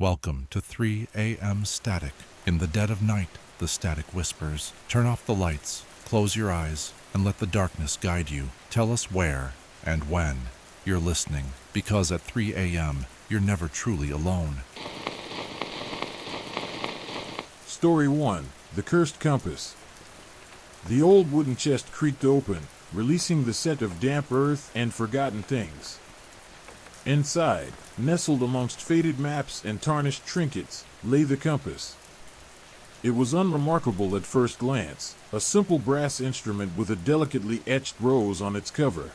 Welcome to 3 a.m. Static. In the dead of night, the static whispers. Turn off the lights, close your eyes, and let the darkness guide you. Tell us where and when you're listening, because at 3 a.m., you're never truly alone. Story 1. The Cursed Compass. The old wooden chest creaked open, releasing the scent of damp earth and forgotten things. Inside, nestled amongst faded maps and tarnished trinkets, lay the compass. It was unremarkable at first glance, a simple brass instrument with a delicately etched rose on its cover.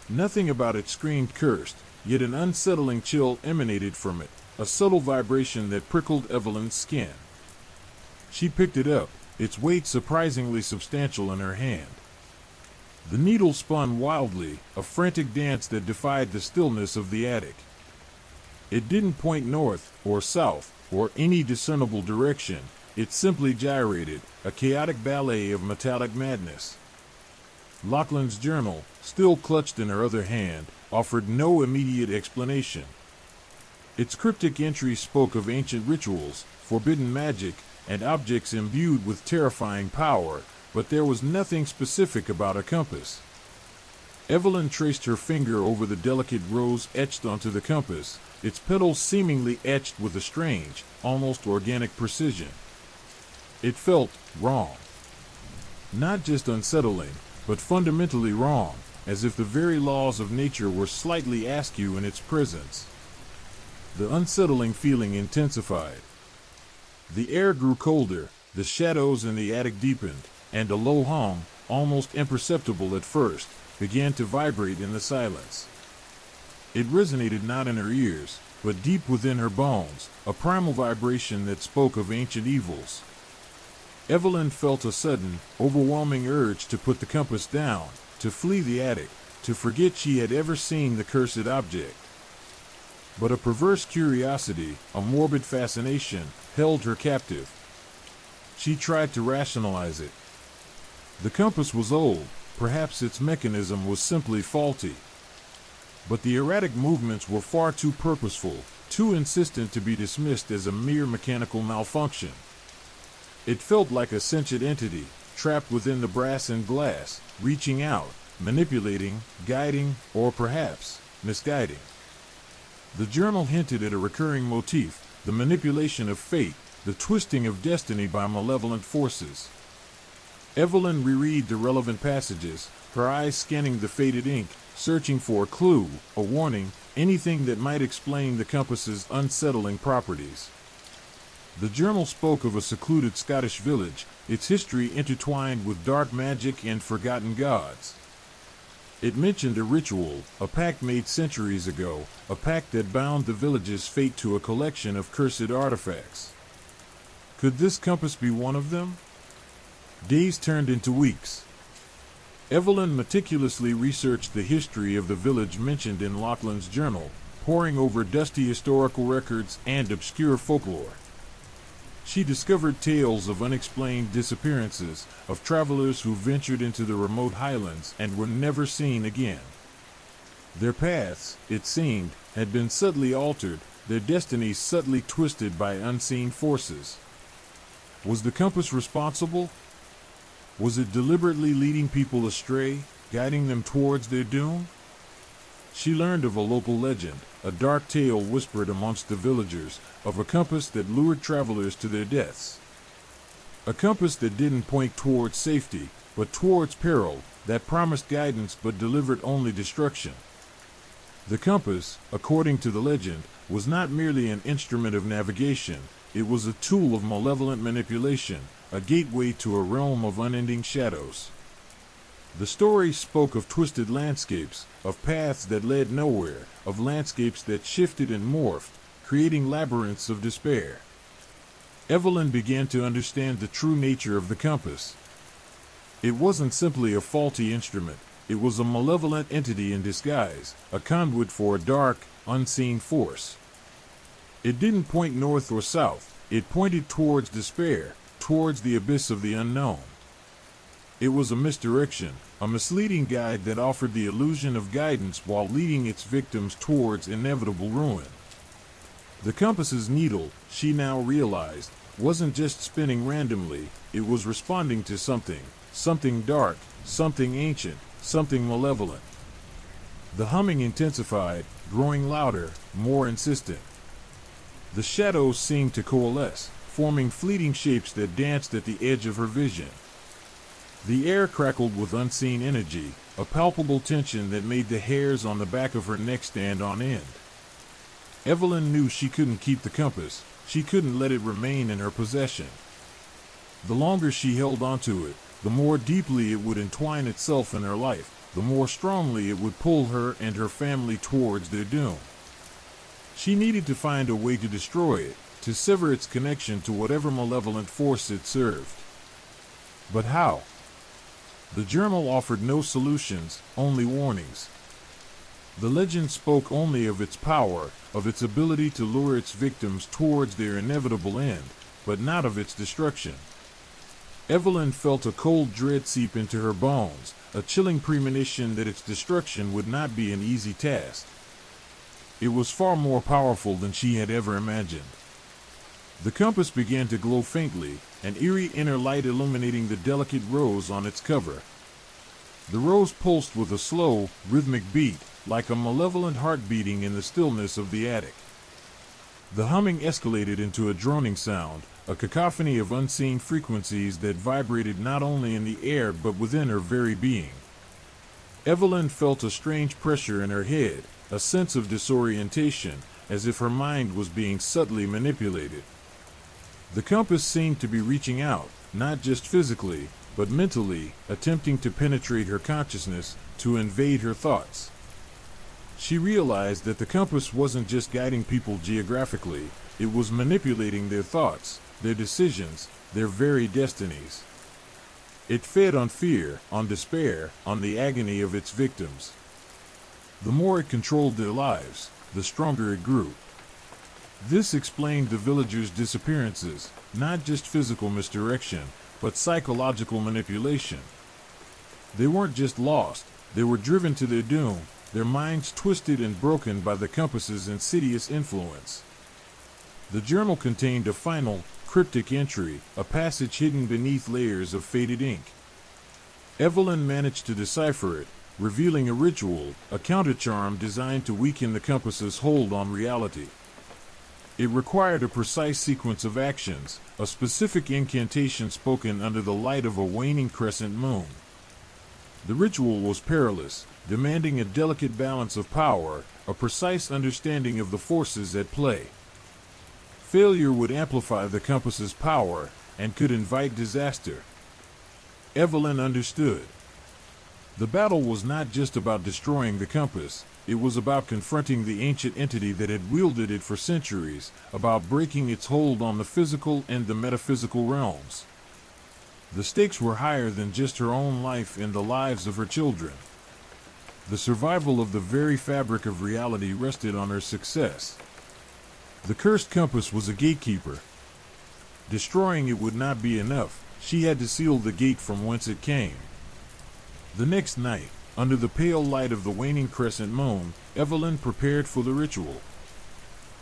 Nothing about it screamed cursed, yet an unsettling chill emanated from it, a subtle vibration that prickled Evelyn's skin. She picked it up, its weight surprisingly substantial in her hand. The needle spun wildly, a frantic dance that defied the stillness of the attic. It didn't point north or south or any discernible direction. It simply gyrated, a chaotic ballet of metallic madness. Lachlan's journal, still clutched in her other hand, offered no immediate explanation. Its cryptic entries spoke of ancient rituals, forbidden magic, and objects imbued with terrifying power, but there was nothing specific about a compass. Evelyn traced her finger over the delicate rose etched onto the compass, its petals seemingly etched with a strange, almost organic precision. It felt wrong. Not just unsettling, but fundamentally wrong, as if the very laws of nature were slightly askew in its presence. The unsettling feeling intensified. The air grew colder, the shadows in the attic deepened, and a low hum, almost imperceptible at first, began to vibrate in the silence. It resonated not in her ears, but deep within her bones, a primal vibration that spoke of ancient evils. Evelyn felt a sudden, overwhelming urge to put the compass down, to flee the attic, to forget she had ever seen the cursed object. But a perverse curiosity, a morbid fascination, held her captive. She tried to rationalize it. The compass was old, perhaps its mechanism was simply faulty. But the erratic movements were far too purposeful, too insistent to be dismissed as a mere mechanical malfunction. It felt like a sentient entity, trapped within the brass and glass, reaching out, manipulating, guiding, or perhaps misguiding. The journal hinted at a recurring motif, the manipulation of fate, the twisting of destiny by malevolent forces. Evelyn reread the relevant passages, her eyes scanning the faded ink, searching for a clue, a warning, anything that might explain the compass's unsettling properties. The journal spoke of a secluded Scottish village, its history intertwined with dark magic and forgotten gods. It mentioned a ritual, a pact made centuries ago, a pact that bound the village's fate to a collection of cursed artifacts. Could this compass be one of them? Days turned into weeks. Evelyn meticulously researched the history of the village mentioned in Lachlan's journal, poring over dusty historical records and obscure folklore. She discovered tales of unexplained disappearances, of travelers who ventured into the remote highlands and were never seen again. Their paths, it seemed, had been subtly altered, their destinies subtly twisted by unseen forces. Was the compass responsible? Was it deliberately leading people astray, guiding them towards their doom? She learned of a local legend, a dark tale whispered amongst the villagers, of a compass that lured travelers to their deaths. A compass that didn't point towards safety, but towards peril, that promised guidance but delivered only destruction. The compass, according to the legend, was not merely an instrument of navigation, it was a tool of malevolent manipulation, a gateway to a realm of unending shadows. The story spoke of twisted landscapes, of paths that led nowhere, of landscapes that shifted and morphed, creating labyrinths of despair. Evelyn began to understand the true nature of the compass. It wasn't simply a faulty instrument, it was a malevolent entity in disguise, a conduit for a dark, unseen force. It didn't point north or south, it pointed towards despair, towards the abyss of the unknown. It was a misdirection, a misleading guide that offered the illusion of guidance while leading its victims towards inevitable ruin. The compass's needle, she now realized, wasn't just spinning randomly, it was responding to something dark, something ancient, something malevolent. The humming intensified, growing louder, more insistent. The shadows seemed to coalesce, forming fleeting shapes that danced at the edge of her vision. The air crackled with unseen energy, a palpable tension that made the hairs on the back of her neck stand on end. Evelyn knew she couldn't keep the compass, she couldn't let it remain in her possession. The longer she held onto it, the more deeply it would entwine itself in her life, the more strongly it would pull her and her family towards their doom. She needed to find a way to destroy it, to sever its connection to whatever malevolent force it served. But how? The journal offered no solutions, only warnings. The legend spoke only of its power, of its ability to lure its victims towards their inevitable end, but not of its destruction. Evelyn felt a cold dread seep into her bones, a chilling premonition that its destruction would not be an easy task. It was far more powerful than she had ever imagined. The compass began to glow faintly, an eerie inner light illuminating the delicate rose on its cover. The rose pulsed with a slow, rhythmic beat, like a malevolent heart beating in the stillness of the attic. The humming escalated into a droning sound, a cacophony of unseen frequencies that vibrated not only in the air but within her very being. Evelyn felt a strange pressure in her head, a sense of disorientation, as if her mind was being subtly manipulated. The compass seemed to be reaching out, not just physically, but mentally, attempting to penetrate her consciousness, to invade her thoughts. She realized that the compass wasn't just guiding people geographically, it was manipulating their thoughts, their decisions, their very destinies. It fed on fear, on despair, on the agony of its victims. The more it controlled their lives, the stronger it grew. This explained the villagers' disappearances, not just physical misdirection, but psychological manipulation. They weren't just lost, they were driven to their doom, their minds twisted and broken by the compass's insidious influence. The journal contained a final, cryptic entry, a passage hidden beneath layers of faded ink. Evelyn managed to decipher it, revealing a ritual, a countercharm designed to weaken the compass's hold on reality. It required a precise sequence of actions, a specific incantation spoken under the light of a waning crescent moon. The ritual was perilous, demanding a delicate balance of power, a precise understanding of the forces at play. Failure would amplify the compass's power and could invite disaster. Evelyn understood. The battle was not just about destroying the compass, it was about confronting the ancient entity that had wielded it for centuries, about breaking its hold on the physical and the metaphysical realms. The stakes were higher than just her own life and the lives of her children. The survival of the very fabric of reality rested on her success. The cursed compass was a gatekeeper. Destroying it would not be enough, she had to seal the gate from whence it came. The next night, under the pale light of the waning crescent moon, Evelyn prepared for the ritual.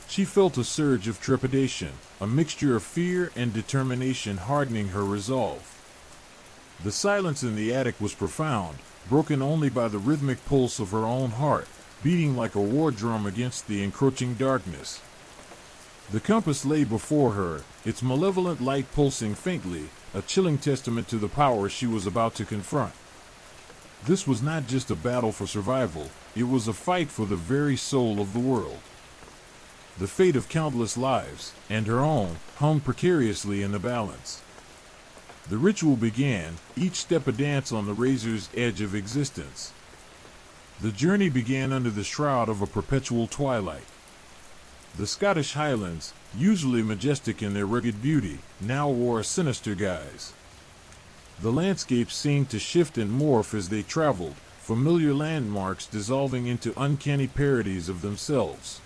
She felt a surge of trepidation, a mixture of fear and determination hardening her resolve. The silence in the attic was profound, broken only by the rhythmic pulse of her own heart, beating like a war drum against the encroaching darkness. The compass lay before her, its malevolent light pulsing faintly, a chilling testament to the power she was about to confront. This was not just a battle for survival, it was a fight for the very soul of the world. The fate of countless lives, and her own, hung precariously in the balance. The ritual began, each step a dance on the razor's edge of existence. The journey began under the shroud of a perpetual twilight. The Scottish Highlands, usually majestic in their rugged beauty, now wore a sinister guise. The landscape seemed to shift and morph as they traveled, familiar landmarks dissolving into uncanny parodies of themselves.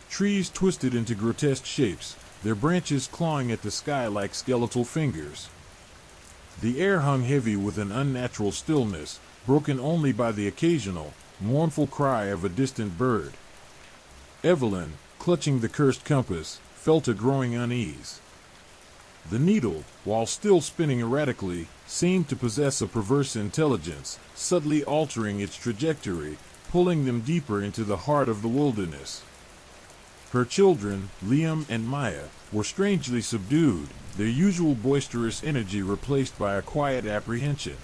Trees twisted into grotesque shapes, their branches clawing at the sky like skeletal fingers. The air hung heavy with an unnatural stillness, broken only by the occasional, mournful cry of a distant bird. Evelyn, clutching the cursed compass, felt a growing unease. The needle, while still spinning erratically, seemed to possess a perverse intelligence, subtly altering its trajectory, pulling them deeper into the heart of the wilderness. Her children, Liam and Maya, were strangely subdued, their usual boisterous energy replaced by a quiet apprehension.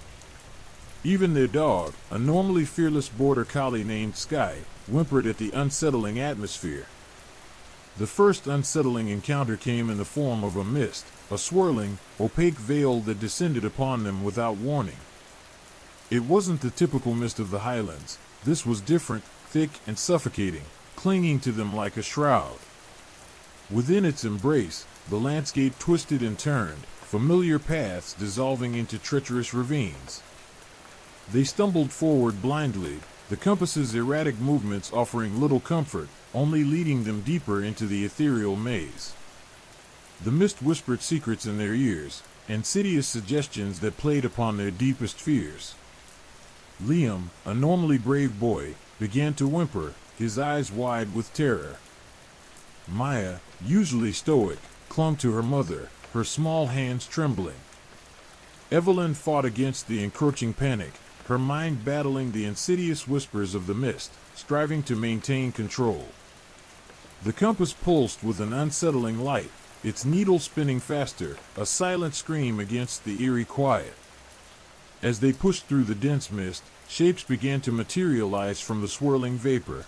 Even their dog, a normally fearless border collie named Sky, whimpered at the unsettling atmosphere. The first unsettling encounter came in the form of a mist, a swirling, opaque veil that descended upon them without warning. It wasn't the typical mist of the highlands. This was different, thick and suffocating, clinging to them like a shroud. Within its embrace, the landscape twisted and turned, familiar paths dissolving into treacherous ravines. They stumbled forward blindly, the compass's erratic movements offering little comfort, only leading them deeper into the ethereal maze. The mist whispered secrets in their ears, insidious suggestions that played upon their deepest fears. Liam, a normally brave boy, began to whimper, his eyes wide with terror. Maya, usually stoic, clung to her mother, her small hands trembling. Evelyn fought against the encroaching panic, her mind battling the insidious whispers of the mist, striving to maintain control. The compass pulsed with an unsettling light, its needle spinning faster, a silent scream against the eerie quiet. As they pushed through the dense mist, shapes began to materialize from the swirling vapor.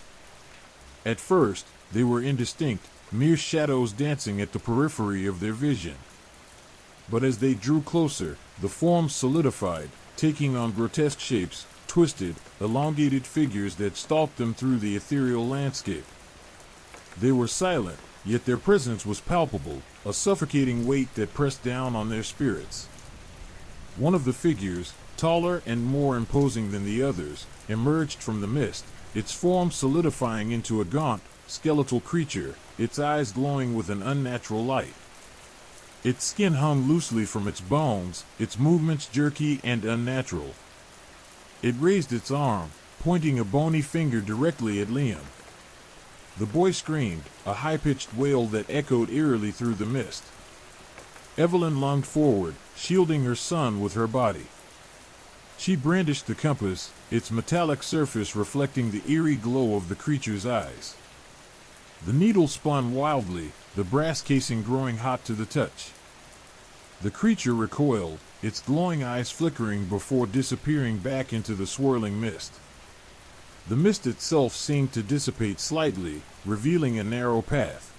At first, they were indistinct, mere shadows dancing at the periphery of their vision. But as they drew closer, the forms solidified, taking on grotesque shapes, twisted, elongated figures that stalked them through the ethereal landscape. They were silent, yet their presence was palpable, a suffocating weight that pressed down on their spirits. One of the figures, taller and more imposing than the others, emerged from the mist, its form solidifying into a gaunt, skeletal creature, its eyes glowing with an unnatural light. Its skin hung loosely from its bones, its movements jerky and unnatural. It raised its arm, pointing a bony finger directly at Liam. The boy screamed, a high-pitched wail that echoed eerily through the mist. Evelyn lunged forward, shielding her son with her body. She brandished the compass, its metallic surface reflecting the eerie glow of the creature's eyes. The needle spun wildly, the brass casing growing hot to the touch. The creature recoiled, its glowing eyes flickering before disappearing back into the swirling mist. The mist itself seemed to dissipate slightly, revealing a narrow path.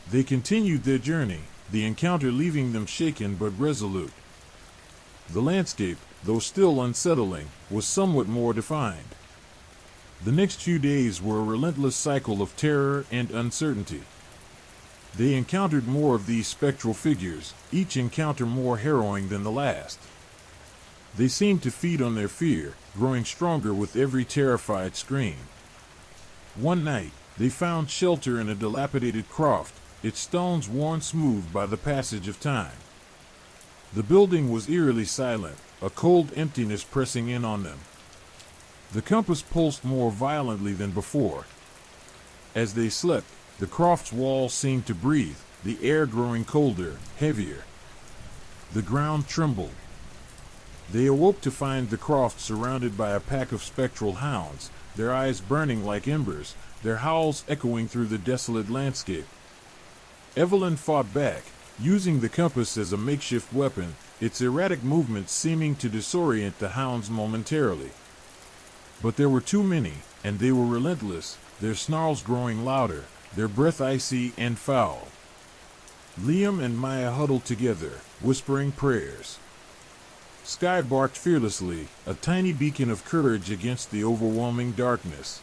They continued their journey, the encounter leaving them shaken but resolute. The landscape, though still unsettling, was somewhat more defined. The next few days were a relentless cycle of terror and uncertainty. They encountered more of these spectral figures, each encounter more harrowing than the last. They seemed to feed on their fear, growing stronger with every terrified scream. One night, they found shelter in a dilapidated croft, its stones worn smooth by the passage of time. The building was eerily silent, a cold emptiness pressing in on them. The compass pulsed more violently than before. As they slept, the croft's walls seemed to breathe, the air growing colder, heavier. The ground trembled. They awoke to find the croft surrounded by a pack of spectral hounds, their eyes burning like embers, their howls echoing through the desolate landscape. Evelyn fought back, using the compass as a makeshift weapon, its erratic movements seeming to disorient the hounds momentarily. But there were too many, and they were relentless, their snarls growing louder, their breath icy and foul. Liam and Maya huddled together, whispering prayers. Sky barked fearlessly, a tiny beacon of courage against the overwhelming darkness.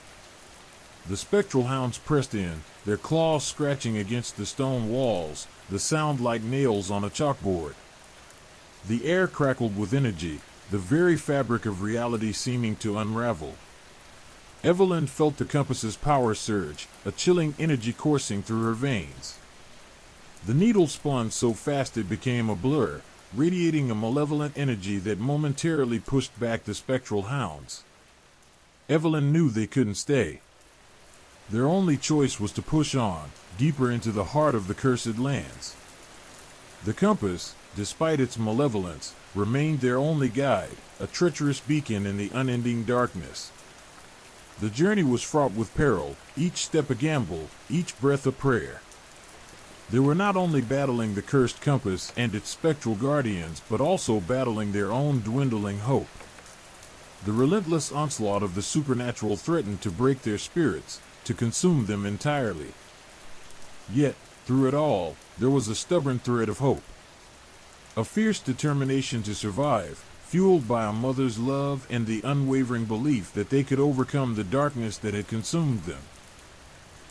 The spectral hounds pressed in, their claws scratching against the stone walls, the sound like nails on a chalkboard. The air crackled with energy, the very fabric of reality seeming to unravel. Evelyn felt the compass's power surge, a chilling energy coursing through her veins. The needle spun so fast it became a blur, radiating a malevolent energy that momentarily pushed back the spectral hounds. Evelyn knew they couldn't stay. Their only choice was to push on, deeper into the heart of the cursed lands. The compass, despite its malevolence, remained their only guide, a treacherous beacon in the unending darkness. The journey was fraught with peril, each step a gamble, each breath a prayer. They were not only battling the cursed compass and its spectral guardians, but also battling their own dwindling hope. The relentless onslaught of the supernatural threatened to break their spirits, to consume them entirely. Yet, through it all, there was a stubborn thread of hope. A fierce determination to survive, fueled by a mother's love and the unwavering belief that they could overcome the darkness that had consumed them.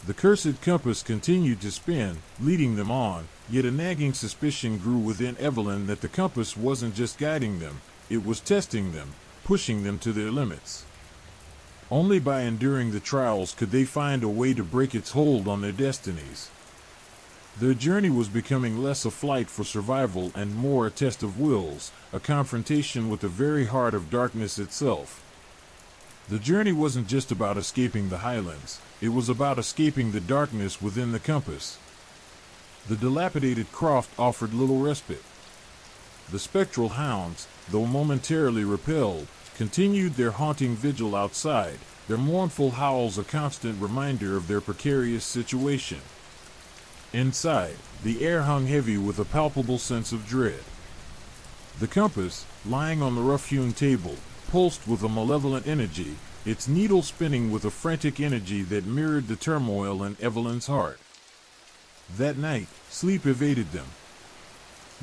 The cursed compass continued to spin, leading them on, yet a nagging suspicion grew within Evelyn that the compass wasn't just guiding them, it was testing them, pushing them to their limits. Only by enduring the trials could they find a way to break its hold on their destinies. Their journey was becoming less a flight for survival and more a test of wills, a confrontation with the very heart of darkness itself. The journey wasn't just about escaping the highlands, it was about escaping the darkness within the compass. The dilapidated croft offered little respite. The spectral hounds, though momentarily repelled, continued their haunting vigil outside, their mournful howls a constant reminder of their precarious situation. Inside, the air hung heavy with a palpable sense of dread. The compass, lying on the rough-hewn table, pulsed with a malevolent energy, its needle spinning with a frantic energy that mirrored the turmoil in Evelyn's heart. That night, sleep evaded them.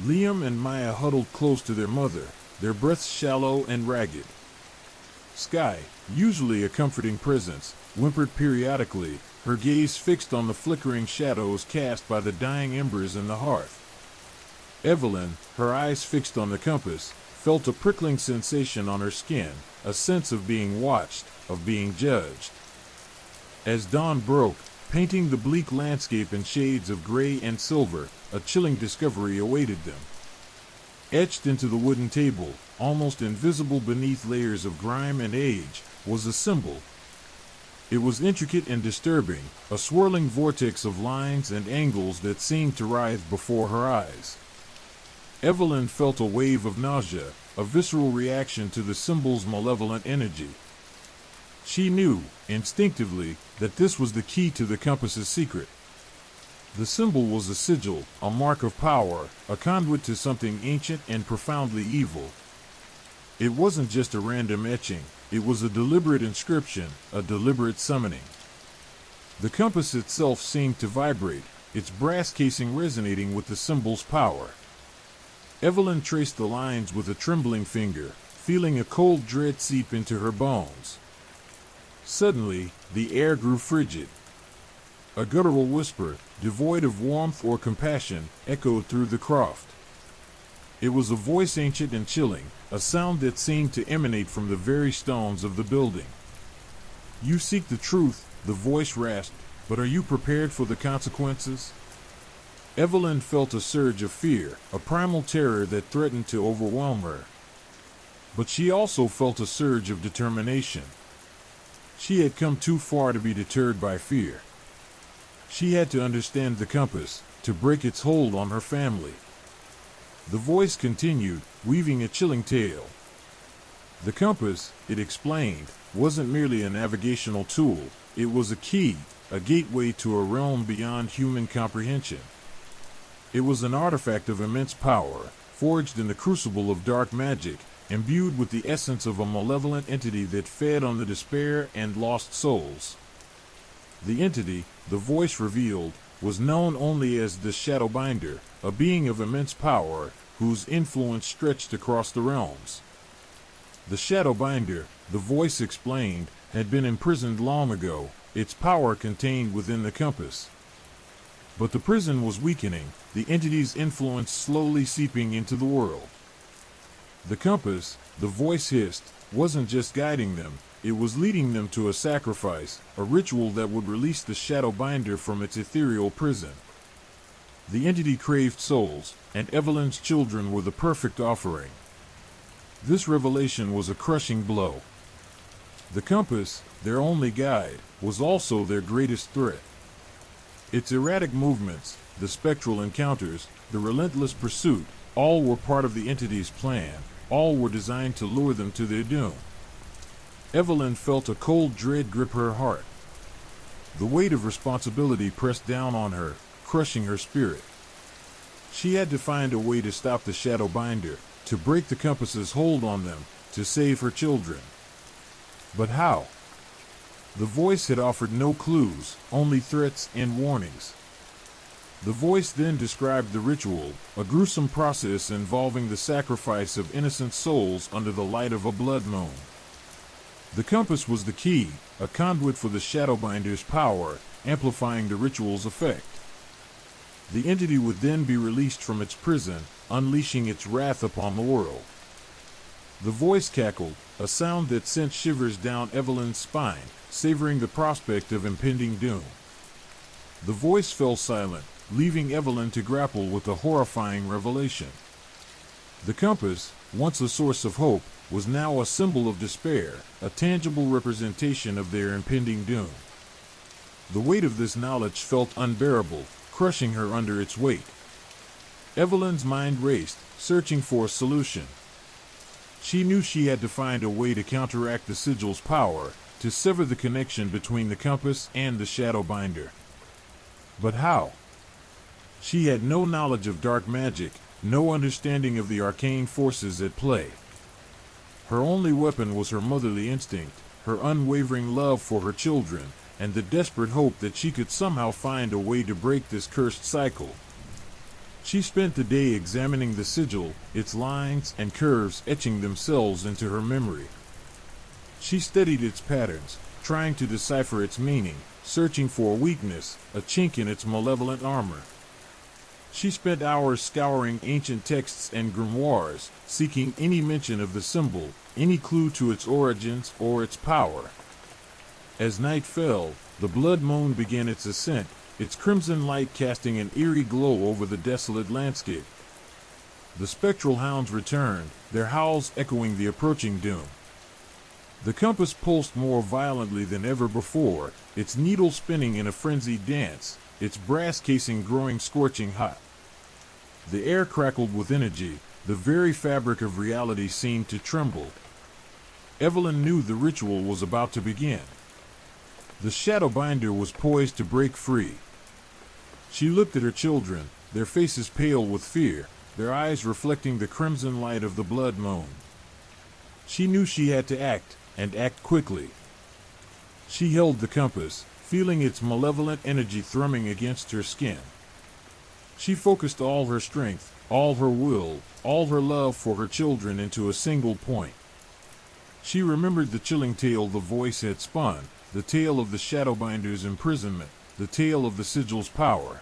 Liam and Maya huddled close to their mother, their breaths shallow and ragged. Sky, usually a comforting presence, whimpered periodically, her gaze fixed on the flickering shadows cast by the dying embers in the hearth. Evelyn, her eyes fixed on the compass, felt a prickling sensation on her skin, a sense of being watched, of being judged. As dawn broke, painting the bleak landscape in shades of gray and silver, a chilling discovery awaited them. Etched into the wooden table, almost invisible beneath layers of grime and age, was a symbol. It was intricate and disturbing, a swirling vortex of lines and angles that seemed to writhe before her eyes. Evelyn felt a wave of nausea, a visceral reaction to the symbol's malevolent energy. She knew, instinctively, that this was the key to the compass's secret. The symbol was a sigil, a mark of power, a conduit to something ancient and profoundly evil. It wasn't just a random etching, it was a deliberate inscription, a deliberate summoning. The compass itself seemed to vibrate, its brass casing resonating with the symbol's power. Evelyn traced the lines with a trembling finger, feeling a cold dread seep into her bones. Suddenly, the air grew frigid. A guttural whisper, devoid of warmth or compassion, echoed through the croft. It was a voice ancient and chilling, a sound that seemed to emanate from the very stones of the building. "You seek the truth," the voice rasped, "but are you prepared for the consequences?" Evelyn felt a surge of fear, a primal terror that threatened to overwhelm her. But she also felt a surge of determination. She had come too far to be deterred by fear. She had to understand the compass, to break its hold on her family. The voice continued, weaving a chilling tale. The compass, it explained, wasn't merely a navigational tool, it was a key, a gateway to a realm beyond human comprehension. It was an artifact of immense power, forged in the crucible of dark magic, imbued with the essence of a malevolent entity that fed on the despair and lost souls. The entity, the voice revealed, was known only as the Shadowbinder, a being of immense power, whose influence stretched across the realms. The Shadowbinder, the voice explained, had been imprisoned long ago, its power contained within the compass. But the prison was weakening, the entity's influence slowly seeping into the world. The compass, the voice hissed, wasn't just guiding them, it was leading them to a sacrifice, a ritual that would release the Shadowbinder from its ethereal prison. The entity craved souls, and Evelyn's children were the perfect offering. This revelation was a crushing blow. The compass, their only guide, was also their greatest threat. Its erratic movements, the spectral encounters, the relentless pursuit, all were part of the entity's plan, all were designed to lure them to their doom. Evelyn felt a cold dread grip her heart. The weight of responsibility pressed down on her, crushing her spirit. She had to find a way to stop the Shadowbinder, to break the compass's hold on them, to save her children. But how? The voice had offered no clues, only threats and warnings. The voice then described the ritual, a gruesome process involving the sacrifice of innocent souls under the light of a blood moon. The compass was the key, a conduit for the Shadowbinder's power, amplifying the ritual's effect. The entity would then be released from its prison, unleashing its wrath upon the world. The voice cackled, a sound that sent shivers down Evelyn's spine, savoring the prospect of impending doom. The voice fell silent, leaving Evelyn to grapple with a horrifying revelation. The compass, once a source of hope, was now a symbol of despair, a tangible representation of their impending doom. The weight of this knowledge felt unbearable, crushing her under its weight. Evelyn's mind raced, searching for a solution. She knew she had to find a way to counteract the sigil's power, to sever the connection between the compass and the Shadowbinder. But how? She had no knowledge of dark magic, no understanding of the arcane forces at play. Her only weapon was her motherly instinct, her unwavering love for her children, and the desperate hope that she could somehow find a way to break this cursed cycle. She spent the day examining the sigil, its lines and curves etching themselves into her memory. She studied its patterns, trying to decipher its meaning, searching for a weakness, a chink in its malevolent armor. She spent hours scouring ancient texts and grimoires, seeking any mention of the symbol, any clue to its origins or its power. As night fell, the blood moon began its ascent, its crimson light casting an eerie glow over the desolate landscape. The spectral hounds returned, their howls echoing the approaching doom. The compass pulsed more violently than ever before, its needle spinning in a frenzied dance, its brass casing growing scorching hot. The air crackled with energy, the very fabric of reality seemed to tremble. Evelyn knew the ritual was about to begin. The Shadowbinder was poised to break free. She looked at her children, their faces pale with fear, their eyes reflecting the crimson light of the blood moon. She knew she had to act, and act quickly. She held the compass, feeling its malevolent energy thrumming against her skin. She focused all her strength, all her will, all her love for her children into a single point. She remembered the chilling tale the voice had spun, the tale of the Shadowbinder's imprisonment, the tale of the sigil's power.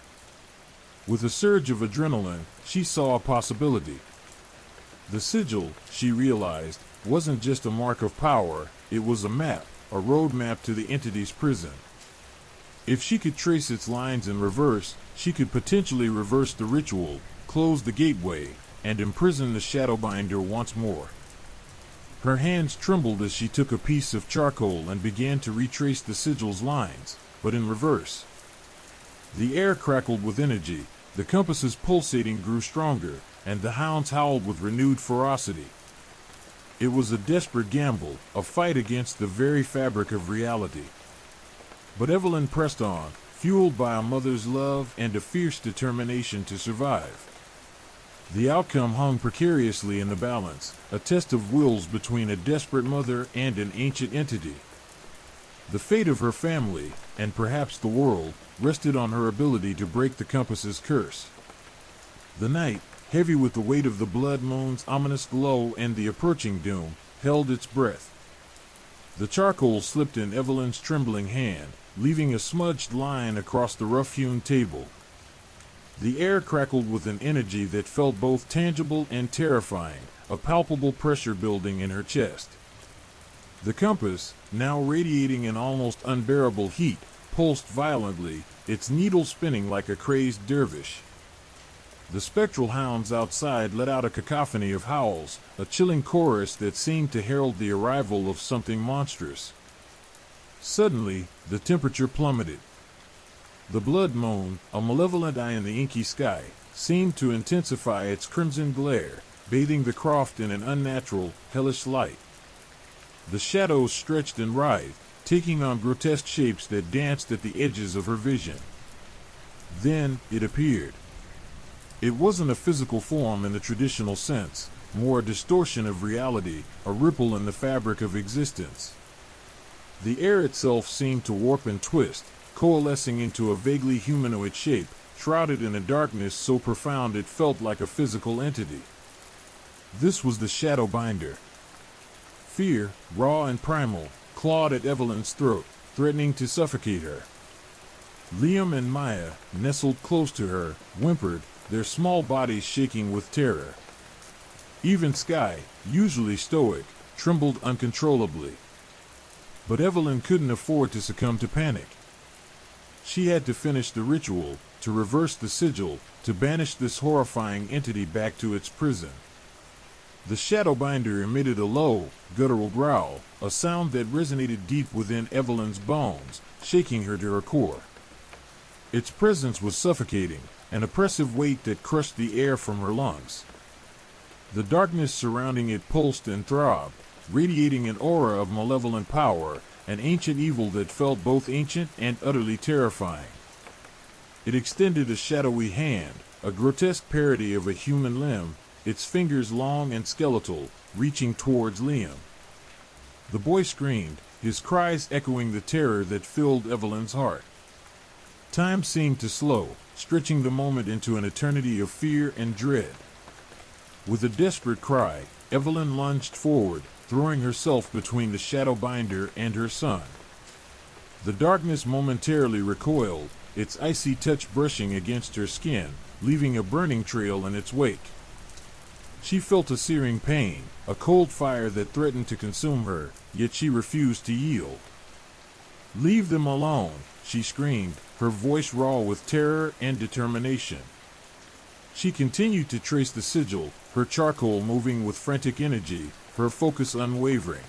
With a surge of adrenaline, she saw a possibility. The sigil, she realized, wasn't just a mark of power, it was a map, a roadmap to the entity's prison. If she could trace its lines in reverse, she could potentially reverse the ritual, close the gateway, and imprison the Shadowbinder once more. Her hands trembled as she took a piece of charcoal and began to retrace the sigil's lines, but in reverse. The air crackled with energy, the compass's pulsating grew stronger, and the hounds howled with renewed ferocity. It was a desperate gamble, a fight against the very fabric of reality. But Evelyn pressed on, fueled by a mother's love and a fierce determination to survive. The outcome hung precariously in the balance, a test of wills between a desperate mother and an ancient entity. The fate of her family, and perhaps the world, rested on her ability to break the compass's curse. The night, heavy with the weight of the blood moon's ominous glow and the approaching doom, held its breath. The charcoal slipped in Evelyn's trembling hand, leaving a smudged line across the rough-hewn table. The air crackled with an energy that felt both tangible and terrifying, a palpable pressure building in her chest. The compass, now radiating an almost unbearable heat, pulsed violently, its needle spinning like a crazed dervish. The spectral hounds outside let out a cacophony of howls, a chilling chorus that seemed to herald the arrival of something monstrous. Suddenly, the temperature plummeted. The blood moon, a malevolent eye in the inky sky, seemed to intensify its crimson glare, bathing the croft in an unnatural, hellish light. The shadows stretched and writhed, taking on grotesque shapes that danced at the edges of her vision. Then it appeared. It wasn't a physical form in the traditional sense, more a distortion of reality, a ripple in the fabric of existence. The air itself seemed to warp and twist, coalescing into a vaguely humanoid shape, shrouded in a darkness so profound it felt like a physical entity. This was the Shadowbinder. Fear, raw and primal, clawed at Evelyn's throat, threatening to suffocate her. Liam and Maya, nestled close to her, whimpered, their small bodies shaking with terror. Even Skye, usually stoic, trembled uncontrollably. But Evelyn couldn't afford to succumb to panic. She had to finish the ritual, to reverse the sigil, to banish this horrifying entity back to its prison. The Shadowbinder emitted a low, guttural growl, a sound that resonated deep within Evelyn's bones, shaking her to her core. Its presence was suffocating, an oppressive weight that crushed the air from her lungs. The darkness surrounding it pulsed and throbbed, radiating an aura of malevolent power, an ancient evil that felt both ancient and utterly terrifying. It extended a shadowy hand, a grotesque parody of a human limb, its fingers long and skeletal, reaching towards Liam. The boy screamed, his cries echoing the terror that filled Evelyn's heart. Time seemed to slow, stretching the moment into an eternity of fear and dread. With a desperate cry, Evelyn lunged forward, throwing herself between the Shadowbinder and her son. The darkness momentarily recoiled, its icy touch brushing against her skin, leaving a burning trail in its wake. She felt a searing pain, a cold fire that threatened to consume her, yet she refused to yield. "Leave them alone," she screamed, her voice raw with terror and determination. She continued to trace the sigil, her charcoal moving with frantic energy, her focus unwavering.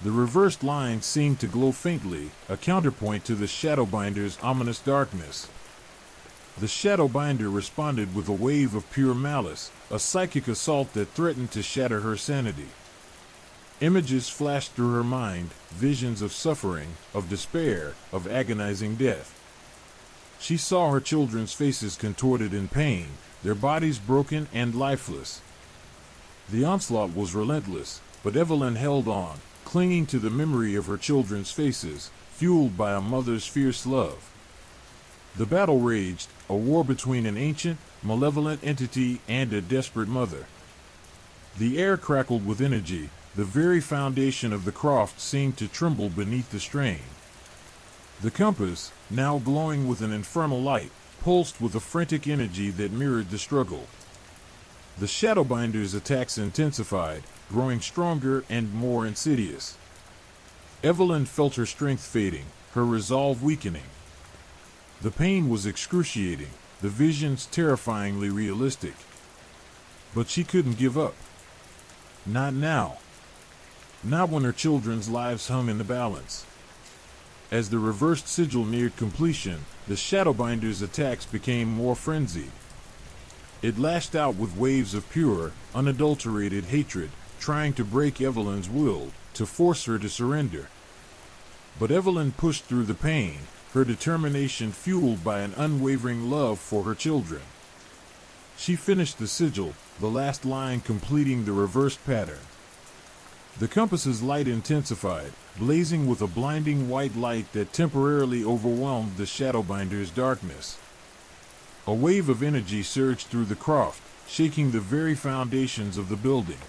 The reversed line seemed to glow faintly, a counterpoint to the Shadowbinder's ominous darkness. The Shadowbinder responded with a wave of pure malice, a psychic assault that threatened to shatter her sanity. Images flashed through her mind, visions of suffering, of despair, of agonizing death. She saw her children's faces contorted in pain, their bodies broken and lifeless. The onslaught was relentless, but Evelyn held on, clinging to the memory of her children's faces, fueled by a mother's fierce love. The battle raged, a war between an ancient, malevolent entity and a desperate mother. The air crackled with energy, the very foundation of the croft seemed to tremble beneath the strain. The compass, now glowing with an infernal light, pulsed with a frantic energy that mirrored the struggle. The Shadowbinder's attacks intensified, growing stronger and more insidious. Evelyn felt her strength fading, her resolve weakening. The pain was excruciating, the visions terrifyingly realistic. But she couldn't give up. Not now. Not when her children's lives hung in the balance. As the reversed sigil neared completion, the Shadowbinder's attacks became more frenzied. It lashed out with waves of pure, unadulterated hatred, trying to break Evelyn's will, to force her to surrender. But Evelyn pushed through the pain, her determination fueled by an unwavering love for her children. She finished the sigil, the last line completing the reversed pattern. The compass's light intensified, blazing with a blinding white light that temporarily overwhelmed the Shadowbinder's darkness. A wave of energy surged through the croft, shaking the very foundations of the building.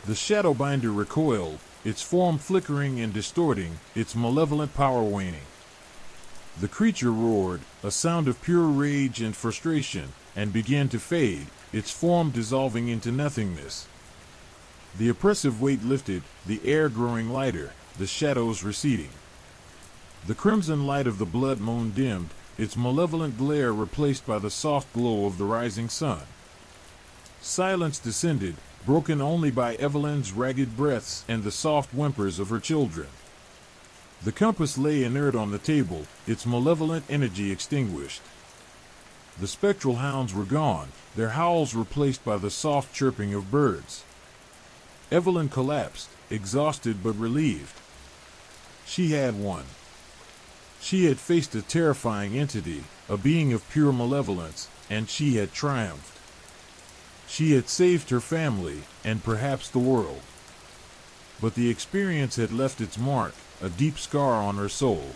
The Shadowbinder recoiled, its form flickering and distorting, its malevolent power waning. The creature roared, a sound of pure rage and frustration, and began to fade, its form dissolving into nothingness. The oppressive weight lifted, the air growing lighter, the shadows receding. The crimson light of the blood moon dimmed, its malevolent glare replaced by the soft glow of the rising sun. Silence descended, broken only by Evelyn's ragged breaths and the soft whimpers of her children. The compass lay inert on the table, its malevolent energy extinguished. The spectral hounds were gone, their howls replaced by the soft chirping of birds. Evelyn collapsed, exhausted but relieved. She had won. She had faced a terrifying entity, a being of pure malevolence, and she had triumphed. She had saved her family, and perhaps the world. But the experience had left its mark, a deep scar on her soul.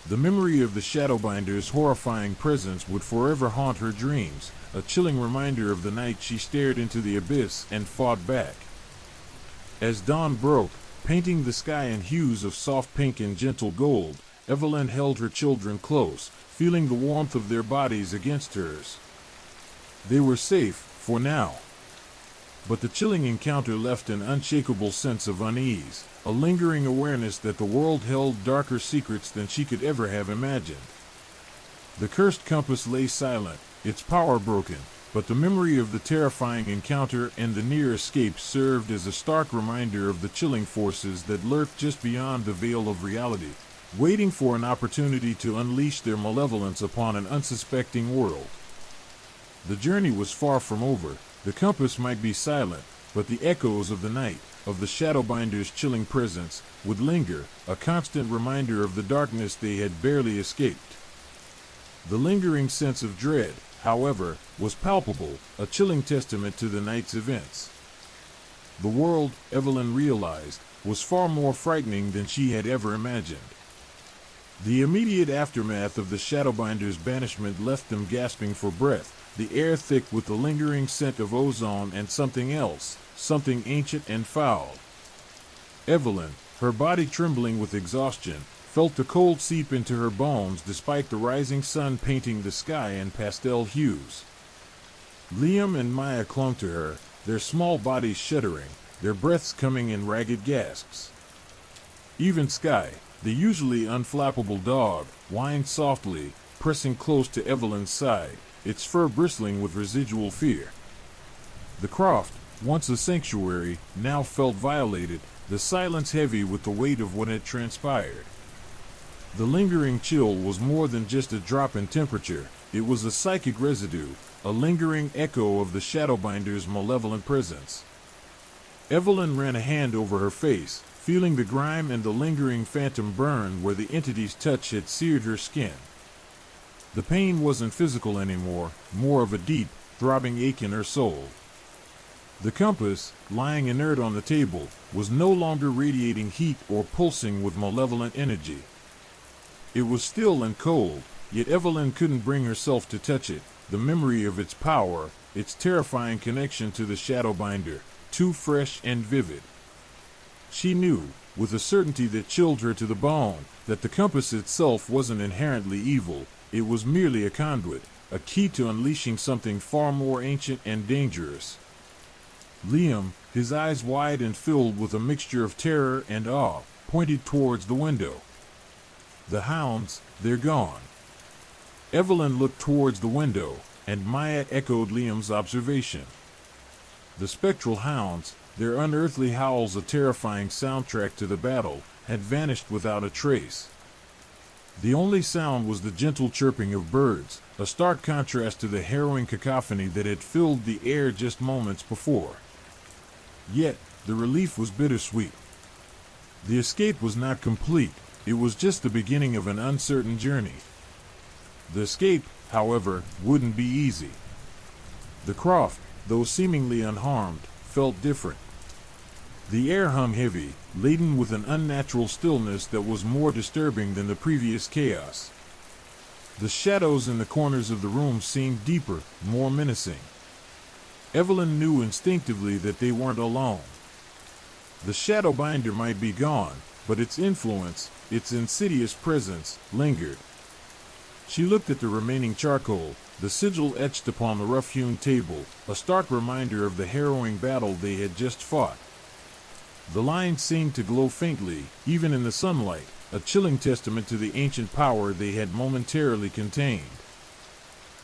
The memory of the Shadowbinder's horrifying presence would forever haunt her dreams, a chilling reminder of the night she stared into the abyss and fought back. As dawn broke, painting the sky in hues of soft pink and gentle gold, Evelyn held her children close, feeling the warmth of their bodies against hers. They were safe, for now. But the chilling encounter left an unshakable sense of unease, a lingering awareness that the world held darker secrets than she could ever have imagined. The cursed compass lay silent, its power broken, but the memory of the terrifying encounter and the near escape served as a stark reminder of the chilling forces that lurked just beyond the veil of reality, waiting for an opportunity to unleash their malevolence upon an unsuspecting world. The journey was far from over. The compass might be silent, but the echoes of the night, of the Shadowbinder's chilling presence, would linger, a constant reminder of the darkness they had barely escaped. The lingering sense of dread, however, was palpable, a chilling testament to the night's events. The world, Evelyn realized, was far more frightening than she had ever imagined. The immediate aftermath of the Shadowbinder's banishment left them gasping for breath, the air thick with the lingering scent of ozone and something else, something ancient and foul. Evelyn, her body trembling with exhaustion, felt the cold seep into her bones despite the rising sun painting the sky in pastel hues. Liam and Maya clung to her, their small bodies shuddering, their breaths coming in ragged gasps. Even Sky, the usually unflappable dog, whined softly, pressing close to Evelyn's side, its fur bristling with residual fear. The croft, once a sanctuary, now felt violated, the silence heavy with the weight of what had transpired. The lingering chill was more than just a drop in temperature, it was a psychic residue, a lingering echo of the Shadowbinder's malevolent presence. Evelyn ran a hand over her face, feeling the grime and the lingering phantom burn where the entity's touch had seared her skin. The pain wasn't physical anymore, more of a deep, throbbing ache in her soul. The compass, lying inert on the table, was no longer radiating heat or pulsing with malevolent energy. It was still and cold, yet Evelyn couldn't bring herself to touch it, the memory of its power, its terrifying connection to the Shadowbinder, too fresh and vivid. She knew, with a certainty that chilled her to the bone, that the compass itself wasn't inherently evil, it was merely a conduit, a key to unleashing something far more ancient and dangerous. Liam, his eyes wide and filled with a mixture of terror and awe, pointed towards the window. The hounds, they're gone. Evelyn looked towards the window, and Maya echoed Liam's observation. The spectral hounds, their unearthly howls a terrifying soundtrack to the battle, had vanished without a trace. The only sound was the gentle chirping of birds, a stark contrast to the harrowing cacophony that had filled the air just moments before. Yet, the relief was bittersweet. The escape was not complete, it was just the beginning of an uncertain journey. The escape, however, wouldn't be easy. The croft, though seemingly unharmed, felt different. The air hung heavy, laden with an unnatural stillness that was more disturbing than the previous chaos. The shadows in the corners of the room seemed deeper, more menacing. Evelyn knew instinctively that they weren't alone. The Shadowbinder might be gone, but its influence, its insidious presence, lingered. She looked at the remaining charcoal, the sigil etched upon the rough-hewn table, a stark reminder of the harrowing battle they had just fought. The lines seemed to glow faintly, even in the sunlight, a chilling testament to the ancient power they had momentarily contained.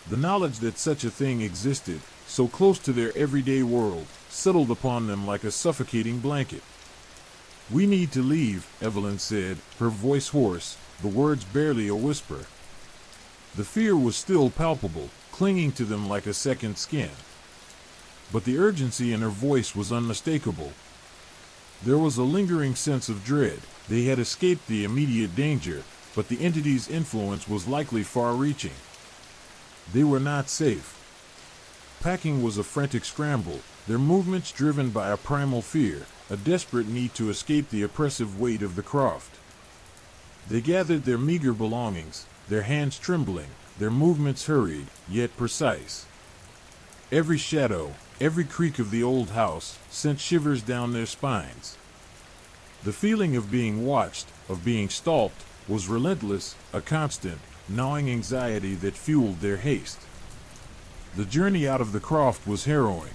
The knowledge that such a thing existed, so close to their everyday world, settled upon them like a suffocating blanket. "We need to leave," Evelyn said, her voice hoarse, the words barely a whisper. The fear was still palpable, clinging to them like a second skin. But the urgency in her voice was unmistakable. There was a lingering sense of dread. They had escaped the immediate danger, but the entity's influence was likely far-reaching. They were not safe. Packing was a frantic scramble, their movements driven by a primal fear, a desperate need to escape the oppressive weight of the croft. They gathered their meager belongings, their hands trembling, their movements hurried, yet precise. Every shadow, every creak of the old house, sent shivers down their spines. The feeling of being watched, of being stalked, was relentless, a constant, gnawing anxiety that fueled their haste. The journey out of the croft was harrowing.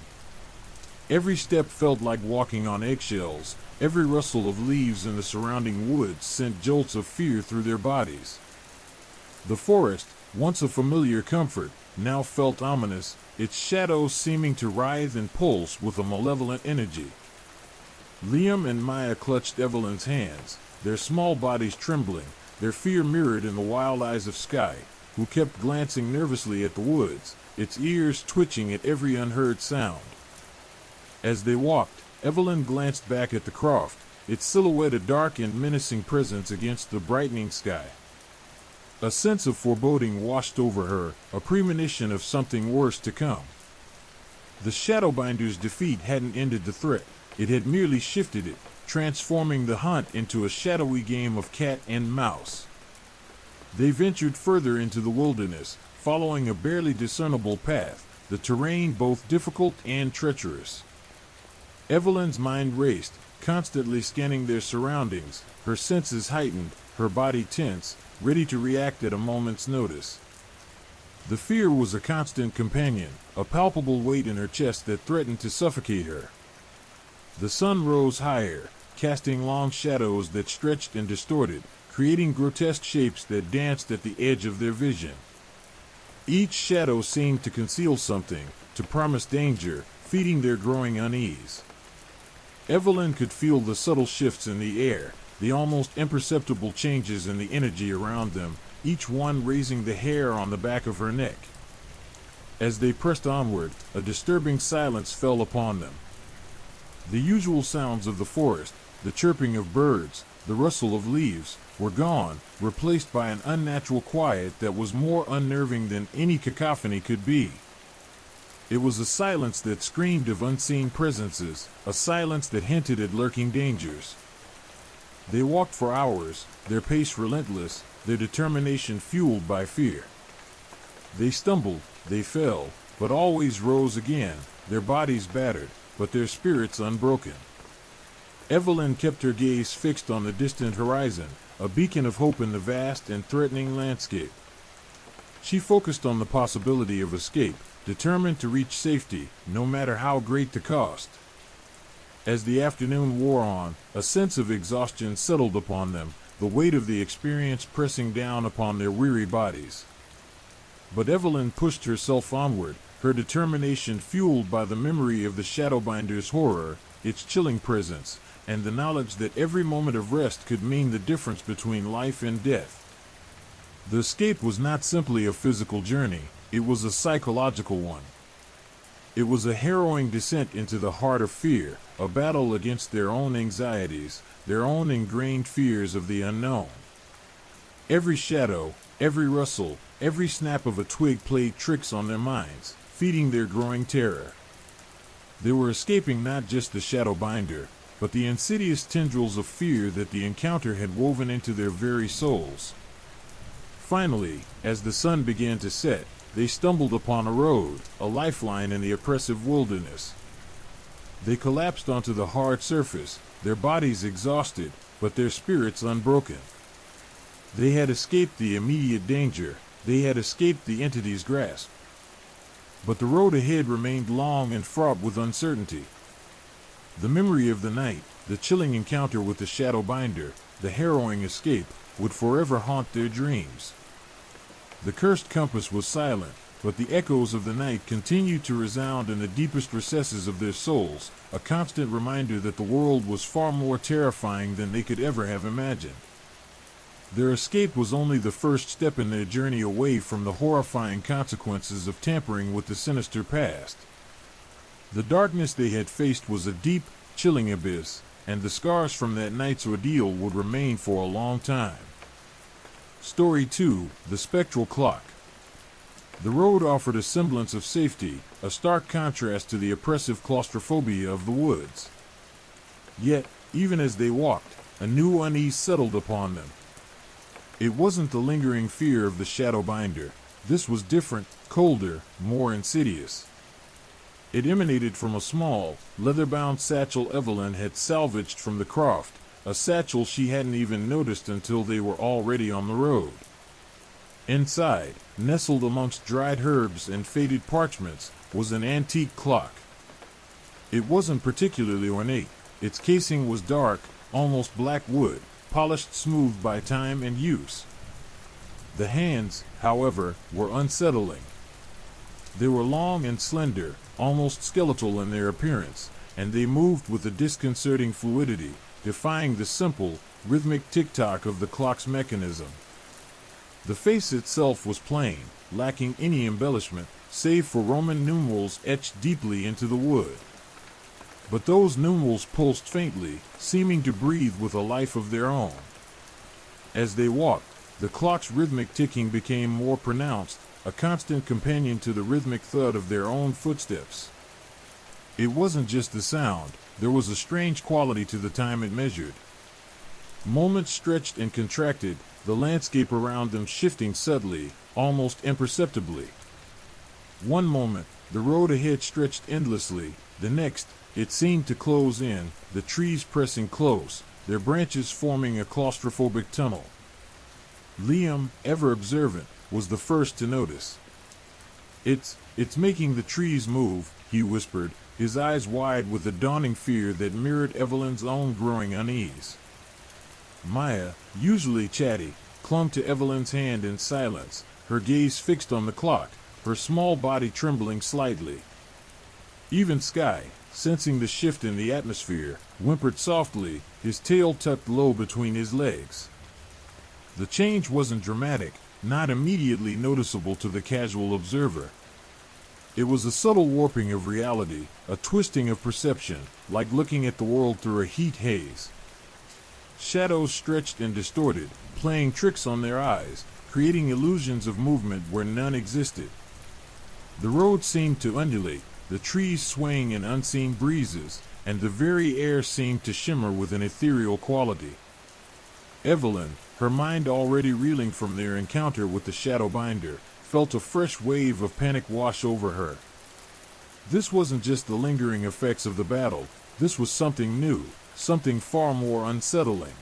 Every step felt like walking on eggshells, every rustle of leaves in the surrounding woods sent jolts of fear through their bodies. The forest, once a familiar comfort, now felt ominous, its shadows seeming to writhe and pulse with a malevolent energy. Liam and Maya clutched Evelyn's hands, their small bodies trembling, their fear mirrored in the wild eyes of Sky, who kept glancing nervously at the woods, its ears twitching at every unheard sound. As they walked, Evelyn glanced back at the croft, its silhouette a dark and menacing presence against the brightening sky. A sense of foreboding washed over her, a premonition of something worse to come. The Shadowbinder's defeat hadn't ended the threat, it had merely shifted it, transforming the hunt into a shadowy game of cat and mouse. They ventured further into the wilderness, following a barely discernible path, the terrain both difficult and treacherous. Evelyn's mind raced, constantly scanning their surroundings, her senses heightened, her body tense, ready to react at a moment's notice. The fear was a constant companion, a palpable weight in her chest that threatened to suffocate her. The sun rose higher, casting long shadows that stretched and distorted, creating grotesque shapes that danced at the edge of their vision. Each shadow seemed to conceal something, to promise danger, feeding their growing unease. Evelyn could feel the subtle shifts in the air, the almost imperceptible changes in the energy around them, each one raising the hair on the back of her neck. As they pressed onward, a disturbing silence fell upon them. The usual sounds of the forest, the chirping of birds, the rustle of leaves, were gone, replaced by an unnatural quiet that was more unnerving than any cacophony could be. It was a silence that screamed of unseen presences, a silence that hinted at lurking dangers. They walked for hours, their pace relentless, their determination fueled by fear. They stumbled, they fell, but always rose again, their bodies battered, but their spirits unbroken. Evelyn kept her gaze fixed on the distant horizon, a beacon of hope in the vast and threatening landscape. She focused on the possibility of escape, determined to reach safety, no matter how great the cost. As the afternoon wore on, a sense of exhaustion settled upon them, the weight of the experience pressing down upon their weary bodies. But Evelyn pushed herself onward, her determination fueled by the memory of the Shadowbinder's horror, its chilling presence, and the knowledge that every moment of rest could mean the difference between life and death. The escape was not simply a physical journey, it was a psychological one. It was a harrowing descent into the heart of fear, a battle against their own anxieties, their own ingrained fears of the unknown. Every shadow, every rustle, every snap of a twig played tricks on their minds, feeding their growing terror. They were escaping not just the Shadowbinder, but the insidious tendrils of fear that the encounter had woven into their very souls. Finally, as the sun began to set, they stumbled upon a road, a lifeline in the oppressive wilderness. They collapsed onto the hard surface, their bodies exhausted, but their spirits unbroken. They had escaped the immediate danger, they had escaped the entity's grasp. But the road ahead remained long and fraught with uncertainty. The memory of the night, the chilling encounter with the Shadowbinder, the harrowing escape, would forever haunt their dreams. The cursed compass was silent, but the echoes of the night continued to resound in the deepest recesses of their souls, a constant reminder that the world was far more terrifying than they could ever have imagined. Their escape was only the first step in their journey away from the horrifying consequences of tampering with the sinister past. The darkness they had faced was a deep, chilling abyss, and the scars from that night's ordeal would remain for a long time. Story 2: The Spectral Clock. The road offered a semblance of safety, a stark contrast to the oppressive claustrophobia of the woods. Yet, even as they walked, a new unease settled upon them. It wasn't the lingering fear of the Shadowbinder. This was different, colder, more insidious. It emanated from a small, leather-bound satchel Evelyn had salvaged from the croft, a satchel she hadn't even noticed until they were already on the road. Inside, nestled amongst dried herbs and faded parchments, was an antique clock. It wasn't particularly ornate. Its casing was dark, almost black wood, polished smooth by time and use. The hands, however, were unsettling. They were long and slender, almost skeletal in their appearance, and they moved with a disconcerting fluidity, defying the simple, rhythmic tick-tock of the clock's mechanism. The face itself was plain, lacking any embellishment, save for Roman numerals etched deeply into the wood. But those numerals pulsed faintly, seeming to breathe with a life of their own. As they walked, the clock's rhythmic ticking became more pronounced, a constant companion to the rhythmic thud of their own footsteps. It wasn't just the sound, there was a strange quality to the time it measured. Moments stretched and contracted, the landscape around them shifting subtly, almost imperceptibly. One moment, the road ahead stretched endlessly, the next, it seemed to close in, the trees pressing close, their branches forming a claustrophobic tunnel. Liam, ever observant, was the first to notice. It's making the trees move," he whispered, his eyes wide with a dawning fear that mirrored Evelyn's own growing unease. Maya, usually chatty, clung to Evelyn's hand in silence, her gaze fixed on the clock, her small body trembling slightly. Even Sky, sensing the shift in the atmosphere, whimpered softly, his tail tucked low between his legs. The change wasn't dramatic, not immediately noticeable to the casual observer. It was a subtle warping of reality, a twisting of perception, like looking at the world through a heat haze. Shadows stretched and distorted, playing tricks on their eyes, creating illusions of movement where none existed. The road seemed to undulate, the trees swaying in unseen breezes, and the very air seemed to shimmer with an ethereal quality. Evelyn, her mind already reeling from their encounter with the Shadowbinder, felt a fresh wave of panic wash over her. This wasn't just the lingering effects of the battle, this was something new, something far more unsettling.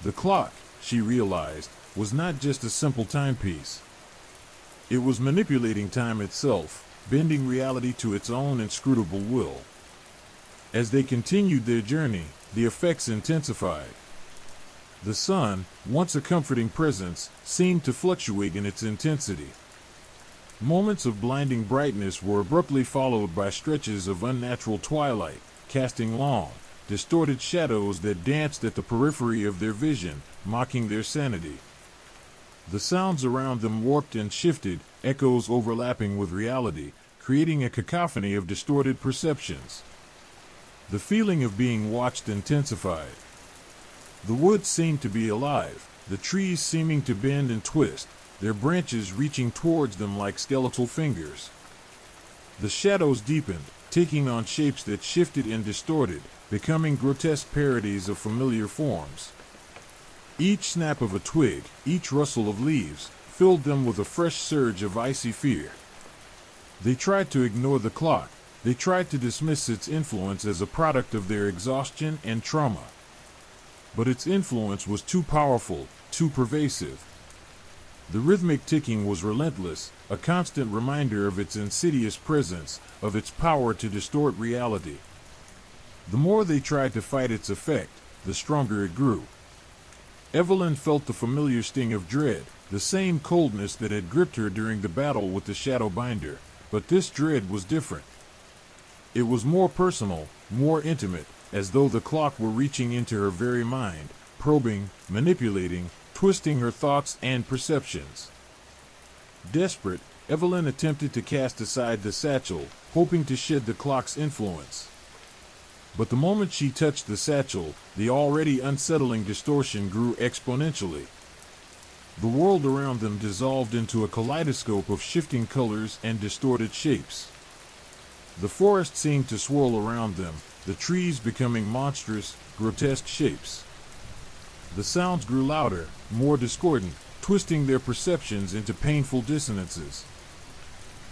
The clock, she realized, was not just a simple timepiece. It was manipulating time itself, bending reality to its own inscrutable will. As they continued their journey, the effects intensified. The sun, once a comforting presence, seemed to fluctuate in its intensity. Moments of blinding brightness were abruptly followed by stretches of unnatural twilight, casting long, distorted shadows that danced at the periphery of their vision, mocking their sanity. The sounds around them warped and shifted, echoes overlapping with reality, creating a cacophony of distorted perceptions. The feeling of being watched intensified. The woods seemed to be alive, the trees seeming to bend and twist, their branches reaching towards them like skeletal fingers. The shadows deepened, taking on shapes that shifted and distorted, becoming grotesque parodies of familiar forms. Each snap of a twig, each rustle of leaves, filled them with a fresh surge of icy fear. They tried to ignore the clock, they tried to dismiss its influence as a product of their exhaustion and trauma. But its influence was too powerful, too pervasive. The rhythmic ticking was relentless, a constant reminder of its insidious presence, of its power to distort reality. The more they tried to fight its effect, the stronger it grew. Evelyn felt the familiar sting of dread, the same coldness that had gripped her during the battle with the Shadowbinder, but this dread was different. It was more personal, more intimate, as though the clock were reaching into her very mind, probing, manipulating, twisting her thoughts and perceptions. Desperate, Evelyn attempted to cast aside the satchel, hoping to shed the clock's influence. But the moment she touched the satchel, the already unsettling distortion grew exponentially. The world around them dissolved into a kaleidoscope of shifting colors and distorted shapes. The forest seemed to swirl around them, the trees becoming monstrous, grotesque shapes. The sounds grew louder, more discordant, twisting their perceptions into painful dissonances.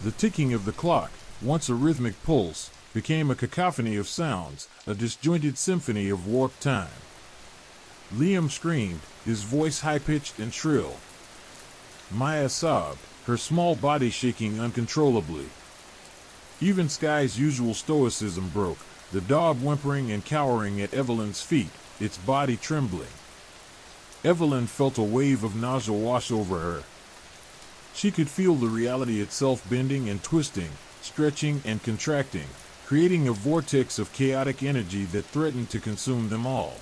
The ticking of the clock, once a rhythmic pulse, became a cacophony of sounds, a disjointed symphony of warped time. Liam screamed, his voice high-pitched and shrill. Maya sobbed, her small body shaking uncontrollably. Even Sky's usual stoicism broke, the dog whimpering and cowering at Evelyn's feet, its body trembling. Evelyn felt a wave of nausea wash over her. She could feel the reality itself bending and twisting, stretching and contracting, creating a vortex of chaotic energy that threatened to consume them all.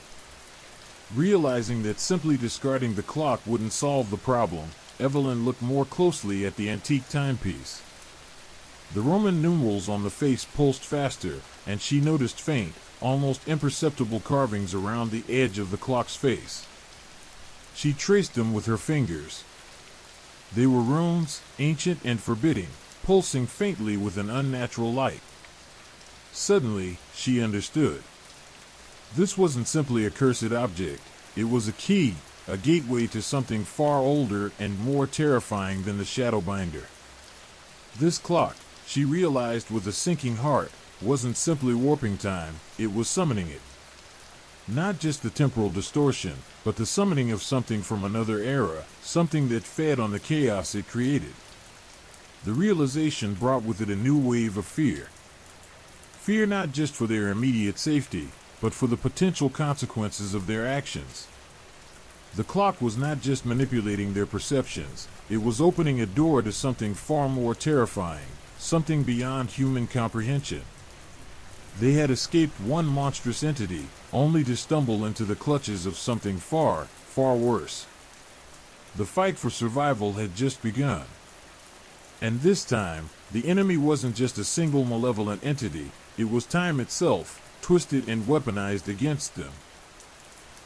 Realizing that simply discarding the clock wouldn't solve the problem, Evelyn looked more closely at the antique timepiece. The Roman numerals on the face pulsed faster, and she noticed faint, almost imperceptible carvings around the edge of the clock's face. She traced them with her fingers. They were runes, ancient and forbidding, pulsing faintly with an unnatural light. Suddenly, she understood. This wasn't simply a cursed object, it was a key, a gateway to something far older and more terrifying than the Shadowbinder. This clock, she realized with a sinking heart, wasn't simply warping time, it was summoning it. Not just the temporal distortion, but the summoning of something from another era, something that fed on the chaos it created. The realization brought with it a new wave of fear. Fear not just for their immediate safety, but for the potential consequences of their actions. The clock was not just manipulating their perceptions, it was opening a door to something far more terrifying, something beyond human comprehension. They had escaped one monstrous entity, only to stumble into the clutches of something far, far worse. The fight for survival had just begun. And this time, the enemy wasn't just a single malevolent entity, it was time itself, twisted and weaponized against them.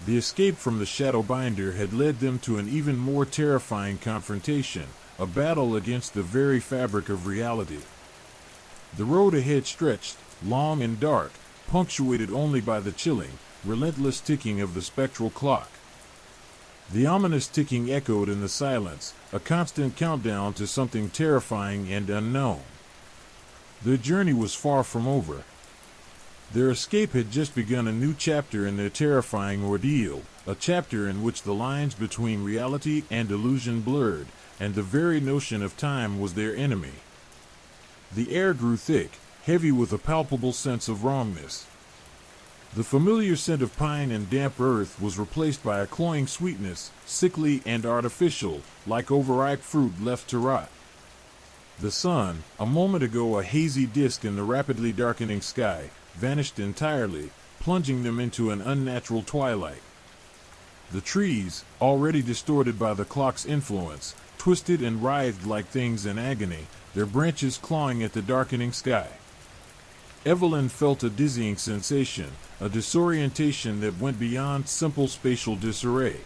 The escape from the Shadowbinder had led them to an even more terrifying confrontation, a battle against the very fabric of reality. The road ahead stretched, long and dark, punctuated only by the chilling, relentless ticking of the spectral clock. The ominous ticking echoed in the silence, a constant countdown to something terrifying and unknown. Their journey was far from over. Their escape had just begun a new chapter in their terrifying ordeal, a chapter in which the lines between reality and illusion blurred, and the very notion of time was their enemy. The air grew thick, heavy with a palpable sense of wrongness. The familiar scent of pine and damp earth was replaced by a cloying sweetness, sickly and artificial, like overripe fruit left to rot. The sun, a moment ago a hazy disk in the rapidly darkening sky, vanished entirely, plunging them into an unnatural twilight. The trees, already distorted by the clock's influence, twisted and writhed like things in agony, their branches clawing at the darkening sky. Evelyn felt a dizzying sensation, a disorientation that went beyond simple spatial disarray.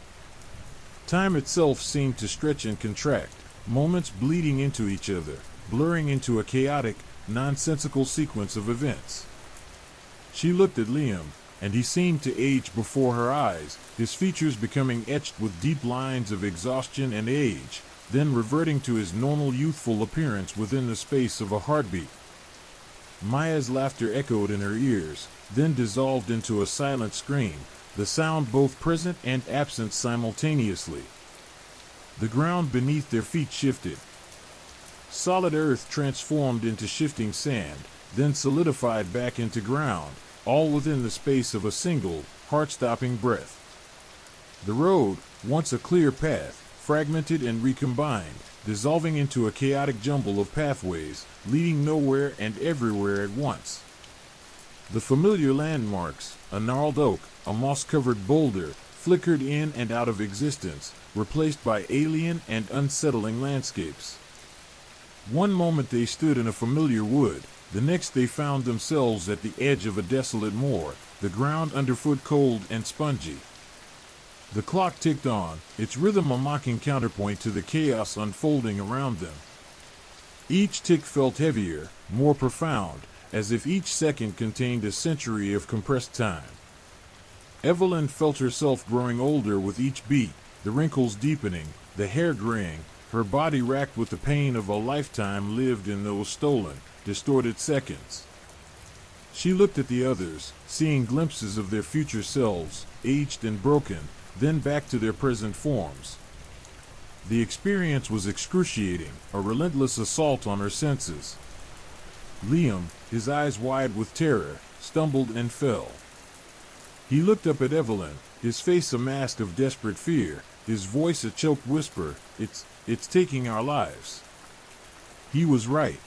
Time itself seemed to stretch and contract, moments bleeding into each other, blurring into a chaotic, nonsensical sequence of events. She looked at Liam, and he seemed to age before her eyes, his features becoming etched with deep lines of exhaustion and age, then reverting to his normal youthful appearance within the space of a heartbeat. Maya's laughter echoed in her ears, then dissolved into a silent scream, the sound both present and absent simultaneously. The ground beneath their feet shifted. Solid earth transformed into shifting sand, then solidified back into ground, all within the space of a single, heart-stopping breath. The road, once a clear path, fragmented and recombined, dissolving into a chaotic jumble of pathways, leading nowhere and everywhere at once. The familiar landmarks, a gnarled oak, a moss-covered boulder, flickered in and out of existence, replaced by alien and unsettling landscapes. One moment they stood in a familiar wood, the next they found themselves at the edge of a desolate moor, the ground underfoot cold and spongy. The clock ticked on, its rhythm a mocking counterpoint to the chaos unfolding around them. Each tick felt heavier, more profound, as if each second contained a century of compressed time. Evelyn felt herself growing older with each beat, the wrinkles deepening, the hair graying, her body racked with the pain of a lifetime lived in those stolen, distorted seconds. She looked at the others, seeing glimpses of their future selves, aged and broken, then back to their present forms. The experience was excruciating, a relentless assault on her senses. Liam, his eyes wide with terror, stumbled and fell. He looked up at Evelyn, his face a mask of desperate fear, his voice a choked whisper, It's taking our lives. He was right.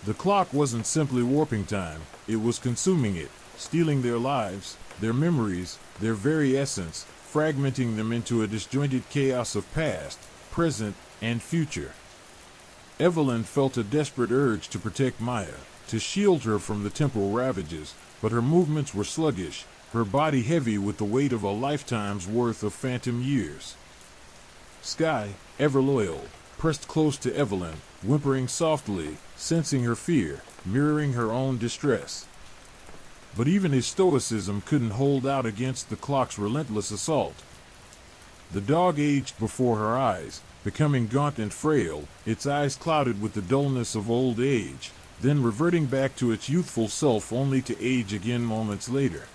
The clock wasn't simply warping time, it was consuming it, stealing their lives, their memories, their very essence, fragmenting them into a disjointed chaos of past, present, and future. Evelyn felt a desperate urge to protect Maya, to shield her from the temporal ravages, but her movements were sluggish, her body heavy with the weight of a lifetime's worth of phantom years. Sky, ever loyal, pressed close to Evelyn, whimpering softly, sensing her fear, mirroring her own distress. But even his stoicism couldn't hold out against the clock's relentless assault. The dog aged before her eyes, becoming gaunt and frail, its eyes clouded with the dullness of old age, then reverting back to its youthful self only to age again moments later.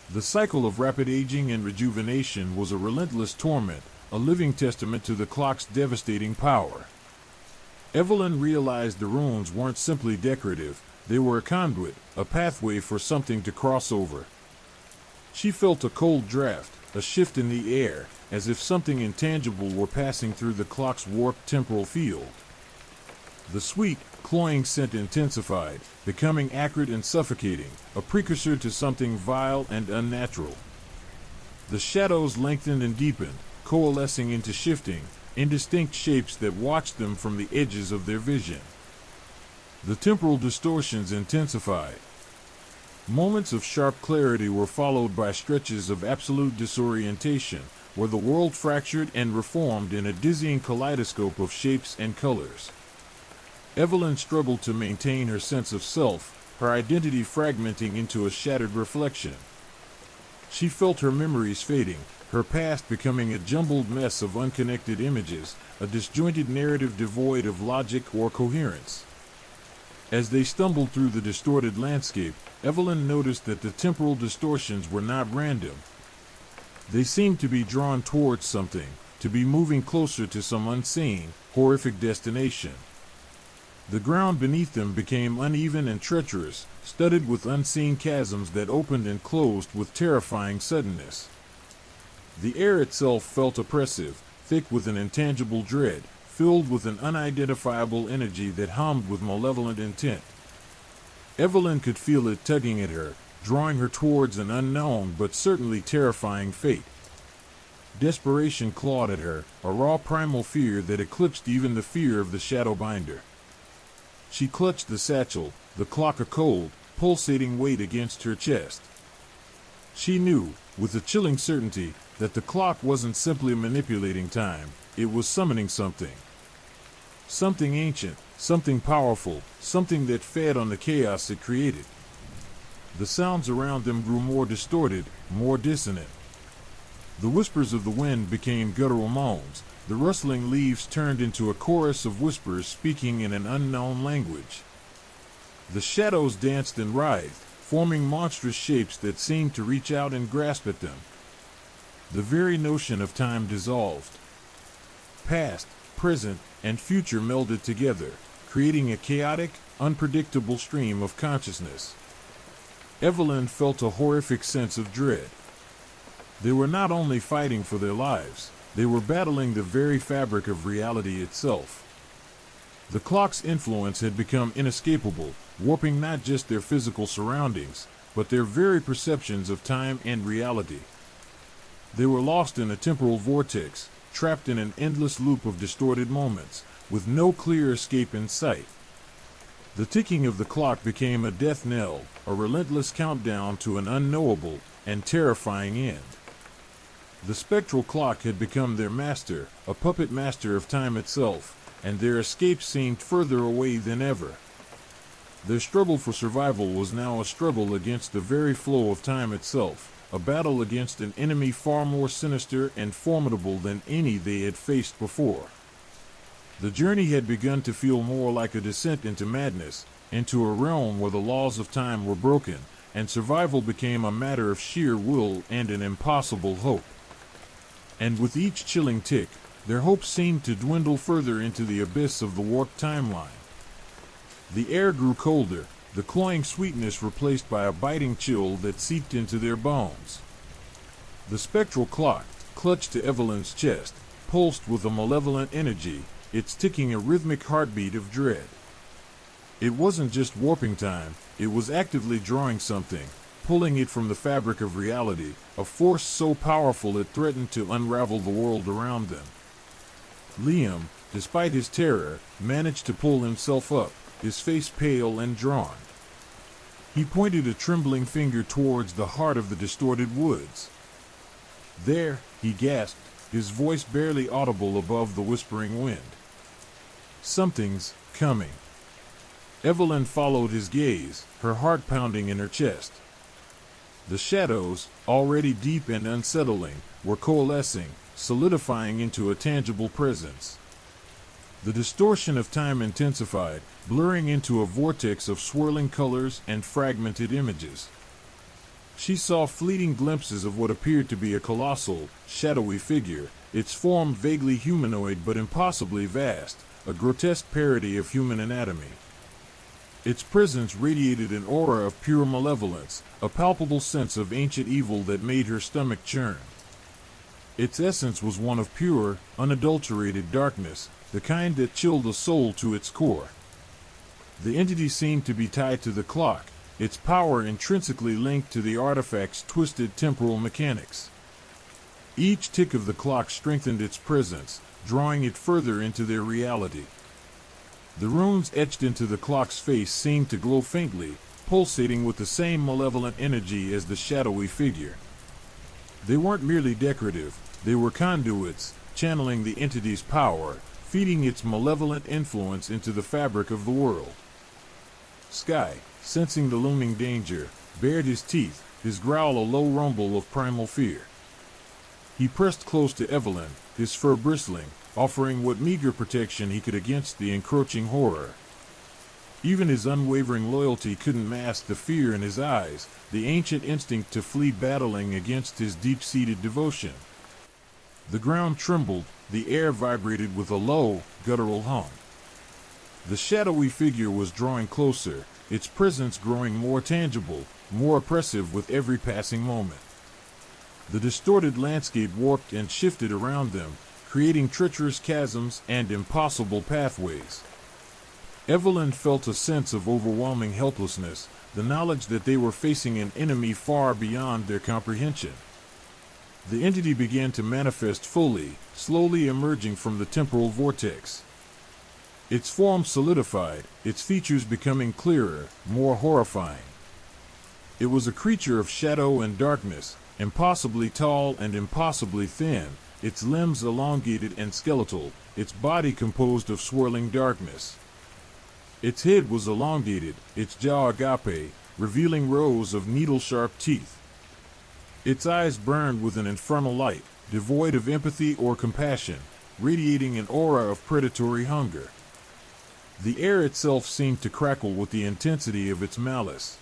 The cycle of rapid aging and rejuvenation was a relentless torment, a living testament to the clock's devastating power. Evelyn realized the runes weren't simply decorative, they were a conduit, a pathway for something to cross over. She felt a cold draft, a shift in the air, as if something intangible were passing through the clock's warped temporal field. The sweet, cloying scent intensified, becoming acrid and suffocating, a precursor to something vile and unnatural. The shadows lengthened and deepened, coalescing into shifting, indistinct shapes that watched them from the edges of their vision. The temporal distortions intensified. Moments of sharp clarity were followed by stretches of absolute disorientation, where the world fractured and reformed in a dizzying kaleidoscope of shapes and colors. Evelyn struggled to maintain her sense of self, her identity fragmenting into a shattered reflection. She felt her memories fading, her past becoming a jumbled mess of unconnected images, a disjointed narrative devoid of logic or coherence. As they stumbled through the distorted landscape, Evelyn noticed that the temporal distortions were not random. They seemed to be drawn towards something, to be moving closer to some unseen, horrific destination. The ground beneath them became uneven and treacherous, studded with unseen chasms that opened and closed with terrifying suddenness. The air itself felt oppressive, thick with an intangible dread, filled with an unidentifiable energy that hummed with malevolent intent. Evelyn could feel it tugging at her, drawing her towards an unknown but certainly terrifying fate. Desperation clawed at her, a raw primal fear that eclipsed even the fear of the Shadowbinder. She clutched the satchel, the clock a cold, pulsating weight against her chest. She knew, with a chilling certainty, that the clock wasn't simply manipulating time, it was summoning something. Something ancient, something powerful, something that fed on the chaos it created. The sounds around them grew more distorted, more dissonant. The whispers of the wind became guttural moans, the rustling leaves turned into a chorus of whispers speaking in an unknown language. The shadows danced and writhed, forming monstrous shapes that seemed to reach out and grasp at them. The very notion of time dissolved. Past, present, and future melded together, creating a chaotic, unpredictable stream of consciousness. Evelyn felt a horrific sense of dread. They were not only fighting for their lives, they were battling the very fabric of reality itself. The clock's influence had become inescapable, warping not just their physical surroundings, but their very perceptions of time and reality. They were lost in a temporal vortex, trapped in an endless loop of distorted moments, with no clear escape in sight. The ticking of the clock became a death knell, a relentless countdown to an unknowable and terrifying end. The spectral clock had become their master, a puppet master of time itself, and their escape seemed further away than ever. Their struggle for survival was now a struggle against the very flow of time itself, a battle against an enemy far more sinister and formidable than any they had faced before. The journey had begun to feel more like a descent into madness, into a realm where the laws of time were broken, and survival became a matter of sheer will and an impossible hope. And with each chilling tick, their hopes seemed to dwindle further into the abyss of the warped timeline. The air grew colder, the cloying sweetness replaced by a biting chill that seeped into their bones. The spectral clock, clutched to Evelyn's chest, pulsed with a malevolent energy, its ticking a rhythmic heartbeat of dread. It wasn't just warping time, it was actively drawing something, pulling it from the fabric of reality, a force so powerful it threatened to unravel the world around them. Liam, despite his terror, managed to pull himself up, his face pale and drawn. He pointed a trembling finger towards the heart of the distorted woods. "There," he gasped, his voice barely audible above the whispering wind. "Something's coming." Evelyn followed his gaze, her heart pounding in her chest. The shadows, already deep and unsettling, were coalescing, solidifying into a tangible presence. The distortion of time intensified, blurring into a vortex of swirling colors and fragmented images. She saw fleeting glimpses of what appeared to be a colossal, shadowy figure, its form vaguely humanoid but impossibly vast, a grotesque parody of human anatomy. Its presence radiated an aura of pure malevolence, a palpable sense of ancient evil that made her stomach churn. Its essence was one of pure, unadulterated darkness, the kind that chilled the soul to its core. The entity seemed to be tied to the clock, its power intrinsically linked to the artifact's twisted temporal mechanics. Each tick of the clock strengthened its presence, drawing it further into their reality. The runes etched into the clock's face seemed to glow faintly, pulsating with the same malevolent energy as the shadowy figure. They weren't merely decorative, they were conduits, channeling the entity's power, feeding its malevolent influence into the fabric of the world. Sky, sensing the looming danger, bared his teeth, his growl a low rumble of primal fear. He pressed close to Evelyn, his fur bristling, offering what meager protection he could against the encroaching horror. Even his unwavering loyalty couldn't mask the fear in his eyes, the ancient instinct to flee battling against his deep-seated devotion. The ground trembled, the air vibrated with a low, guttural hum. The shadowy figure was drawing closer, its presence growing more tangible, more oppressive with every passing moment. The distorted landscape warped and shifted around them, creating treacherous chasms and impossible pathways. Evelyn felt a sense of overwhelming helplessness, the knowledge that they were facing an enemy far beyond their comprehension. The entity began to manifest fully, slowly emerging from the temporal vortex. Its form solidified, its features becoming clearer, more horrifying. It was a creature of shadow and darkness, impossibly tall and impossibly thin, its limbs elongated and skeletal, its body composed of swirling darkness. Its head was elongated, its jaw agape, revealing rows of needle-sharp teeth. Its eyes burned with an infernal light, devoid of empathy or compassion, radiating an aura of predatory hunger. The air itself seemed to crackle with the intensity of its malice.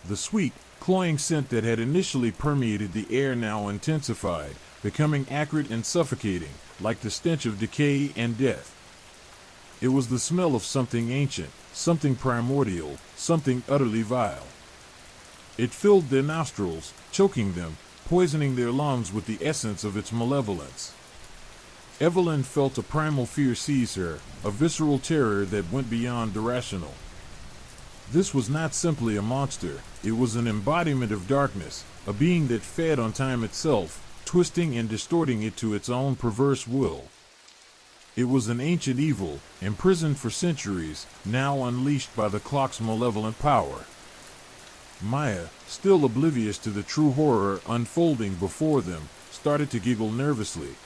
The sweet, cloying scent that had initially permeated the air now intensified, becoming acrid and suffocating, like the stench of decay and death. It was the smell of something ancient, something primordial, something utterly vile. It filled their nostrils, choking them, poisoning their lungs with the essence of its malevolence. Evelyn felt a primal fear seize her, a visceral terror that went beyond the rational. This was not simply a monster, it was an embodiment of darkness, a being that fed on time itself, twisting and distorting it to its own perverse will. It was an ancient evil, imprisoned for centuries, now unleashed by the clock's malevolent power. Maya, still oblivious to the true horror unfolding before them, started to giggle nervously.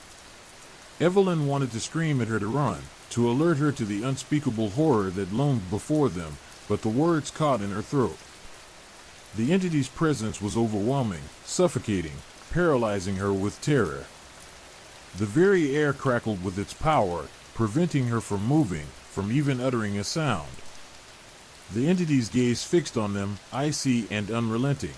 Evelyn wanted to scream at her to run, to alert her to the unspeakable horror that loomed before them, but the words caught in her throat. The entity's presence was overwhelming, suffocating, paralyzing her with terror. The very air crackled with its power, preventing her from moving, from even uttering a sound. The entity's gaze fixed on them, icy and unrelenting.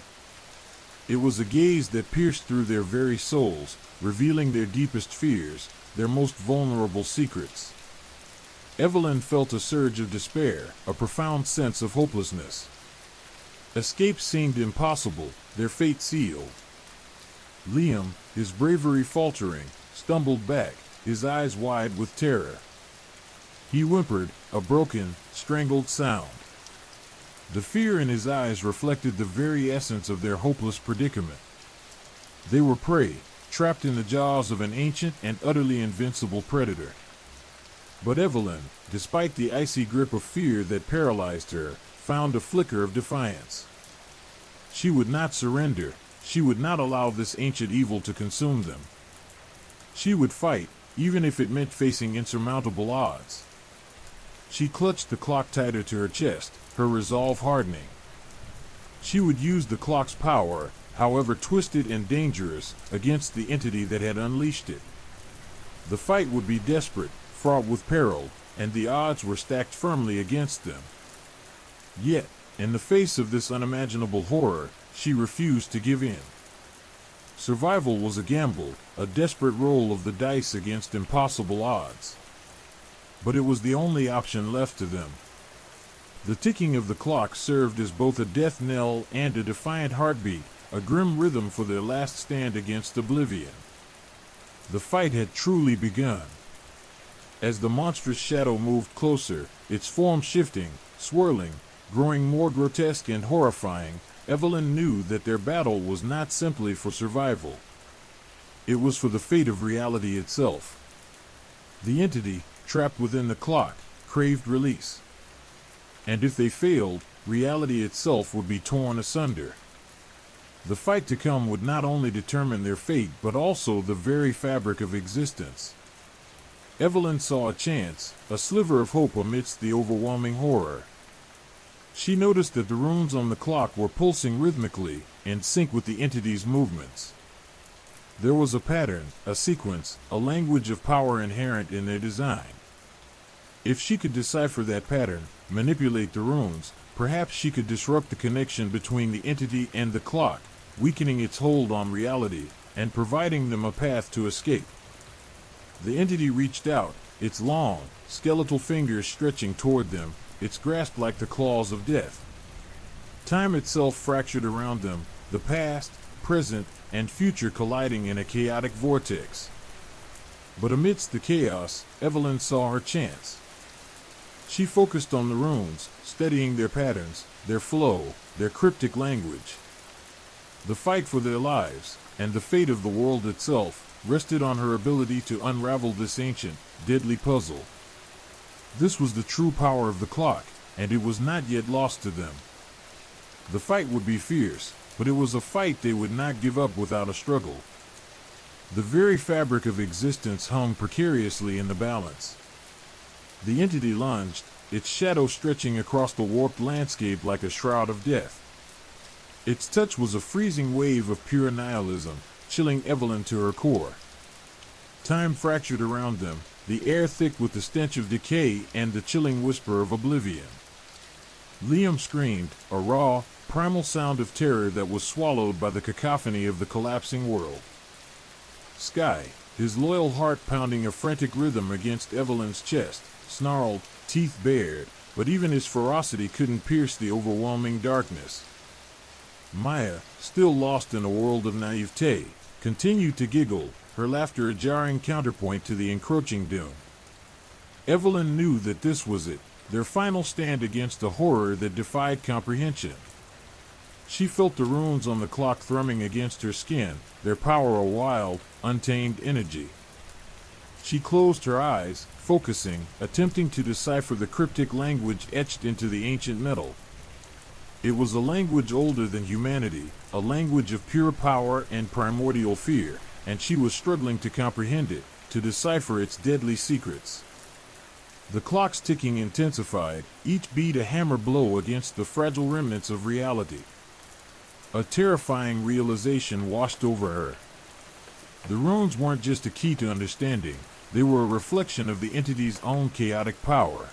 It was a gaze that pierced through their very souls, revealing their deepest fears, their most vulnerable secrets. Evelyn felt a surge of despair, a profound sense of hopelessness. Escape seemed impossible, their fate sealed. Liam, his bravery faltering, stumbled back, his eyes wide with terror. He whimpered, a broken, strangled sound. The fear in his eyes reflected the very essence of their hopeless predicament. They were prey, trapped in the jaws of an ancient and utterly invincible predator. But Evelyn, despite the icy grip of fear that paralyzed her, found a flicker of defiance. She would not surrender. She would not allow this ancient evil to consume them. She would fight, even if it meant facing insurmountable odds. She clutched the clock tighter to her chest, her resolve hardening. She would use the clock's power, however twisted and dangerous, against the entity that had unleashed it. The fight would be desperate, fraught with peril, and the odds were stacked firmly against them. Yet, in the face of this unimaginable horror, she refused to give in. Survival was a gamble, a desperate roll of the dice against impossible odds. But it was the only option left to them. The ticking of the clock served as both a death knell and a defiant heartbeat, a grim rhythm for their last stand against oblivion. The fight had truly begun. As the monstrous shadow moved closer, its form shifting, swirling, growing more grotesque and horrifying, Evelyn knew that their battle was not simply for survival. It was for the fate of reality itself. The entity, trapped within the clock, craved release. And if they failed, reality itself would be torn asunder. The fight to come would not only determine their fate but also the very fabric of existence. Evelyn saw a chance, a sliver of hope amidst the overwhelming horror. She noticed that the runes on the clock were pulsing rhythmically, in sync with the entity's movements. There was a pattern, a sequence, a language of power inherent in their design. If she could decipher that pattern, manipulate the runes, perhaps she could disrupt the connection between the entity and the clock, weakening its hold on reality, and providing them a path to escape. The entity reached out, its long, skeletal fingers stretching toward them, its grasp like the claws of death. Time itself fractured around them, the past, present, and future colliding in a chaotic vortex. But amidst the chaos, Evelyn saw her chance. She focused on the runes, studying their patterns, their flow, their cryptic language. The fight for their lives, and the fate of the world itself, rested on her ability to unravel this ancient, deadly puzzle. This was the true power of the clock, and it was not yet lost to them. The fight would be fierce, but it was a fight they would not give up without a struggle. The very fabric of existence hung precariously in the balance. The entity lunged, its shadow stretching across the warped landscape like a shroud of death. Its touch was a freezing wave of pure nihilism, chilling Evelyn to her core. Time fractured around them, the air thick with the stench of decay and the chilling whisper of oblivion. Liam screamed, a raw, primal sound of terror that was swallowed by the cacophony of the collapsing world. Sky, his loyal heart pounding a frantic rhythm against Evelyn's chest, snarled, teeth bared, but even his ferocity couldn't pierce the overwhelming darkness. Maya, still lost in a world of naivete, continued to giggle, her laughter a jarring counterpoint to the encroaching doom. Evelyn knew that this was it, their final stand against a horror that defied comprehension. She felt the runes on the clock thrumming against her skin, their power a wild, untamed energy. She closed her eyes, focusing, attempting to decipher the cryptic language etched into the ancient metal. It was a language older than humanity, a language of pure power and primordial fear, and she was struggling to comprehend it, to decipher its deadly secrets. The clock's ticking intensified, each beat a hammer blow against the fragile remnants of reality. A terrifying realization washed over her. The runes weren't just a key to understanding, they were a reflection of the entity's own chaotic power.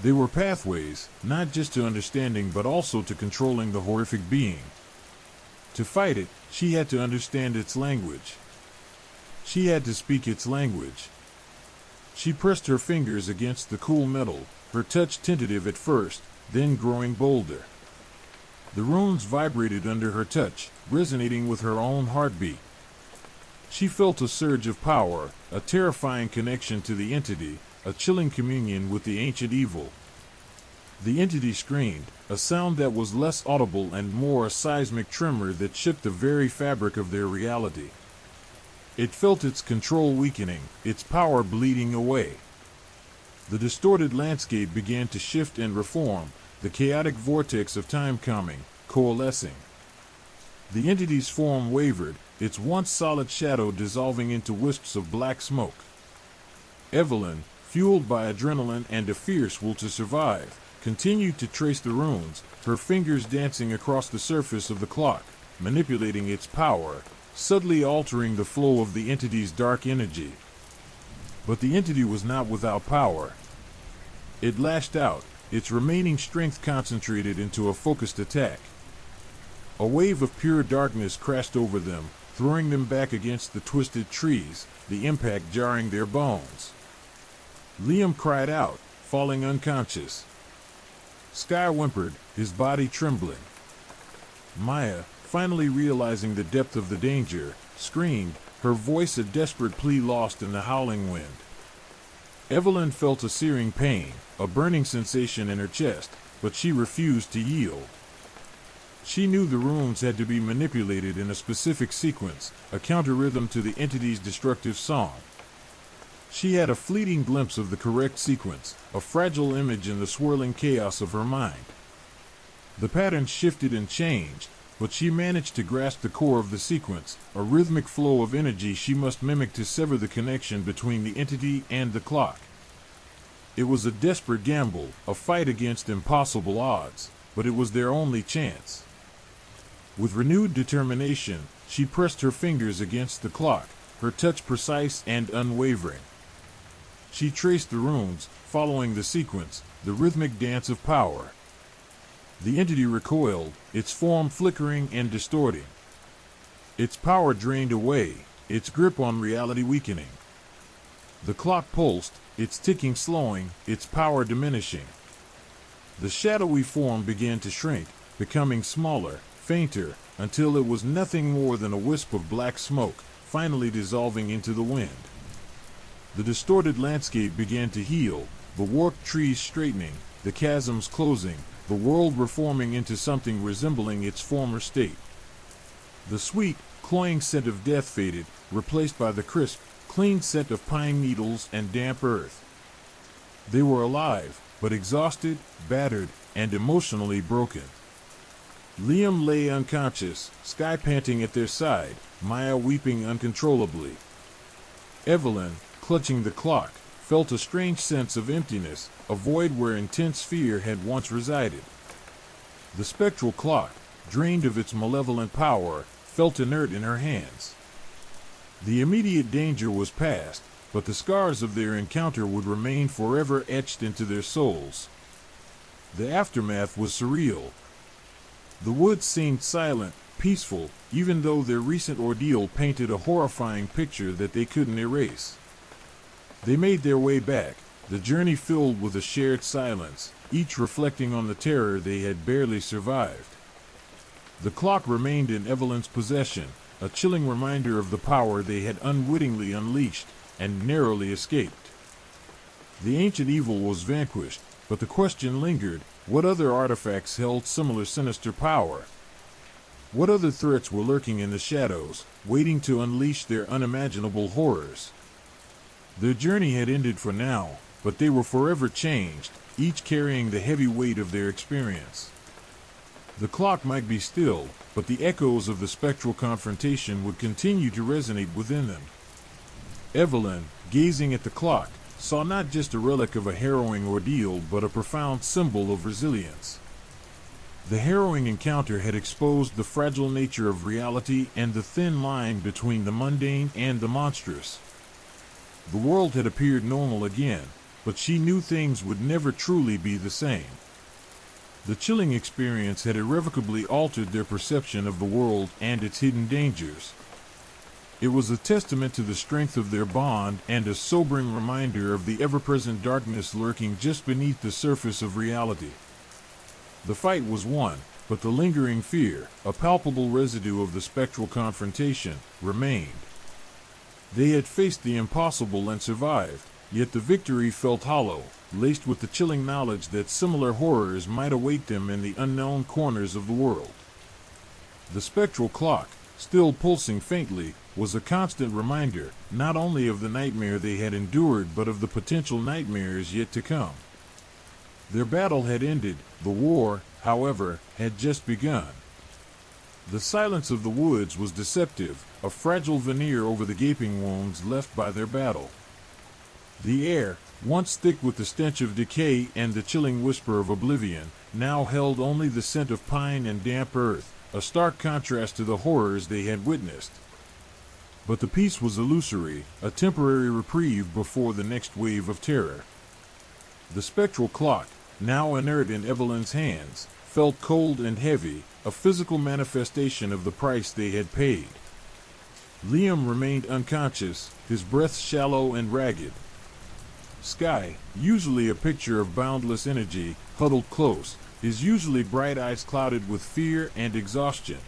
They were pathways, not just to understanding but also to controlling the horrific being. To fight it, she had to understand its language. She had to speak its language. She pressed her fingers against the cool metal, her touch tentative at first, then growing bolder. The runes vibrated under her touch, resonating with her own heartbeat. She felt a surge of power, a terrifying connection to the entity, a chilling communion with the ancient evil. The entity screamed, a sound that was less audible and more a seismic tremor that shook the very fabric of their reality. It felt its control weakening, its power bleeding away. The distorted landscape began to shift and reform, the chaotic vortex of time coming, coalescing. The entity's form wavered, its once solid shadow dissolving into wisps of black smoke. Evelyn, fueled by adrenaline and a fierce will to survive, continued to trace the runes, her fingers dancing across the surface of the clock, manipulating its power, subtly altering the flow of the entity's dark energy. But the entity was not without power. It lashed out, its remaining strength concentrated into a focused attack. A wave of pure darkness crashed over them, throwing them back against the twisted trees, the impact jarring their bones. Liam cried out, falling unconscious. Sky whimpered, his body trembling. Maya, finally realizing the depth of the danger, screamed, her voice a desperate plea lost in the howling wind. Evelyn felt a searing pain, a burning sensation in her chest, but she refused to yield. She knew the runes had to be manipulated in a specific sequence, a counter-rhythm to the entity's destructive song. She had a fleeting glimpse of the correct sequence, a fragile image in the swirling chaos of her mind. The pattern shifted and changed, but she managed to grasp the core of the sequence, a rhythmic flow of energy she must mimic to sever the connection between the entity and the clock. It was a desperate gamble, a fight against impossible odds, but it was their only chance. With renewed determination, she pressed her fingers against the clock, her touch precise and unwavering. She traced the runes, following the sequence, the rhythmic dance of power. The entity recoiled, its form flickering and distorting. Its power drained away, its grip on reality weakening. The clock pulsed, its ticking slowing, its power diminishing. The shadowy form began to shrink, becoming smaller, fainter, until it was nothing more than a wisp of black smoke, finally dissolving into the wind. The distorted landscape began to heal, the warped trees straightening, the chasms closing, the world reforming into something resembling its former state. The sweet, cloying scent of death faded, replaced by the crisp, clean scent of pine needles and damp earth. They were alive, but exhausted, battered, and emotionally broken. Liam lay unconscious, Sky panting at their side, Maya weeping uncontrollably. Evelyn, clutching the clock, felt a strange sense of emptiness, a void where intense fear had once resided. The spectral clock, drained of its malevolent power, felt inert in her hands. The immediate danger was past, but the scars of their encounter would remain forever etched into their souls. The aftermath was surreal. The woods seemed silent, peaceful, even though their recent ordeal painted a horrifying picture that they couldn't erase. They made their way back, the journey filled with a shared silence, each reflecting on the terror they had barely survived. The clock remained in Evelyn's possession, a chilling reminder of the power they had unwittingly unleashed and narrowly escaped. The ancient evil was vanquished, but the question lingered: what other artifacts held similar sinister power? What other threats were lurking in the shadows, waiting to unleash their unimaginable horrors? Their journey had ended for now, but they were forever changed, each carrying the heavy weight of their experience. The clock might be still, but the echoes of the spectral confrontation would continue to resonate within them. Evelyn, gazing at the clock, saw not just a relic of a harrowing ordeal but a profound symbol of resilience. The harrowing encounter had exposed the fragile nature of reality and the thin line between the mundane and the monstrous. The world had appeared normal again, but she knew things would never truly be the same. The chilling experience had irrevocably altered their perception of the world and its hidden dangers. It was a testament to the strength of their bond and a sobering reminder of the ever-present darkness lurking just beneath the surface of reality. The fight was won, but the lingering fear, a palpable residue of the spectral confrontation, remained. They had faced the impossible and survived, yet the victory felt hollow, laced with the chilling knowledge that similar horrors might await them in the unknown corners of the world. The spectral clock, still pulsing faintly, was a constant reminder, not only of the nightmare they had endured but of the potential nightmares yet to come. Their battle had ended, the war, however, had just begun. The silence of the woods was deceptive, a fragile veneer over the gaping wounds left by their battle. The air, once thick with the stench of decay and the chilling whisper of oblivion, now held only the scent of pine and damp earth, a stark contrast to the horrors they had witnessed. But the peace was illusory, a temporary reprieve before the next wave of terror. The spectral clock, now inert in Evelyn's hands, felt cold and heavy, a physical manifestation of the price they had paid. Liam remained unconscious, his breath shallow and ragged. Sky, usually a picture of boundless energy, huddled close, his usually bright eyes clouded with fear and exhaustion.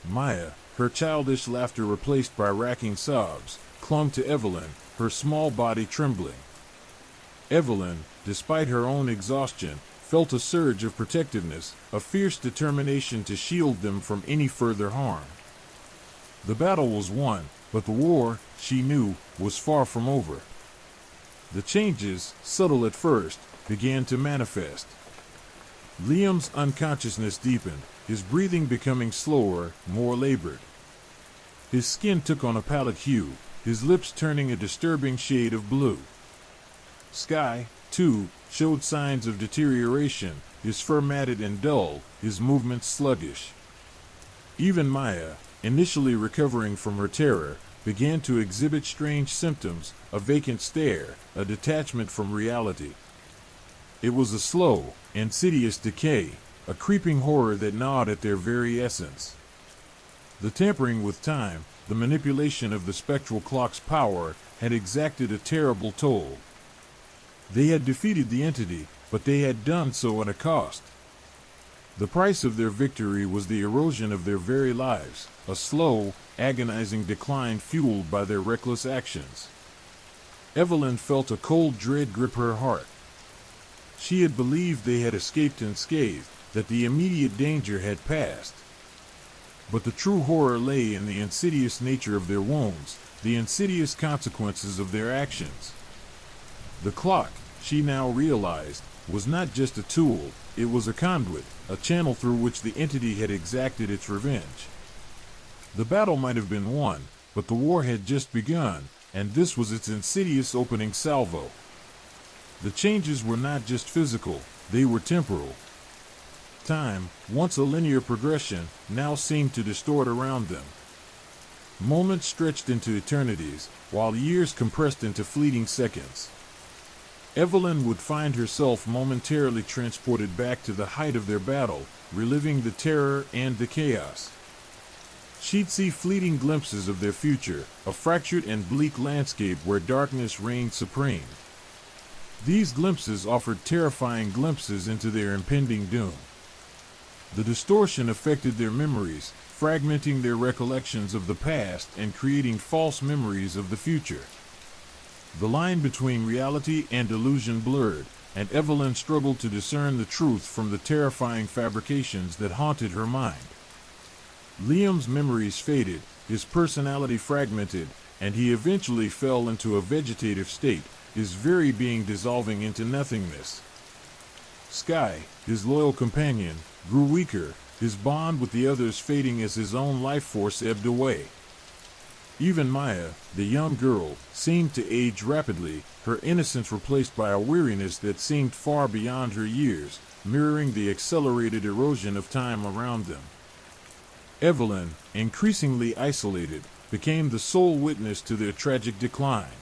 Maya, her childish laughter replaced by racking sobs, clung to Evelyn, her small body trembling. Evelyn, despite her own exhaustion, felt a surge of protectiveness, a fierce determination to shield them from any further harm. The battle was won, but the war, she knew, was far from over. The changes, subtle at first, began to manifest. Liam's unconsciousness deepened, his breathing becoming slower, more labored. His skin took on a pallid hue, his lips turning a disturbing shade of blue. Sky, too, showed signs of deterioration, his fur matted and dull, his movements sluggish. Even Maya, initially recovering from her terror, began to exhibit strange symptoms, a vacant stare, a detachment from reality. It was a slow, insidious decay, a creeping horror that gnawed at their very essence. The tampering with time, the manipulation of the spectral clock's power, had exacted a terrible toll. They had defeated the entity, but they had done so at a cost. The price of their victory was the erosion of their very lives, a slow, agonizing decline fueled by their reckless actions. Evelyn felt a cold dread grip her heart. She had believed they had escaped unscathed, that the immediate danger had passed. But the true horror lay in the insidious nature of their wounds, the insidious consequences of their actions. The clock, she now realized, was not just a tool, it was a conduit, a channel through which the entity had exacted its revenge. The battle might have been won, but the war had just begun, and this was its insidious opening salvo. The changes were not just physical, they were temporal. Time, once a linear progression, now seemed to distort around them. Moments stretched into eternities, while years compressed into fleeting seconds. Evelyn would find herself momentarily transported back to the height of their battle, reliving the terror and the chaos. She'd see fleeting glimpses of their future, a fractured and bleak landscape where darkness reigned supreme. These glimpses offered terrifying glimpses into their impending doom. The distortion affected their memories, fragmenting their recollections of the past and creating false memories of the future. The line between reality and illusion blurred, and Evelyn struggled to discern the truth from the terrifying fabrications that haunted her mind. Liam's memories faded, his personality fragmented, and he eventually fell into a vegetative state, his very being dissolving into nothingness. Sky, his loyal companion, grew weaker, his bond with the others fading as his own life force ebbed away. Even Maya, the young girl, seemed to age rapidly, her innocence replaced by a weariness that seemed far beyond her years, mirroring the accelerated erosion of time around them. Evelyn, increasingly isolated, became the sole witness to their tragic decline.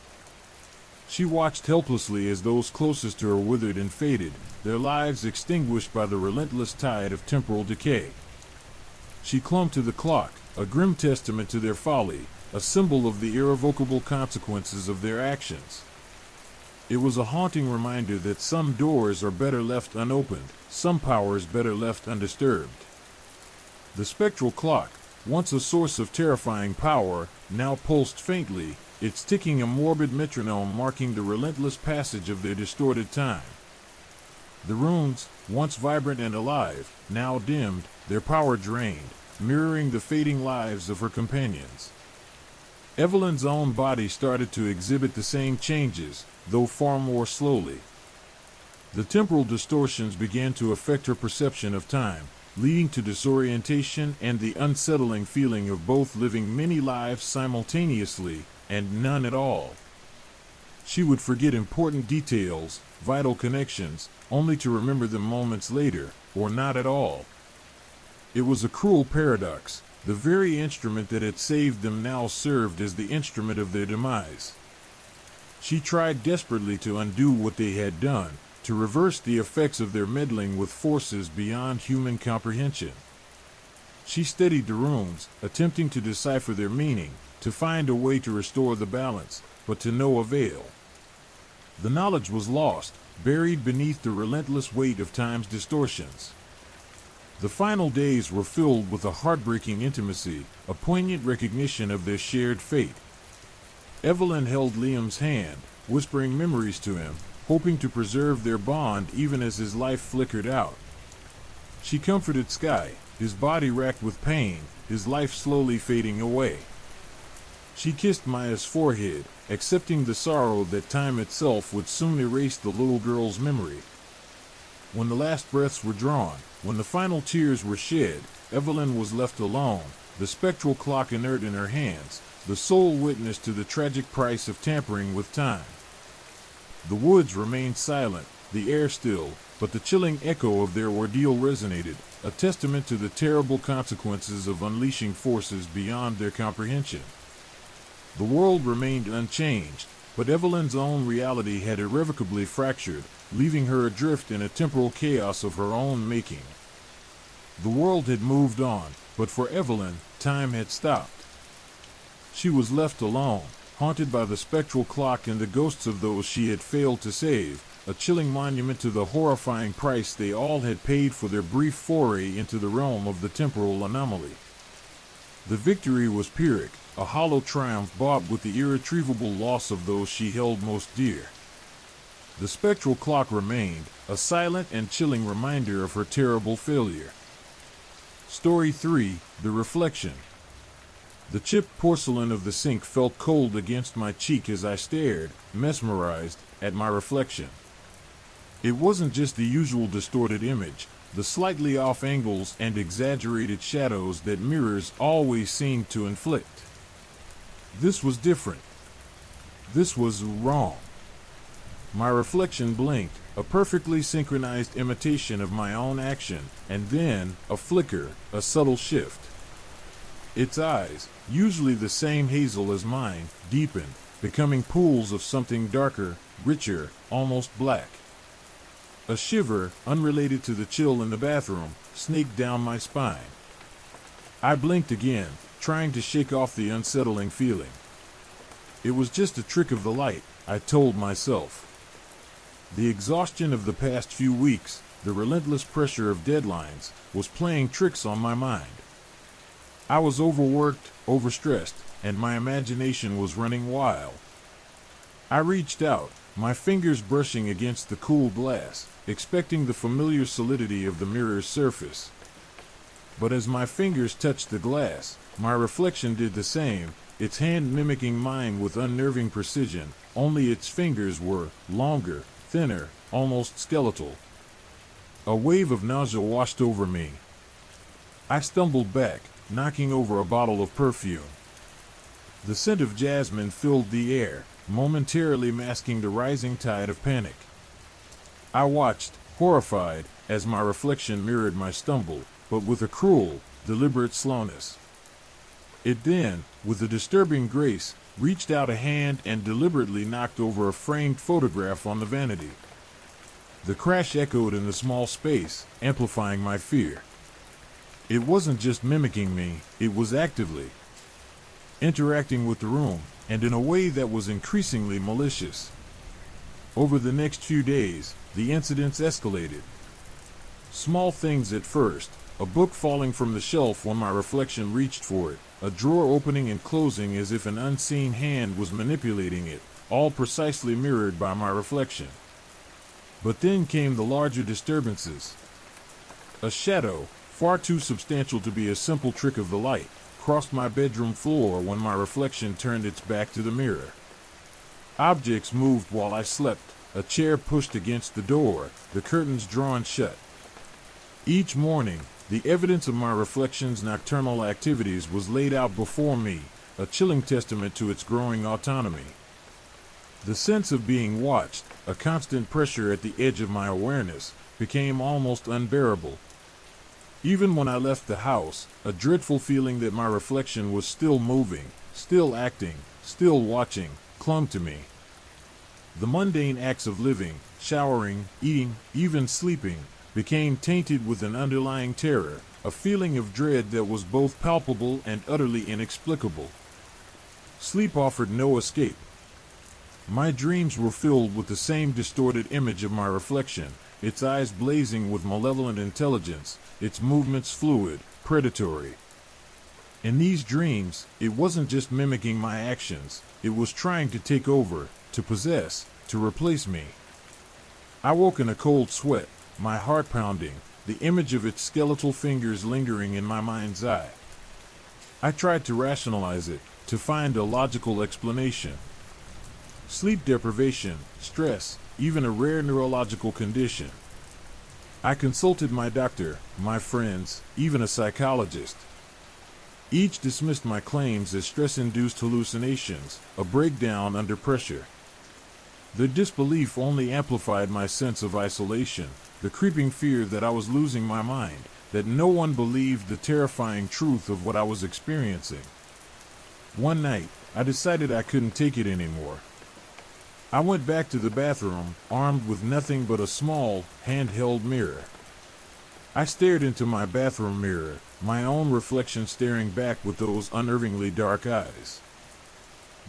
She watched helplessly as those closest to her withered and faded, their lives extinguished by the relentless tide of temporal decay. She clung to the clock, a grim testament to their folly, a symbol of the irrevocable consequences of their actions. It was a haunting reminder that some doors are better left unopened, some powers better left undisturbed. The spectral clock, once a source of terrifying power, now pulsed faintly, its ticking a morbid metronome marking the relentless passage of their distorted time. The runes, once vibrant and alive, now dimmed, their power drained, mirroring the fading lives of her companions. Evelyn's own body started to exhibit the same changes, though far more slowly. The temporal distortions began to affect her perception of time, leading to disorientation and the unsettling feeling of both living many lives simultaneously and none at all. She would forget important details, vital connections, only to remember them moments later, or not at all. It was a cruel paradox. The very instrument that had saved them now served as the instrument of their demise. She tried desperately to undo what they had done, to reverse the effects of their meddling with forces beyond human comprehension. She studied the runes, attempting to decipher their meaning, to find a way to restore the balance, but to no avail. The knowledge was lost, buried beneath the relentless weight of time's distortions. The final days were filled with a heartbreaking intimacy, a poignant recognition of their shared fate. Evelyn held Liam's hand, whispering memories to him, hoping to preserve their bond even as his life flickered out. She comforted Sky, his body racked with pain, his life slowly fading away. She kissed Maya's forehead, accepting the sorrow that time itself would soon erase the little girl's memory. When the last breaths were drawn, when the final tears were shed, Evelyn was left alone, the spectral clock inert in her hands, the sole witness to the tragic price of tampering with time. The woods remained silent, the air still, but the chilling echo of their ordeal resonated, a testament to the terrible consequences of unleashing forces beyond their comprehension. The world remained unchanged, but Evelyn's own reality had irrevocably fractured, leaving her adrift in a temporal chaos of her own making. The world had moved on, but for Evelyn, time had stopped. She was left alone, haunted by the spectral clock and the ghosts of those she had failed to save, a chilling monument to the horrifying price they all had paid for their brief foray into the realm of the temporal anomaly. The victory was Pyrrhic, a hollow triumph bought with the irretrievable loss of those she held most dear. The spectral clock remained, a silent and chilling reminder of her terrible failure. Story 3, The Reflection. The chipped porcelain of the sink felt cold against my cheek as I stared, mesmerized, at my reflection. It wasn't just the usual distorted image, the slightly off angles and exaggerated shadows that mirrors always seem to inflict. This was different. This was wrong. My reflection blinked, a perfectly synchronized imitation of my own action, and then, a flicker, a subtle shift. Its eyes, usually the same hazel as mine, deepened, becoming pools of something darker, richer, almost black. A shiver, unrelated to the chill in the bathroom, snaked down my spine. I blinked again, trying to shake off the unsettling feeling. It was just a trick of the light, I told myself. The exhaustion of the past few weeks, the relentless pressure of deadlines, was playing tricks on my mind. I was overworked, overstressed, and my imagination was running wild. I reached out, my fingers brushing against the cool glass, expecting the familiar solidity of the mirror's surface. But as my fingers touched the glass, my reflection did the same, its hand mimicking mine with unnerving precision, only its fingers were longer, thinner, almost skeletal. A wave of nausea washed over me. I stumbled back, knocking over a bottle of perfume. The scent of jasmine filled the air, momentarily masking the rising tide of panic. I watched, horrified, as my reflection mirrored my stumble, but with a cruel, deliberate slowness. It then, with a disturbing grace, reached out a hand and deliberately knocked over a framed photograph on the vanity. The crash echoed in the small space, amplifying my fear. It wasn't just mimicking me, it was actively interacting with the room, and in a way that was increasingly malicious. Over the next few days, the incidents escalated. Small things at first, a book falling from the shelf when my reflection reached for it, a drawer opening and closing as if an unseen hand was manipulating it, all precisely mirrored by my reflection. But then came the larger disturbances. A shadow, far too substantial to be a simple trick of the light, crossed my bedroom floor when my reflection turned its back to the mirror. Objects moved while I slept, a chair pushed against the door, the curtains drawn shut. Each morning, the evidence of my reflection's nocturnal activities was laid out before me, a chilling testament to its growing autonomy. The sense of being watched, a constant pressure at the edge of my awareness, became almost unbearable. Even when I left the house, a dreadful feeling that my reflection was still moving, still acting, still watching, clung to me. The mundane acts of living, showering, eating, even sleeping, became tainted with an underlying terror, a feeling of dread that was both palpable and utterly inexplicable. Sleep offered no escape. My dreams were filled with the same distorted image of my reflection, its eyes blazing with malevolent intelligence, its movements fluid, predatory. In these dreams, it wasn't just mimicking my actions, it was trying to take over, to possess, to replace me. I woke in a cold sweat, my heart pounding, the image of its skeletal fingers lingering in my mind's eye. I tried to rationalize it, to find a logical explanation. Sleep deprivation, stress, even a rare neurological condition. I consulted my doctor, my friends, even a psychologist. Each dismissed my claims as stress-induced hallucinations, a breakdown under pressure. Their disbelief only amplified my sense of isolation, the creeping fear that I was losing my mind, that no one believed the terrifying truth of what I was experiencing. One night, I decided I couldn't take it anymore. I went back to the bathroom, armed with nothing but a small, handheld mirror. I stared into my bathroom mirror, my own reflection staring back with those unnervingly dark eyes.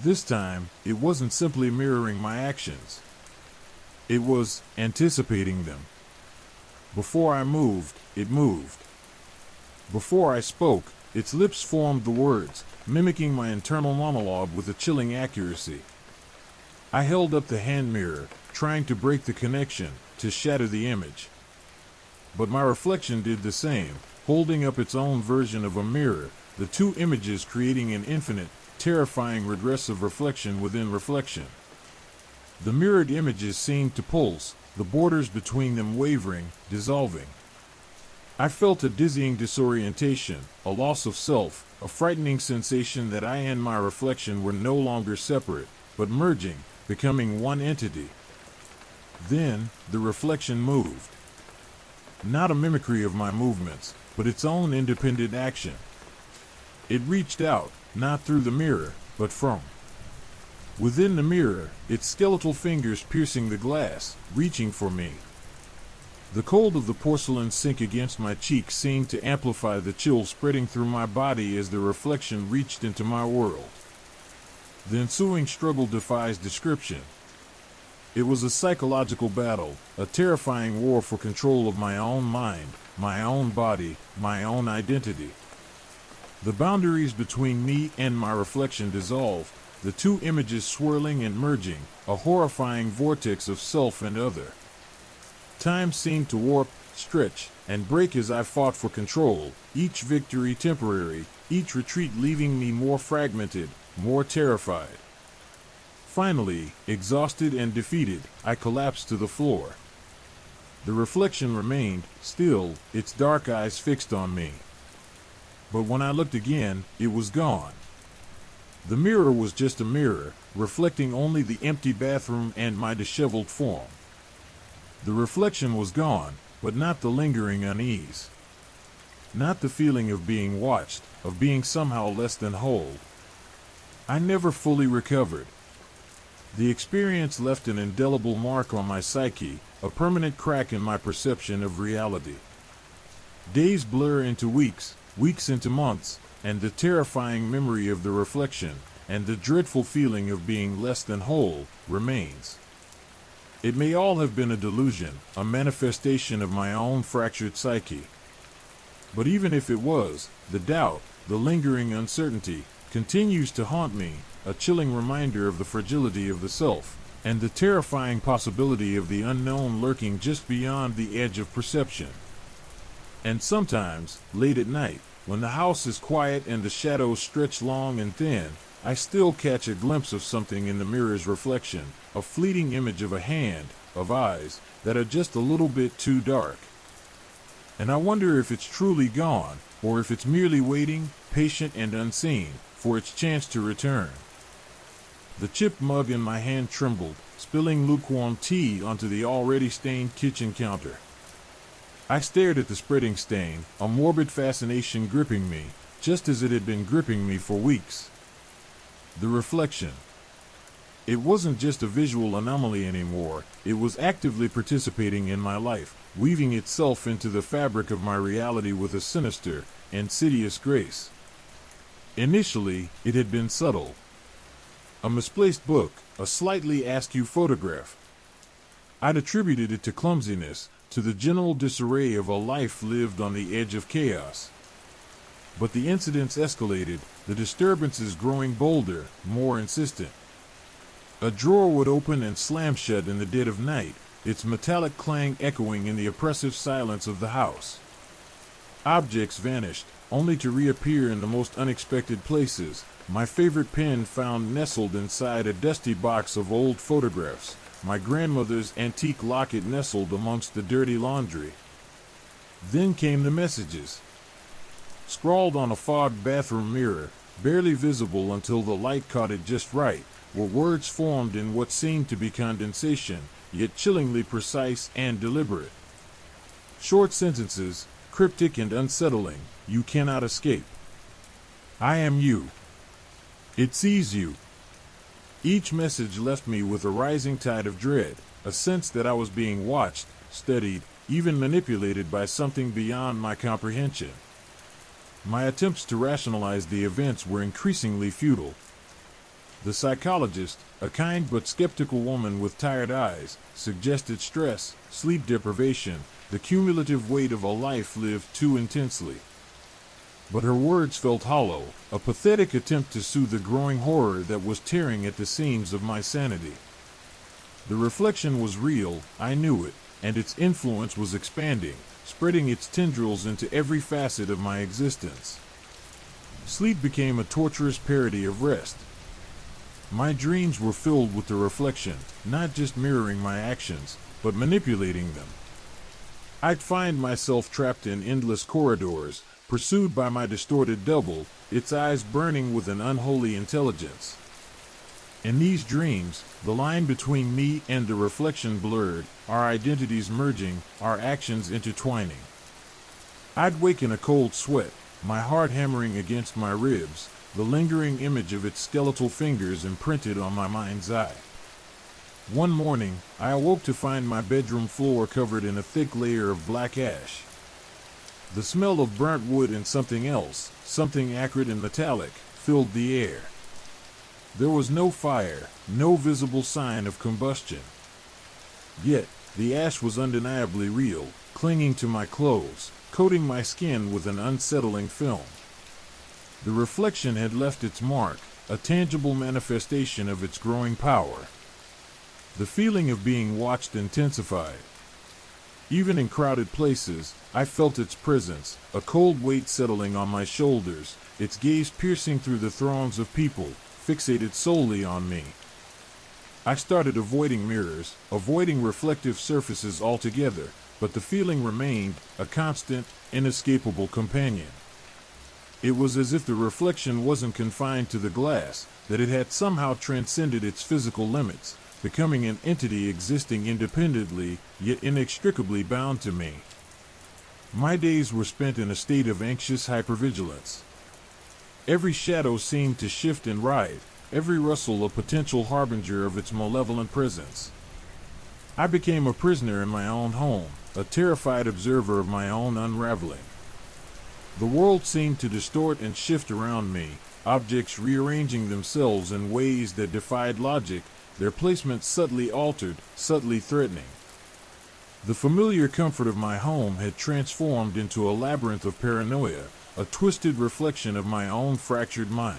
This time, it wasn't simply mirroring my actions. It was anticipating them. Before I moved, it moved. Before I spoke, its lips formed the words, mimicking my internal monologue with a chilling accuracy. I held up the hand mirror, trying to break the connection, to shatter the image. But my reflection did the same, holding up its own version of a mirror, the two images creating an infinite, terrifying regressive reflection within reflection. The mirrored images seemed to pulse, the borders between them wavering, dissolving. I felt a dizzying disorientation, a loss of self, a frightening sensation that I and my reflection were no longer separate, but merging, becoming one entity. Then, the reflection moved. Not a mimicry of my movements, but its own independent action. It reached out, not through the mirror, but from within the mirror, its skeletal fingers piercing the glass, reaching for me. The cold of the porcelain sink against my cheek seemed to amplify the chill spreading through my body as the reflection reached into my world. The ensuing struggle defies description. It was a psychological battle, a terrifying war for control of my own mind, my own body, my own identity. The boundaries between me and my reflection dissolved, the two images swirling and merging, a horrifying vortex of self and other. Time seemed to warp, stretch, and break as I fought for control, each victory temporary, each retreat leaving me more fragmented, more terrified. Finally, exhausted and defeated, I collapsed to the floor. The reflection remained, still, its dark eyes fixed on me. But when I looked again, it was gone. The mirror was just a mirror, reflecting only the empty bathroom and my disheveled form. The reflection was gone, but not the lingering unease. Not the feeling of being watched, of being somehow less than whole. I never fully recovered. The experience left an indelible mark on my psyche, a permanent crack in my perception of reality. Days blur into weeks, weeks into months, and the terrifying memory of the reflection, and the dreadful feeling of being less than whole, remains. It may all have been a delusion, a manifestation of my own fractured psyche. But even if it was, the doubt, the lingering uncertainty, continues to haunt me, a chilling reminder of the fragility of the self, and the terrifying possibility of the unknown lurking just beyond the edge of perception. And sometimes, late at night, when the house is quiet and the shadows stretch long and thin, I still catch a glimpse of something in the mirror's reflection, a fleeting image of a hand, of eyes, that are just a little bit too dark. And I wonder if it's truly gone, or if it's merely waiting, patient and unseen, for its chance to return. The chipped mug in my hand trembled, spilling lukewarm tea onto the already stained kitchen counter. I stared at the spreading stain, a morbid fascination gripping me, just as it had been gripping me for weeks. The reflection. It wasn't just a visual anomaly anymore, it was actively participating in my life, weaving itself into the fabric of my reality with a sinister, insidious grace. Initially, it had been subtle. A misplaced book, a slightly askew photograph. I'd attributed it to clumsiness, to the general disarray of a life lived on the edge of chaos. But the incidents escalated, the disturbances growing bolder, more insistent. A drawer would open and slam shut in the dead of night, its metallic clang echoing in the oppressive silence of the house. Objects vanished, only to reappear in the most unexpected places, my favorite pen found nestled inside a dusty box of old photographs, my grandmother's antique locket nestled amongst the dirty laundry. Then came the messages. Scrawled on a fogged bathroom mirror, barely visible until the light caught it just right, were words formed in what seemed to be condensation, yet chillingly precise and deliberate. Short sentences, cryptic and unsettling, you cannot escape. I am you. It sees you. Each message left me with a rising tide of dread, a sense that I was being watched, studied, even manipulated by something beyond my comprehension. My attempts to rationalize the events were increasingly futile. The psychologist, a kind but skeptical woman with tired eyes, suggested stress, sleep deprivation, the cumulative weight of a life lived too intensely. But her words felt hollow, a pathetic attempt to soothe the growing horror that was tearing at the seams of my sanity. The reflection was real, I knew it, and its influence was expanding, spreading its tendrils into every facet of my existence. Sleep became a torturous parody of rest. My dreams were filled with the reflection, not just mirroring my actions, but manipulating them. I'd find myself trapped in endless corridors, pursued by my distorted double, its eyes burning with an unholy intelligence. In these dreams, the line between me and the reflection blurred, our identities merging, our actions intertwining. I'd wake in a cold sweat, my heart hammering against my ribs, the lingering image of its skeletal fingers imprinted on my mind's eye. One morning, I awoke to find my bedroom floor covered in a thick layer of black ash. The smell of burnt wood and something else, something acrid and metallic, filled the air. There was no fire, no visible sign of combustion. Yet, the ash was undeniably real, clinging to my clothes, coating my skin with an unsettling film. The reflection had left its mark, a tangible manifestation of its growing power. The feeling of being watched intensified. Even in crowded places, I felt its presence, a cold weight settling on my shoulders, its gaze piercing through the throngs of people, fixated solely on me. I started avoiding mirrors, avoiding reflective surfaces altogether, but the feeling remained, a constant, inescapable companion. It was as if the reflection wasn't confined to the glass, that it had somehow transcended its physical limits, becoming an entity existing independently, yet inextricably bound to me. My days were spent in a state of anxious hypervigilance. Every shadow seemed to shift and writhe, every rustle a potential harbinger of its malevolent presence. I became a prisoner in my own home, a terrified observer of my own unraveling. The world seemed to distort and shift around me, objects rearranging themselves in ways that defied logic, their placement subtly altered, subtly threatening. The familiar comfort of my home had transformed into a labyrinth of paranoia, a twisted reflection of my own fractured mind.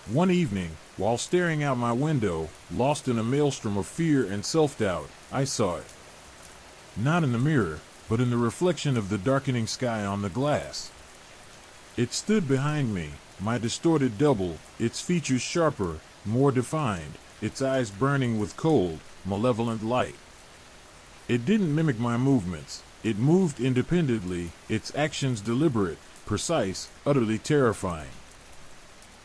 One evening, while staring out my window, lost in a maelstrom of fear and self-doubt, I saw it. Not in the mirror, but in the reflection of the darkening sky on the glass. It stood behind me, my distorted double, its features sharper, more defined, its eyes burning with cold, malevolent light. It didn't mimic my movements. It moved independently, its actions deliberate, precise, utterly terrifying.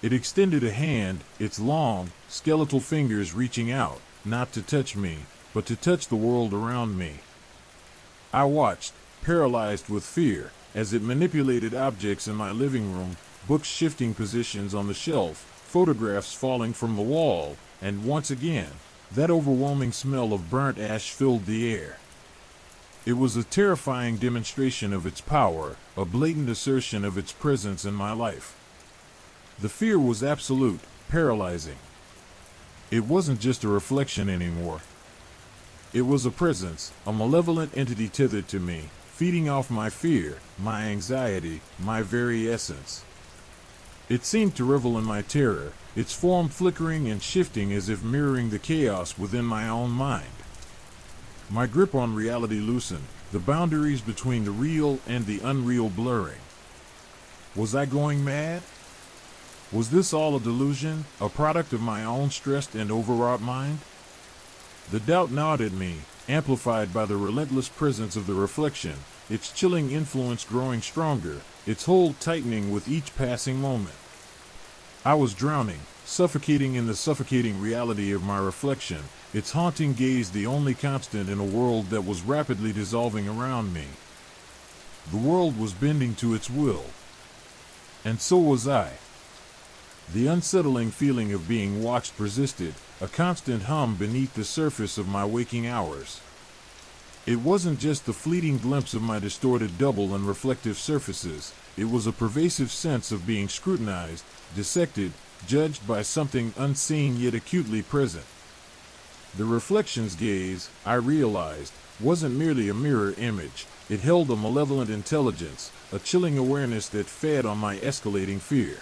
It extended a hand, its long, skeletal fingers reaching out, not to touch me, but to touch the world around me. I watched, paralyzed with fear, as it manipulated objects in my living room, books shifting positions on the shelf, photographs falling from the wall, and once again, that overwhelming smell of burnt ash filled the air. It was a terrifying demonstration of its power, a blatant assertion of its presence in my life. The fear was absolute, paralyzing. It wasn't just a reflection anymore. It was a presence, a malevolent entity tethered to me, feeding off my fear, my anxiety, my very essence. It seemed to revel in my terror, its form flickering and shifting as if mirroring the chaos within my own mind. My grip on reality loosened, the boundaries between the real and the unreal blurring. Was I going mad? Was this all a delusion, a product of my own stressed and overwrought mind? The doubt gnawed at me, amplified by the relentless presence of the reflection, its chilling influence growing stronger, its hold tightening with each passing moment. I was drowning, suffocating in the suffocating reality of my reflection, its haunting gaze the only constant in a world that was rapidly dissolving around me. The world was bending to its will. And so was I. The unsettling feeling of being watched persisted, a constant hum beneath the surface of my waking hours. It wasn't just the fleeting glimpse of my distorted double and reflective surfaces, it was a pervasive sense of being scrutinized, dissected, judged by something unseen yet acutely present. The reflection's gaze, I realized, wasn't merely a mirror image. It held a malevolent intelligence, a chilling awareness that fed on my escalating fear.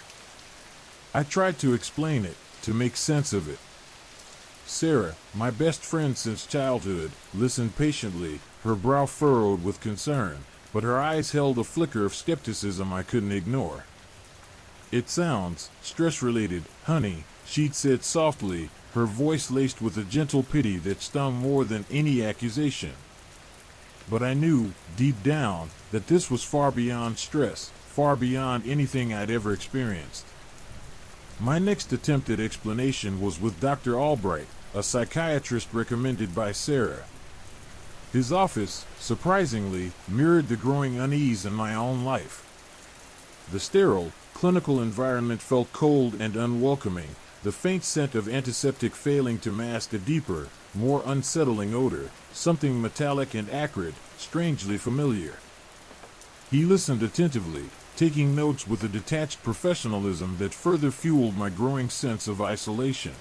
I tried to explain it, to make sense of it. Sarah, my best friend since childhood, listened patiently, her brow furrowed with concern, but her eyes held a flicker of skepticism I couldn't ignore. "It sounds stress-related, honey," she'd said softly, her voice laced with a gentle pity that stung more than any accusation. But I knew, deep down, that this was far beyond stress, far beyond anything I'd ever experienced. My next attempt at explanation was with Dr. Albright, a psychiatrist recommended by Sarah. His office, surprisingly, mirrored the growing unease in my own life. The sterile, clinical environment felt cold and unwelcoming, the faint scent of antiseptic failing to mask a deeper, more unsettling odor, something metallic and acrid, strangely familiar. He listened attentively, taking notes with a detached professionalism that further fueled my growing sense of isolation.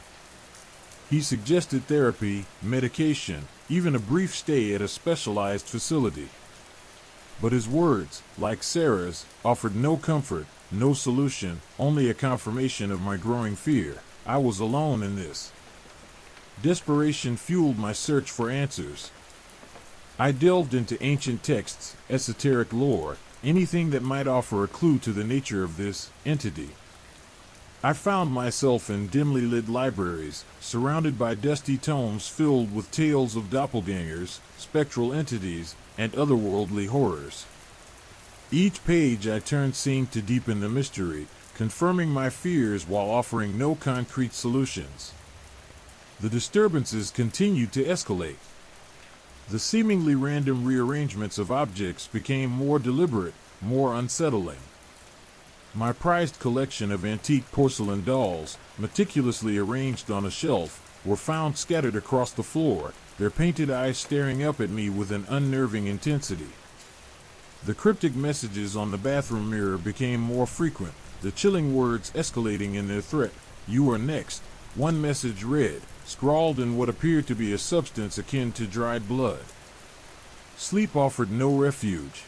He suggested therapy, medication, even a brief stay at a specialized facility. But his words, like Sarah's, offered no comfort, no solution, only a confirmation of my growing fear. I was alone in this. Desperation fueled my search for answers. I delved into ancient texts, esoteric lore, anything that might offer a clue to the nature of this entity. I found myself in dimly lit libraries, surrounded by dusty tomes filled with tales of doppelgangers, spectral entities, and otherworldly horrors. Each page I turned seemed to deepen the mystery, confirming my fears while offering no concrete solutions. The disturbances continued to escalate. The seemingly random rearrangements of objects became more deliberate, more unsettling. My prized collection of antique porcelain dolls, meticulously arranged on a shelf, were found scattered across the floor, their painted eyes staring up at me with an unnerving intensity. The cryptic messages on the bathroom mirror became more frequent, the chilling words escalating in their threat. "You are next," one message read, scrawled in what appeared to be a substance akin to dried blood. Sleep offered no refuge.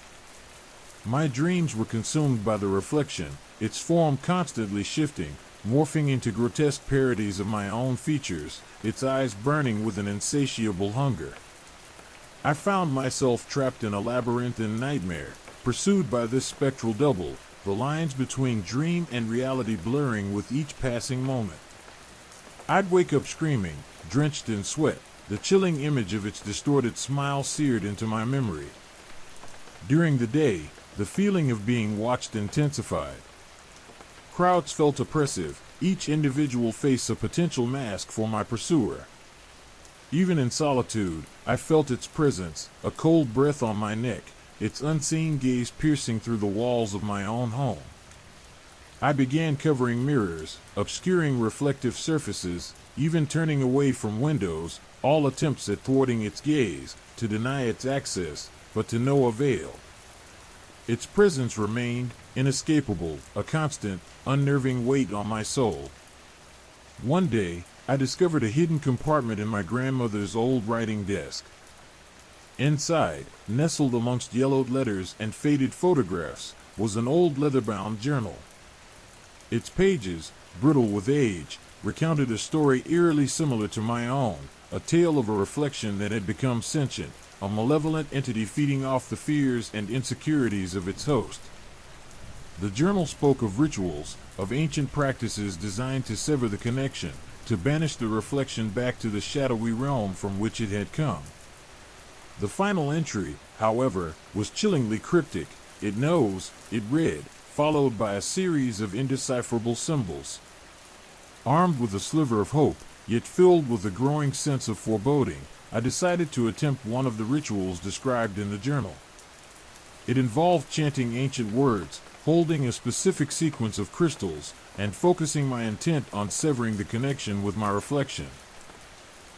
My dreams were consumed by the reflection, its form constantly shifting, morphing into grotesque parodies of my own features, its eyes burning with an insatiable hunger. I found myself trapped in a labyrinthine nightmare, pursued by this spectral double, the lines between dream and reality blurring with each passing moment. I'd wake up screaming, drenched in sweat, the chilling image of its distorted smile seared into my memory. During the day, the feeling of being watched intensified. Crowds felt oppressive, each individual face a potential mask for my pursuer. Even in solitude, I felt its presence, a cold breath on my neck, its unseen gaze piercing through the walls of my own home. I began covering mirrors, obscuring reflective surfaces, even turning away from windows, all attempts at thwarting its gaze, to deny its access, but to no avail. Its presence remained, inescapable, a constant, unnerving weight on my soul. One day, I discovered a hidden compartment in my grandmother's old writing desk. Inside, nestled amongst yellowed letters and faded photographs, was an old leather-bound journal. Its pages, brittle with age, recounted a story eerily similar to my own, a tale of a reflection that had become sentient, a malevolent entity feeding off the fears and insecurities of its host. The journal spoke of rituals, of ancient practices designed to sever the connection, to banish the reflection back to the shadowy realm from which it had come. The final entry, however, was chillingly cryptic. "It knows," it read, followed by a series of indecipherable symbols. Armed with a sliver of hope, yet filled with a growing sense of foreboding, I decided to attempt one of the rituals described in the journal. It involved chanting ancient words, holding a specific sequence of crystals, and focusing my intent on severing the connection with my reflection.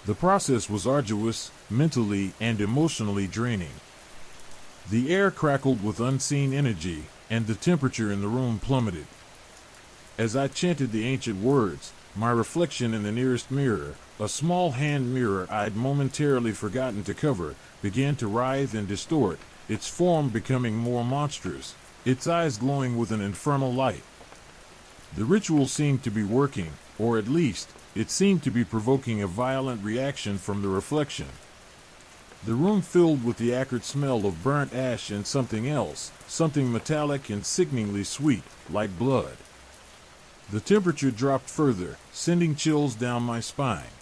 The process was arduous, mentally and emotionally draining. The air crackled with unseen energy, and the temperature in the room plummeted. As I chanted the ancient words, my reflection in the nearest mirror, a small hand mirror I'd momentarily forgotten to cover, began to writhe and distort, its form becoming more monstrous, its eyes glowing with an infernal light. The ritual seemed to be working, or at least, it seemed to be provoking a violent reaction from the reflection. The room filled with the acrid smell of burnt ash and something else, something metallic and sickeningly sweet, like blood. The temperature dropped further, sending chills down my spine.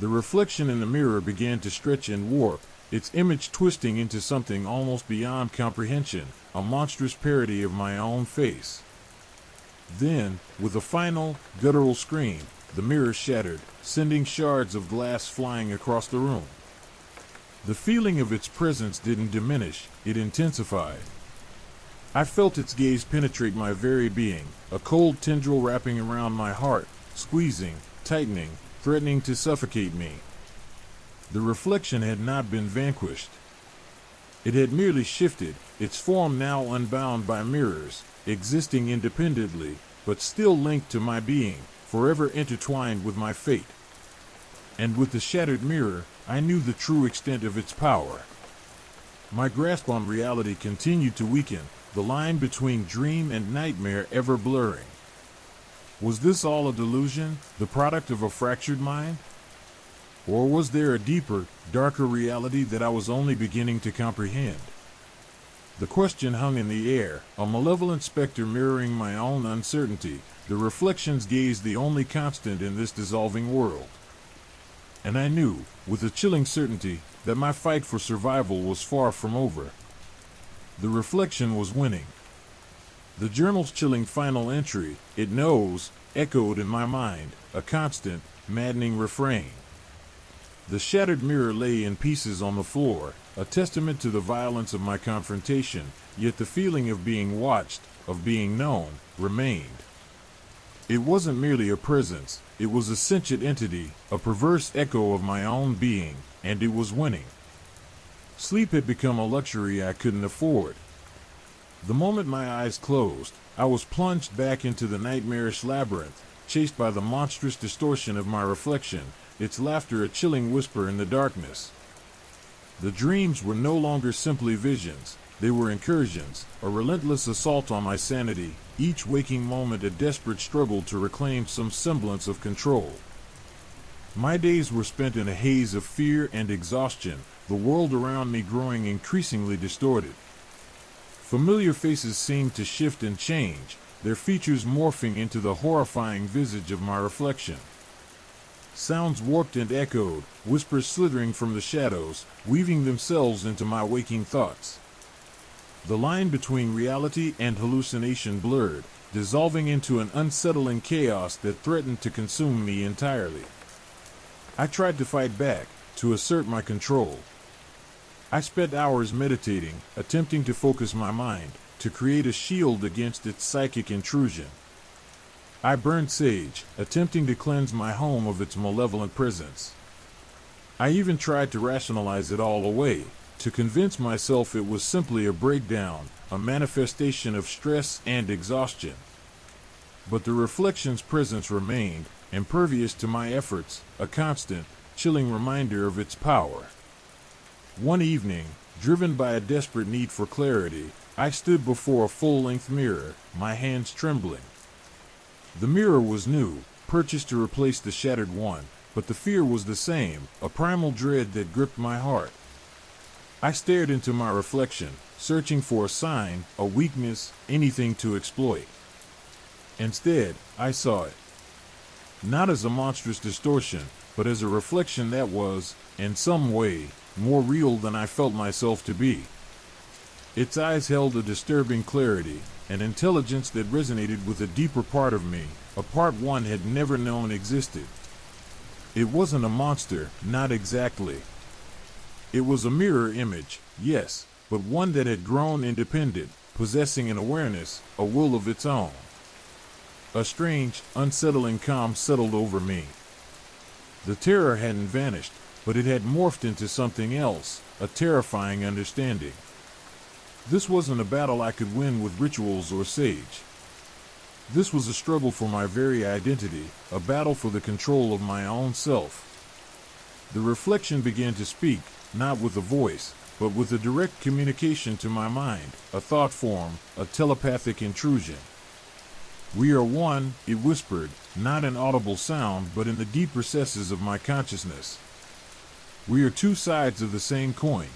The reflection in the mirror began to stretch and warp, its image twisting into something almost beyond comprehension, a monstrous parody of my own face. Then, with a final, guttural scream, the mirror shattered, sending shards of glass flying across the room. The feeling of its presence didn't diminish, it intensified. I felt its gaze penetrate my very being, a cold tendril wrapping around my heart, squeezing, tightening, threatening to suffocate me. The reflection had not been vanquished. It had merely shifted, its form now unbound by mirrors, existing independently, but still linked to my being, forever intertwined with my fate. And with the shattered mirror, I knew the true extent of its power. My grasp on reality continued to weaken, the line between dream and nightmare ever blurring. Was this all a delusion, the product of a fractured mind? Or was there a deeper, darker reality that I was only beginning to comprehend? The question hung in the air, a malevolent specter mirroring my own uncertainty. The reflections gazed the only constant in this dissolving world. And I knew, with a chilling certainty, that my fight for survival was far from over. The reflection was winning. The journal's chilling final entry, "It knows," echoed in my mind, a constant, maddening refrain. The shattered mirror lay in pieces on the floor, a testament to the violence of my confrontation, yet the feeling of being watched, of being known, remained. It wasn't merely a presence, it was a sentient entity, a perverse echo of my own being, and it was winning. Sleep had become a luxury I couldn't afford. The moment my eyes closed, I was plunged back into the nightmarish labyrinth, chased by the monstrous distortion of my reflection, its laughter a chilling whisper in the darkness. The dreams were no longer simply visions, they were incursions, a relentless assault on my sanity, each waking moment a desperate struggle to reclaim some semblance of control. My days were spent in a haze of fear and exhaustion, the world around me growing increasingly distorted. Familiar faces seemed to shift and change, their features morphing into the horrifying visage of my reflection. Sounds warped and echoed, whispers slithering from the shadows, weaving themselves into my waking thoughts. The line between reality and hallucination blurred, dissolving into an unsettling chaos that threatened to consume me entirely. I tried to fight back, to assert my control. I spent hours meditating, attempting to focus my mind, to create a shield against its psychic intrusion. I burned sage, attempting to cleanse my home of its malevolent presence. I even tried to rationalize it all away, to convince myself it was simply a breakdown, a manifestation of stress and exhaustion. But the reflection's presence remained, impervious to my efforts, a constant, chilling reminder of its power. One evening, driven by a desperate need for clarity, I stood before a full-length mirror, my hands trembling. The mirror was new, purchased to replace the shattered one, but the fear was the same, a primal dread that gripped my heart. I stared into my reflection, searching for a sign, a weakness, anything to exploit. Instead, I saw it. Not as a monstrous distortion, but as a reflection that was, in some way, more real than I felt myself to be. Its eyes held a disturbing clarity, an intelligence that resonated with a deeper part of me, a part one had never known existed. It wasn't a monster, not exactly. It was a mirror image, yes, but one that had grown independent, possessing an awareness, a will of its own. A strange, unsettling calm settled over me. The terror hadn't vanished, but it had morphed into something else, a terrifying understanding. This wasn't a battle I could win with rituals or sage. This was a struggle for my very identity, a battle for the control of my own self. The reflection began to speak, not with a voice, but with a direct communication to my mind, a thought form, a telepathic intrusion. "We are one," it whispered, not an audible sound but in the deep recesses of my consciousness. "We are two sides of the same coin.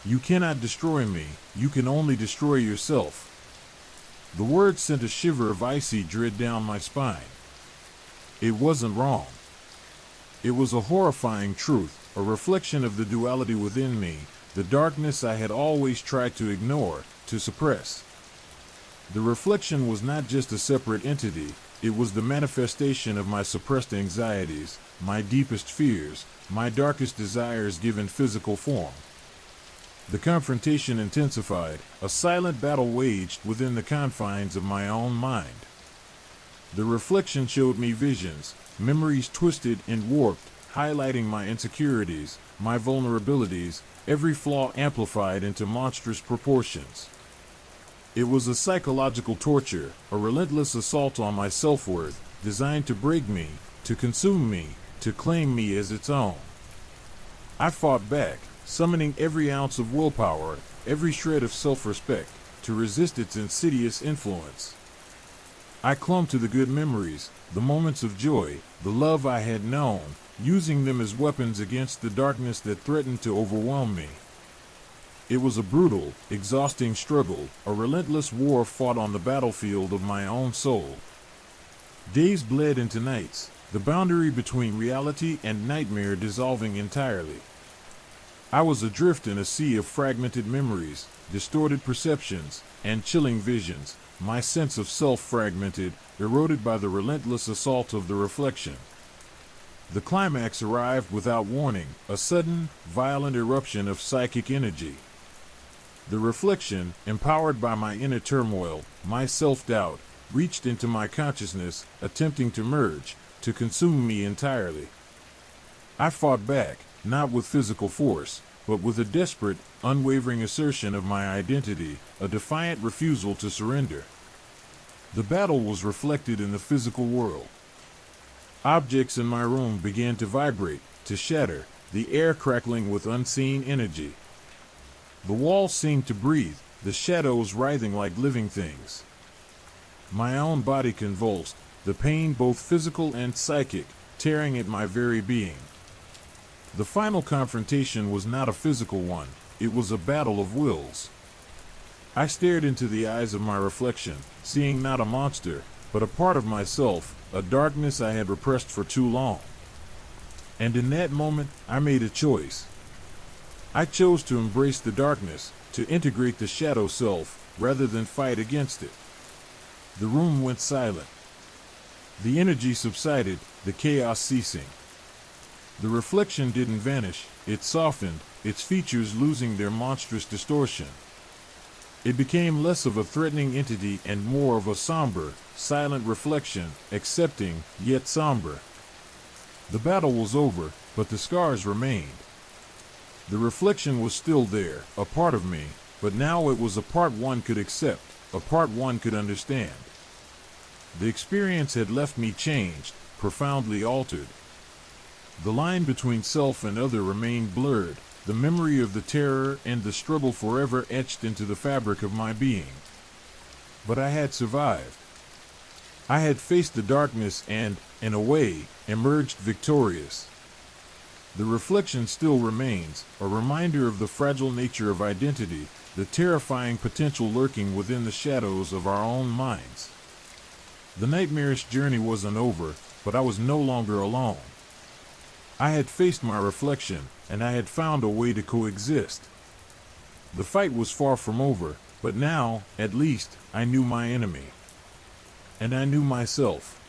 You cannot destroy me, you can only destroy yourself." The words sent a shiver of icy dread down my spine. It wasn't wrong. It was a horrifying truth, a reflection of the duality within me, the darkness I had always tried to ignore, to suppress. The reflection was not just a separate entity, it was the manifestation of my suppressed anxieties, my deepest fears, my darkest desires given physical form. The confrontation intensified, a silent battle waged within the confines of my own mind. The reflection showed me visions, memories twisted and warped, highlighting my insecurities, my vulnerabilities, every flaw amplified into monstrous proportions. It was a psychological torture, a relentless assault on my self-worth, designed to break me, to consume me, to claim me as its own. I fought back, summoning every ounce of willpower, every shred of self-respect, to resist its insidious influence. I clung to the good memories, the moments of joy, the love I had known, using them as weapons against the darkness that threatened to overwhelm me. It was a brutal, exhausting struggle, a relentless war fought on the battlefield of my own soul. Days bled into nights, the boundary between reality and nightmare dissolving entirely. I was adrift in a sea of fragmented memories, distorted perceptions, and chilling visions, my sense of self fragmented, eroded by the relentless assault of the reflection. The climax arrived without warning, a sudden, violent eruption of psychic energy. The reflection, empowered by my inner turmoil, my self-doubt, reached into my consciousness, attempting to merge, to consume me entirely. I fought back, not with physical force, but with a desperate, unwavering assertion of my identity, a defiant refusal to surrender. The battle was reflected in the physical world. Objects in my room began to vibrate, to shatter, the air crackling with unseen energy. The walls seemed to breathe, the shadows writhing like living things. My own body convulsed, the pain both physical and psychic, tearing at my very being. The final confrontation was not a physical one, it was a battle of wills. I stared into the eyes of my reflection, seeing not a monster, but a part of myself, a darkness I had repressed for too long. And in that moment, I made a choice. I chose to embrace the darkness, to integrate the shadow self, rather than fight against it. The room went silent. The energy subsided, the chaos ceasing. The reflection didn't vanish, it softened, its features losing their monstrous distortion. It became less of a threatening entity and more of a somber, silent reflection, accepting, yet somber. The battle was over, but the scars remained. The reflection was still there, a part of me, but now it was a part one could accept, a part one could understand. The experience had left me changed, profoundly altered. The line between self and other remained blurred, the memory of the terror and the struggle forever etched into the fabric of my being. But I had survived. I had faced the darkness and, in a way, emerged victorious. The reflection still remains, a reminder of the fragile nature of identity, the terrifying potential lurking within the shadows of our own minds. The nightmarish journey wasn't over, but I was no longer alone. I had faced my reflection, and I had found a way to coexist. The fight was far from over, but now, at least, I knew my enemy. And I knew myself.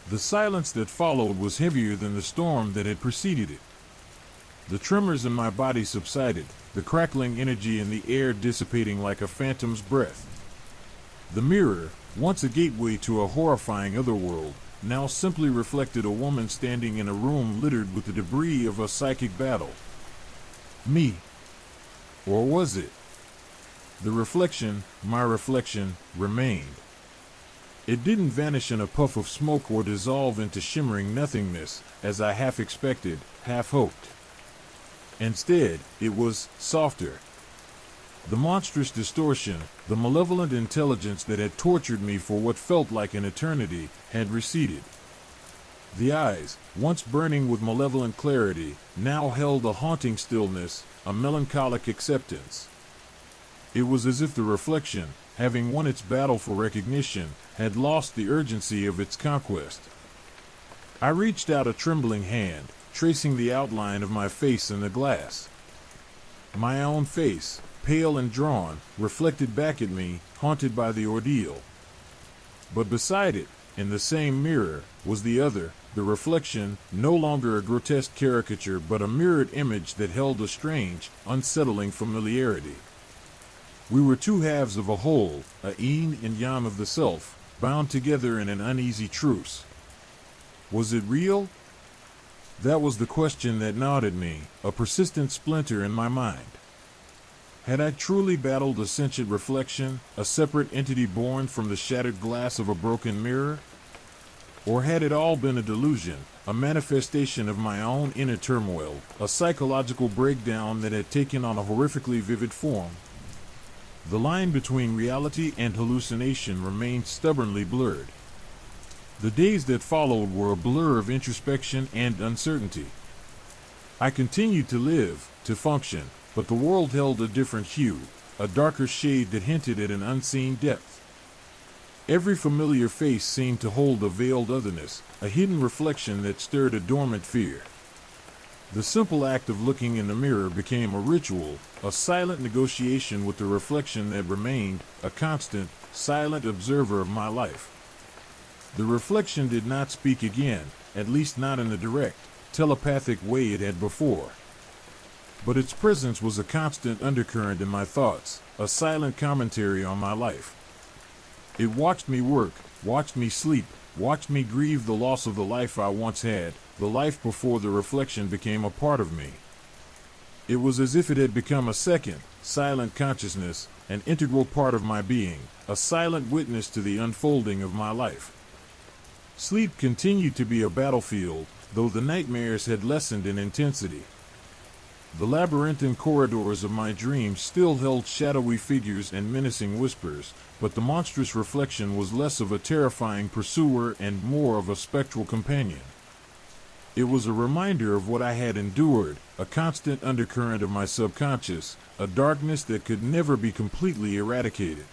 The silence that followed was heavier than the storm that had preceded it. The tremors in my body subsided, the crackling energy in the air dissipating like a phantom's breath. The mirror, once a gateway to a horrifying otherworld, now simply reflected a woman standing in a room littered with the debris of a psychic battle. Me. Or was it? The reflection, my reflection, remained. It didn't vanish in a puff of smoke or dissolve into shimmering nothingness, as I half expected, half hoped. Instead, it was softer. The monstrous distortion, the malevolent intelligence that had tortured me for what felt like an eternity, had receded. The eyes, once burning with malevolent clarity, now held a haunting stillness, a melancholic acceptance. It was as if the reflection, having won its battle for recognition, had lost the urgency of its conquest. I reached out a trembling hand, tracing the outline of my face in the glass. My own face, pale and drawn, reflected back at me, haunted by the ordeal. But beside it, in the same mirror, was the other, the reflection, no longer a grotesque caricature but a mirrored image that held a strange, unsettling familiarity. We were two halves of a whole, a yin and yang of the self, bound together in an uneasy truce. Was it real? That was the question that gnawed at me, a persistent splinter in my mind. Had I truly battled a sentient reflection, a separate entity born from the shattered glass of a broken mirror? Or had it all been a delusion, a manifestation of my own inner turmoil, a psychological breakdown that had taken on a horrifically vivid form. The line between reality and hallucination remained stubbornly blurred. The days that followed were a blur of introspection and uncertainty. I continued to live, to function, but the world held a different hue, a darker shade that hinted at an unseen depth. Every familiar face seemed to hold a veiled otherness, a hidden reflection that stirred a dormant fear. The simple act of looking in the mirror became a ritual, a silent negotiation with the reflection that remained, a constant, silent observer of my life. The reflection did not speak again, at least not in the direct, telepathic way it had before. But its presence was a constant undercurrent in my thoughts, a silent commentary on my life. It watched me work, watched me sleep, watched me grieve the loss of the life I once had, the life before the reflection became a part of me. It was as if it had become a second, silent consciousness, an integral part of my being, a silent witness to the unfolding of my life. Sleep continued to be a battlefield, though the nightmares had lessened in intensity. The labyrinthine corridors of my dreams still held shadowy figures and menacing whispers, but the monstrous reflection was less of a terrifying pursuer and more of a spectral companion. It was a reminder of what I had endured, a constant undercurrent of my subconscious, a darkness that could never be completely eradicated.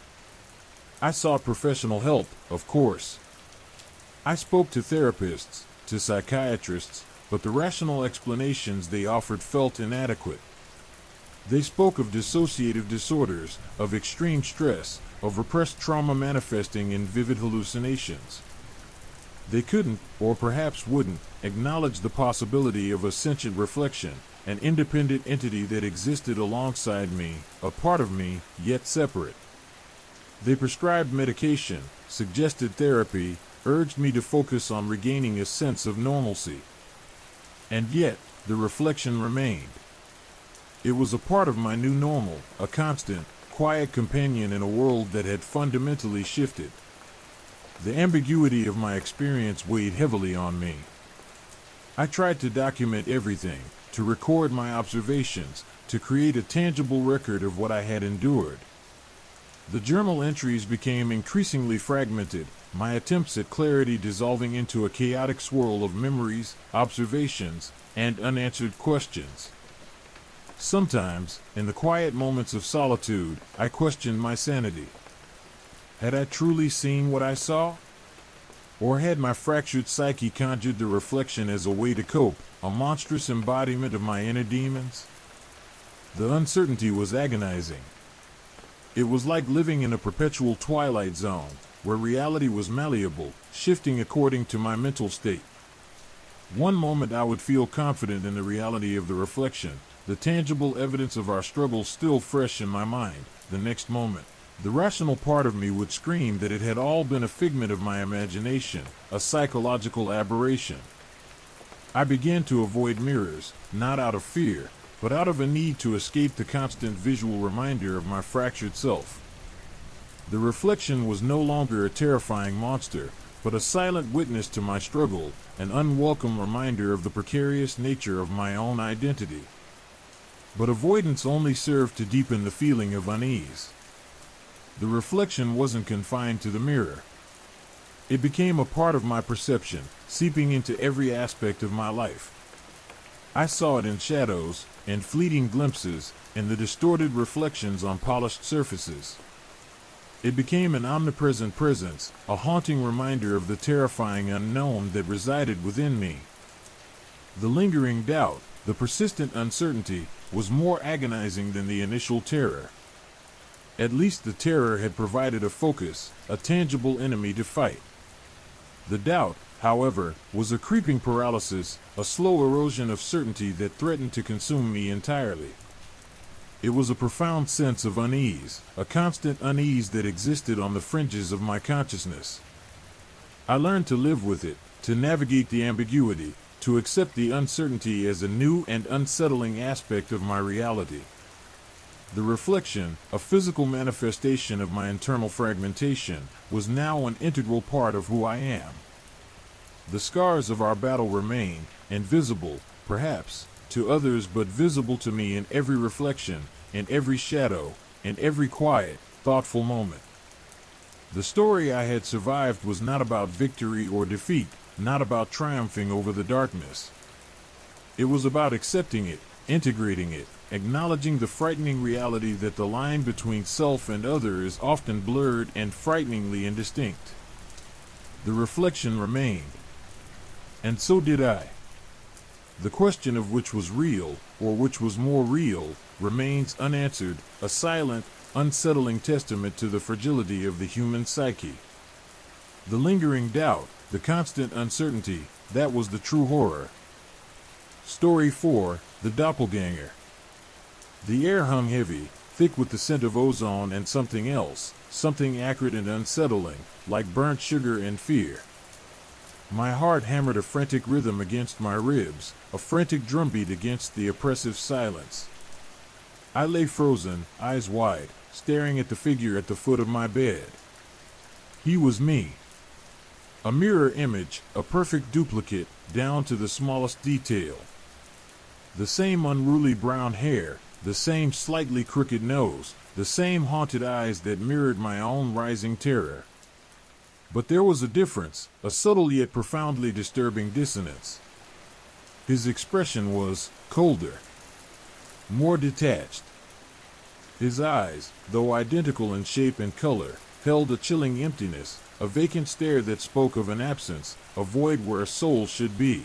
I sought professional help, of course. I spoke to therapists, to psychiatrists, but the rational explanations they offered felt inadequate. They spoke of dissociative disorders, of extreme stress, of repressed trauma manifesting in vivid hallucinations. They couldn't, or perhaps wouldn't, acknowledge the possibility of a sentient reflection, an independent entity that existed alongside me, a part of me, yet separate. They prescribed medication, suggested therapy, urged me to focus on regaining a sense of normalcy. And yet, the reflection remained. It was a part of my new normal, a constant, quiet companion in a world that had fundamentally shifted. The ambiguity of my experience weighed heavily on me. I tried to document everything, to record my observations, to create a tangible record of what I had endured. The journal entries became increasingly fragmented, my attempts at clarity dissolving into a chaotic swirl of memories, observations, and unanswered questions. Sometimes, in the quiet moments of solitude, I questioned my sanity. Had I truly seen what I saw? Or had my fractured psyche conjured the reflection as a way to cope, a monstrous embodiment of my inner demons? The uncertainty was agonizing. It was like living in a perpetual twilight zone, where reality was malleable, shifting according to my mental state. One moment I would feel confident in the reality of the reflection, the tangible evidence of our struggle still fresh in my mind. The next moment, the rational part of me would scream that it had all been a figment of my imagination, a psychological aberration. I began to avoid mirrors, not out of fear, but out of a need to escape the constant visual reminder of my fractured self. The reflection was no longer a terrifying monster, but a silent witness to my struggle, an unwelcome reminder of the precarious nature of my own identity. But avoidance only served to deepen the feeling of unease. The reflection wasn't confined to the mirror. It became a part of my perception, seeping into every aspect of my life. I saw it in shadows, in fleeting glimpses, in the distorted reflections on polished surfaces. It became an omnipresent presence, a haunting reminder of the terrifying unknown that resided within me. The lingering doubt, the persistent uncertainty, was more agonizing than the initial terror. At least the terror had provided a focus, a tangible enemy to fight. The doubt, however, was a creeping paralysis, a slow erosion of certainty that threatened to consume me entirely. It was a profound sense of unease, a constant unease that existed on the fringes of my consciousness. I learned to live with it, to navigate the ambiguity, to accept the uncertainty as a new and unsettling aspect of my reality. The reflection, a physical manifestation of my internal fragmentation, was now an integral part of who I am. The scars of our battle remain, invisible, perhaps, to others, but visible to me in every reflection, in every shadow, in every quiet, thoughtful moment. The story I had survived was not about victory or defeat, not about triumphing over the darkness. It was about accepting it, integrating it, acknowledging the frightening reality that the line between self and other is often blurred and frighteningly indistinct. The reflection remained. And so did I. The question of which was real, or which was more real, remains unanswered, a silent, unsettling testament to the fragility of the human psyche. The lingering doubt, the constant uncertainty, that was the true horror. Story 4, The Doppelganger. The air hung heavy, thick with the scent of ozone and something else, something acrid and unsettling, like burnt sugar and fear. My heart hammered a frantic rhythm against my ribs, a frantic drumbeat against the oppressive silence. I lay frozen, eyes wide, staring at the figure at the foot of my bed. He was me. A mirror image, a perfect duplicate, down to the smallest detail. The same unruly brown hair, the same slightly crooked nose, the same haunted eyes that mirrored my own rising terror. But there was a difference, a subtle yet profoundly disturbing dissonance. His expression was colder, more detached. His eyes, though identical in shape and color, held a chilling emptiness, a vacant stare that spoke of an absence, a void where a soul should be.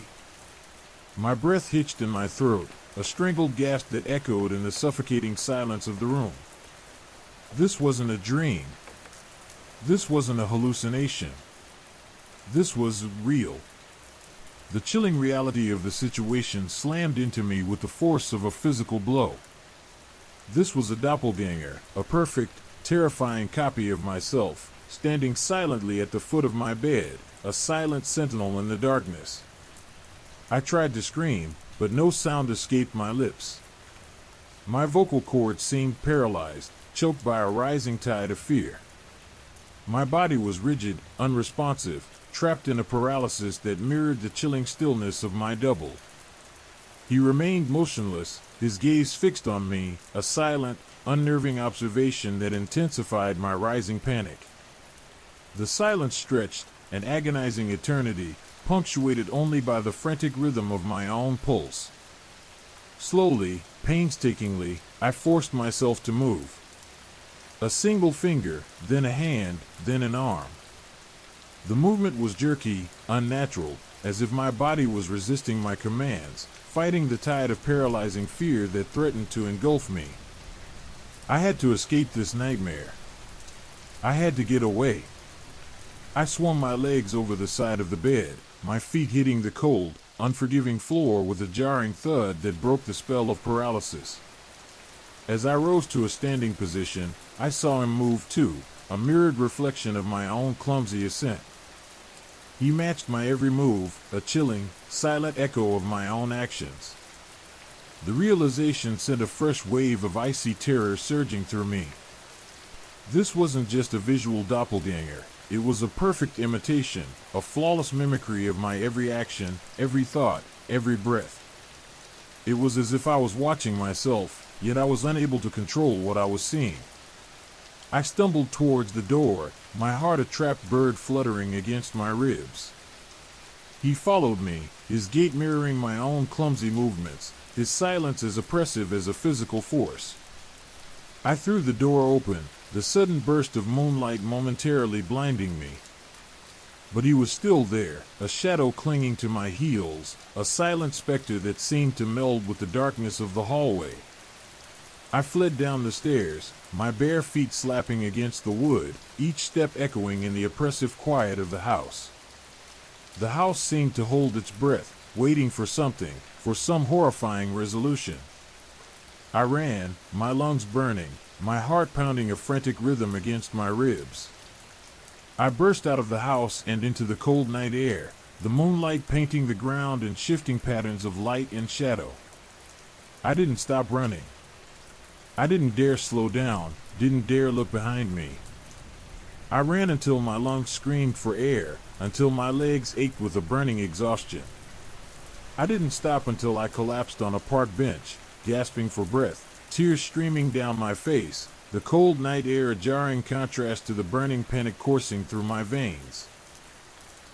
My breath hitched in my throat, a strangled gasp that echoed in the suffocating silence of the room. This wasn't a dream. This wasn't a hallucination. This was real. The chilling reality of the situation slammed into me with the force of a physical blow. This was a doppelganger, a perfect, terrifying copy of myself, standing silently at the foot of my bed, a silent sentinel in the darkness. I tried to scream, but no sound escaped my lips. My vocal cords seemed paralyzed, choked by a rising tide of fear. My body was rigid, unresponsive, trapped in a paralysis that mirrored the chilling stillness of my double. He remained motionless, his gaze fixed on me, a silent, unnerving observation that intensified my rising panic. The silence stretched, an agonizing eternity, punctuated only by the frantic rhythm of my own pulse. Slowly, painstakingly, I forced myself to move. A single finger, then a hand, then an arm. The movement was jerky, unnatural, as if my body was resisting my commands, fighting the tide of paralyzing fear that threatened to engulf me. I had to escape this nightmare. I had to get away. I swung my legs over the side of the bed, my feet hitting the cold, unforgiving floor with a jarring thud that broke the spell of paralysis. As I rose to a standing position, I saw him move too, a mirrored reflection of my own clumsy ascent. He matched my every move, a chilling, silent echo of my own actions. The realization sent a fresh wave of icy terror surging through me. This wasn't just a visual doppelganger, it was a perfect imitation, a flawless mimicry of my every action, every thought, every breath. It was as if I was watching myself, yet I was unable to control what I was seeing. I stumbled towards the door, my heart a trapped bird fluttering against my ribs. He followed me, his gait mirroring my own clumsy movements, his silence as oppressive as a physical force. I threw the door open, the sudden burst of moonlight momentarily blinding me. But he was still there, a shadow clinging to my heels, a silent specter that seemed to meld with the darkness of the hallway. I fled down the stairs, my bare feet slapping against the wood, each step echoing in the oppressive quiet of the house. The house seemed to hold its breath, waiting for something, for some horrifying resolution. I ran, my lungs burning, my heart pounding a frantic rhythm against my ribs. I burst out of the house and into the cold night air, the moonlight painting the ground in shifting patterns of light and shadow. I didn't stop running. I didn't dare slow down, didn't dare look behind me. I ran until my lungs screamed for air, until my legs ached with a burning exhaustion. I didn't stop until I collapsed on a park bench, gasping for breath, tears streaming down my face, the cold night air a jarring contrast to the burning panic coursing through my veins.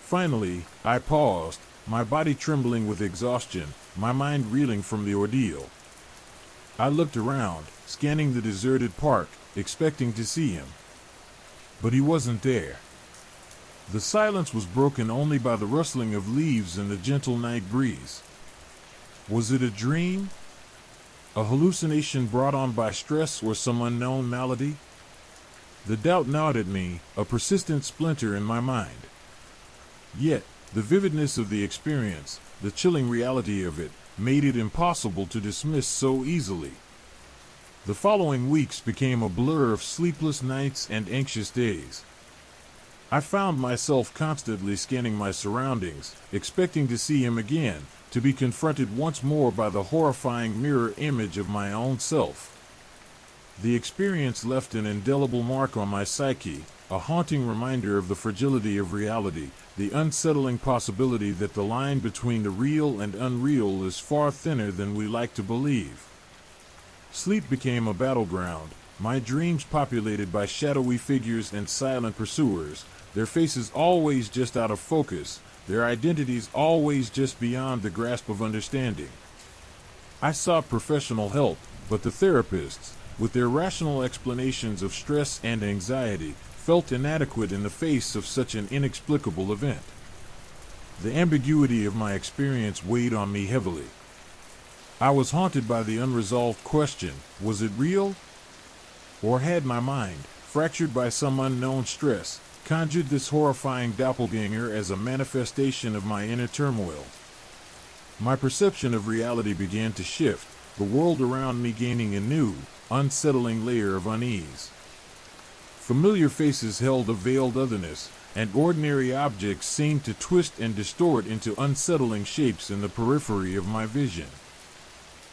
Finally, I paused, my body trembling with exhaustion, my mind reeling from the ordeal. I looked around, scanning the deserted park, expecting to see him. But he wasn't there. The silence was broken only by the rustling of leaves and the gentle night breeze. Was it a dream? A hallucination brought on by stress or some unknown malady? The doubt gnawed at me, a persistent splinter in my mind. Yet, the vividness of the experience, the chilling reality of it, made it impossible to dismiss so easily. The following weeks became a blur of sleepless nights and anxious days. I found myself constantly scanning my surroundings, expecting to see him again, to be confronted once more by the horrifying mirror image of my own self. The experience left an indelible mark on my psyche, a haunting reminder of the fragility of reality, the unsettling possibility that the line between the real and unreal is far thinner than we like to believe. Sleep became a battleground, my dreams populated by shadowy figures and silent pursuers, their faces always just out of focus, their identities always just beyond the grasp of understanding. I sought professional help, but the therapists, with their rational explanations of stress and anxiety, felt inadequate in the face of such an inexplicable event. The ambiguity of my experience weighed on me heavily. I was haunted by the unresolved question, was it real? Or had my mind, fractured by some unknown stress, conjured this horrifying doppelganger as a manifestation of my inner turmoil? My perception of reality began to shift, the world around me gaining a new, unsettling layer of unease. Familiar faces held a veiled otherness, and ordinary objects seemed to twist and distort into unsettling shapes in the periphery of my vision.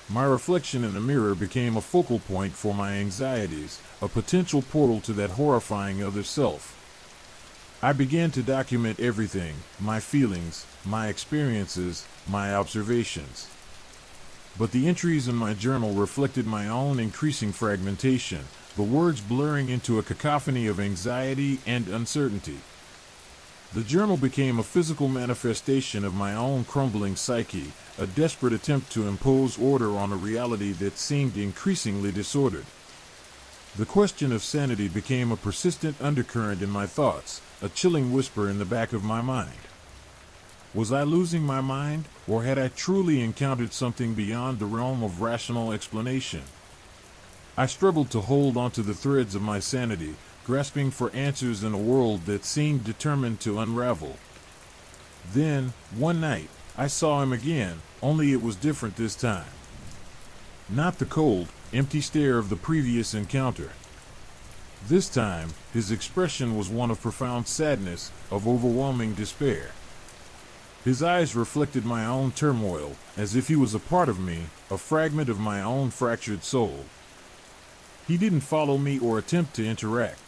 My reflection in the mirror became a focal point for my anxieties, a potential portal to that horrifying other self. I began to document everything, my feelings, my experiences, my observations. But the entries in my journal reflected my own increasing fragmentation, the words blurring into a cacophony of anxiety and uncertainty. The journal became a physical manifestation of my own crumbling psyche, a desperate attempt to impose order on a reality that seemed increasingly disordered. The question of sanity became a persistent undercurrent in my thoughts, a chilling whisper in the back of my mind. Was I losing my mind, or had I truly encountered something beyond the realm of rational explanation? I struggled to hold onto the threads of my sanity, grasping for answers in a world that seemed determined to unravel. Then, one night, I saw him again, only it was different this time. Not the cold, empty stare of the previous encounter. This time, his expression was one of profound sadness, of overwhelming despair. His eyes reflected my own turmoil, as if he was a part of me, a fragment of my own fractured soul. He didn't follow me or attempt to interact.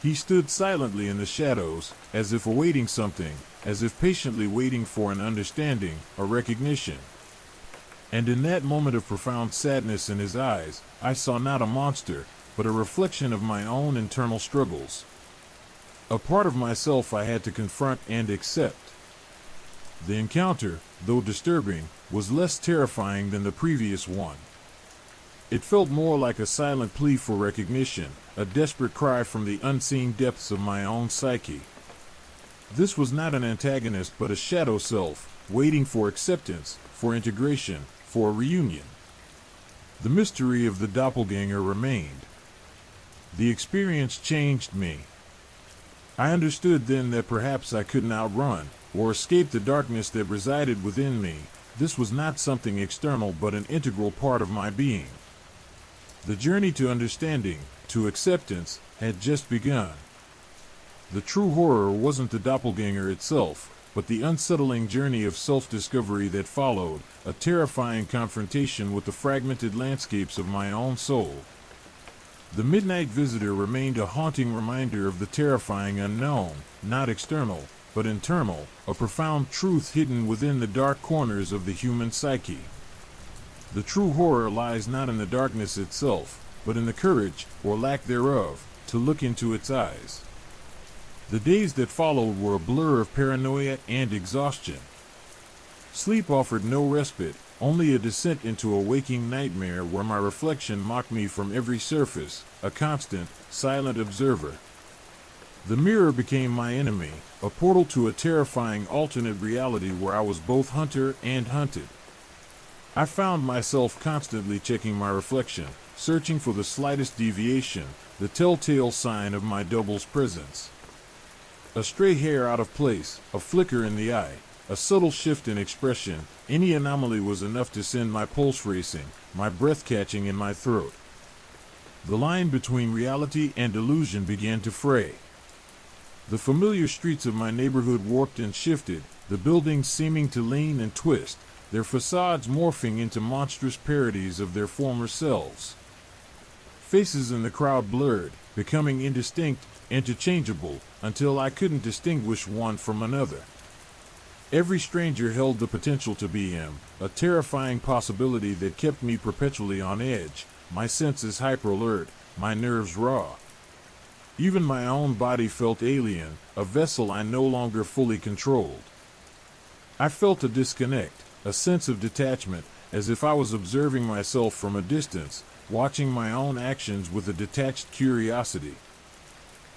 He stood silently in the shadows, as if awaiting something, as if patiently waiting for an understanding, a recognition. And in that moment of profound sadness in his eyes, I saw not a monster, but a reflection of my own internal struggles. A part of myself I had to confront and accept. The encounter, though disturbing, was less terrifying than the previous one. It felt more like a silent plea for recognition, a desperate cry from the unseen depths of my own psyche. This was not an antagonist but a shadow self, waiting for acceptance, for integration, for a reunion. The mystery of the doppelganger remained. The experience changed me. I understood then that perhaps I couldn't outrun or escape the darkness that resided within me. This was not something external but an integral part of my being. The journey to understanding, to acceptance, had just begun. The true horror wasn't the doppelganger itself, but the unsettling journey of self-discovery that followed, a terrifying confrontation with the fragmented landscapes of my own soul. The midnight visitor remained a haunting reminder of the terrifying unknown, not external, but internal, a profound truth hidden within the dark corners of the human psyche. The true horror lies not in the darkness itself, but in the courage, or lack thereof, to look into its eyes. The days that followed were a blur of paranoia and exhaustion. Sleep offered no respite, only a descent into a waking nightmare where my reflection mocked me from every surface, a constant, silent observer. The mirror became my enemy, a portal to a terrifying alternate reality where I was both hunter and hunted. I found myself constantly checking my reflection, searching for the slightest deviation, the telltale sign of my double's presence. A stray hair out of place, a flicker in the eye, a subtle shift in expression, any anomaly was enough to send my pulse racing, my breath catching in my throat. The line between reality and illusion began to fray. The familiar streets of my neighborhood warped and shifted, the buildings seeming to lean and twist, their facades morphing into monstrous parodies of their former selves. Faces in the crowd blurred, becoming indistinct, interchangeable, until I couldn't distinguish one from another. Every stranger held the potential to be him, a terrifying possibility that kept me perpetually on edge, my senses hyper-alert, my nerves raw. Even my own body felt alien, a vessel I no longer fully controlled. I felt a disconnect, a sense of detachment, as if I was observing myself from a distance, watching my own actions with a detached curiosity.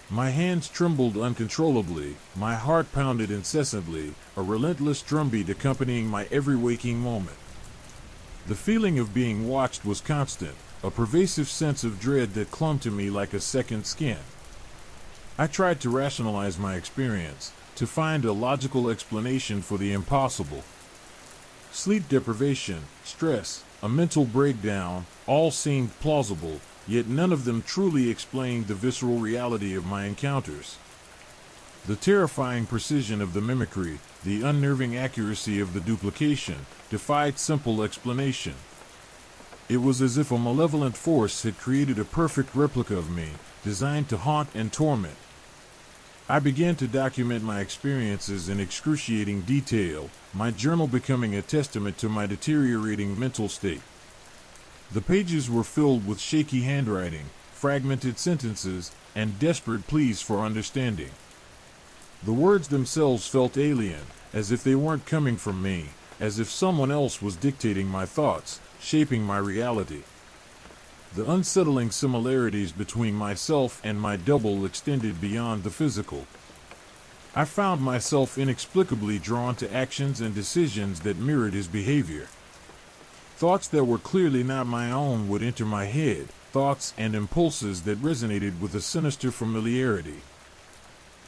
My hands trembled uncontrollably, my heart pounded incessantly, a relentless drumbeat accompanying my every waking moment. The feeling of being watched was constant, a pervasive sense of dread that clung to me like a second skin. I tried to rationalize my experience, to find a logical explanation for the impossible. Sleep deprivation, stress, a mental breakdown, all seemed plausible, yet none of them truly explained the visceral reality of my encounters. The terrifying precision of the mimicry, the unnerving accuracy of the duplication, defied simple explanation. It was as if a malevolent force had created a perfect replica of me, designed to haunt and torment. I began to document my experiences in excruciating detail, my journal becoming a testament to my deteriorating mental state. The pages were filled with shaky handwriting, fragmented sentences, and desperate pleas for understanding. The words themselves felt alien, as if they weren't coming from me, as if someone else was dictating my thoughts, shaping my reality. The unsettling similarities between myself and my double extended beyond the physical. I found myself inexplicably drawn to actions and decisions that mirrored his behavior. Thoughts that were clearly not my own would enter my head, thoughts and impulses that resonated with a sinister familiarity.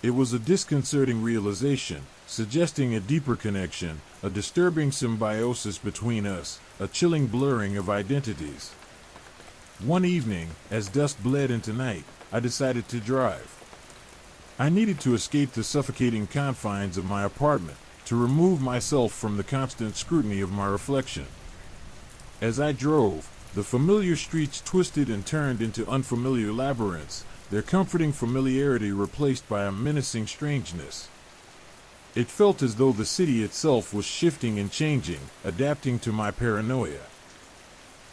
It was a disconcerting realization, suggesting a deeper connection, a disturbing symbiosis between us, a chilling blurring of identities. One evening, as dusk bled into night, I decided to drive. I needed to escape the suffocating confines of my apartment, to remove myself from the constant scrutiny of my reflection. As I drove, the familiar streets twisted and turned into unfamiliar labyrinths, their comforting familiarity replaced by a menacing strangeness. It felt as though the city itself was shifting and changing, adapting to my paranoia.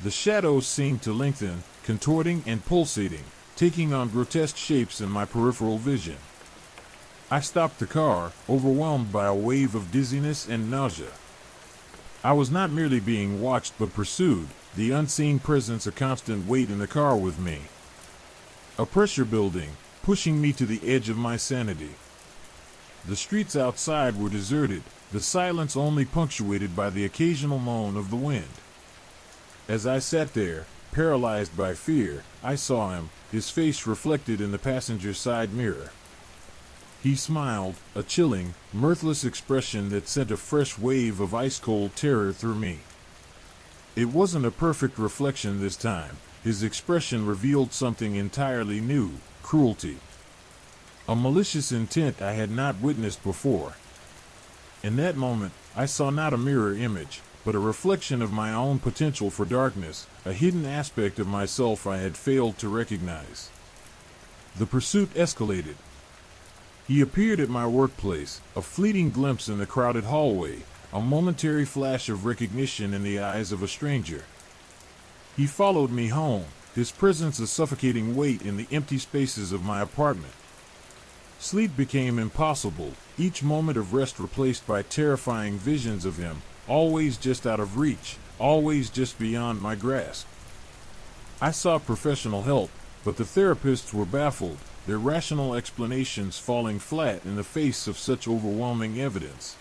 The shadows seemed to lengthen, contorting and pulsating, taking on grotesque shapes in my peripheral vision. I stopped the car, overwhelmed by a wave of dizziness and nausea. I was not merely being watched but pursued, the unseen presence a constant weight in the car with me. A pressure building, pushing me to the edge of my sanity. The streets outside were deserted, the silence only punctuated by the occasional moan of the wind. As I sat there, paralyzed by fear, I saw him, his face reflected in the passenger side mirror. He smiled, a chilling, mirthless expression that sent a fresh wave of ice-cold terror through me. It wasn't a perfect reflection this time. His expression revealed something entirely new, cruelty. A malicious intent I had not witnessed before. In that moment, I saw not a mirror image, but a reflection of my own potential for darkness, a hidden aspect of myself I had failed to recognize. The pursuit escalated. He appeared at my workplace, a fleeting glimpse in the crowded hallway, a momentary flash of recognition in the eyes of a stranger. He followed me home, his presence a suffocating weight in the empty spaces of my apartment. Sleep became impossible, each moment of rest replaced by terrifying visions of him, always just out of reach, always just beyond my grasp. I sought professional help, but the therapists were baffled, their rational explanations falling flat in the face of such overwhelming evidence.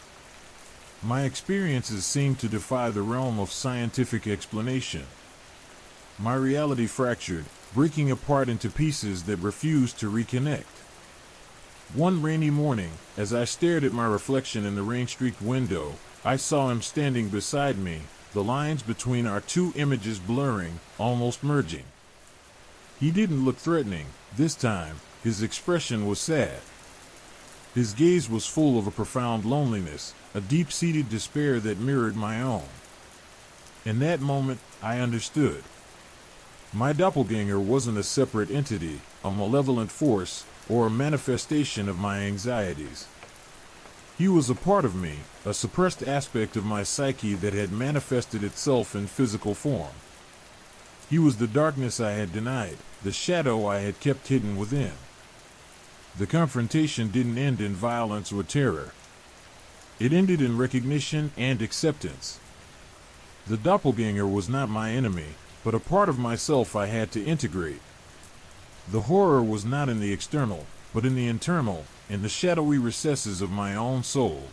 My experiences seemed to defy the realm of scientific explanation. My reality fractured, breaking apart into pieces that refused to reconnect. One rainy morning, as I stared at my reflection in the rain-streaked window, I saw him standing beside me, the lines between our two images blurring, almost merging. He didn't look threatening, this time. His expression was sad. His gaze was full of a profound loneliness, a deep-seated despair that mirrored my own. In that moment, I understood. My doppelganger wasn't a separate entity, a malevolent force, or a manifestation of my anxieties. He was a part of me, a suppressed aspect of my psyche that had manifested itself in physical form. He was the darkness I had denied, the shadow I had kept hidden within. The confrontation didn't end in violence or terror. It ended in recognition and acceptance. The doppelganger was not my enemy, but a part of myself I had to integrate. The horror was not in the external, but in the internal, in the shadowy recesses of my own soul.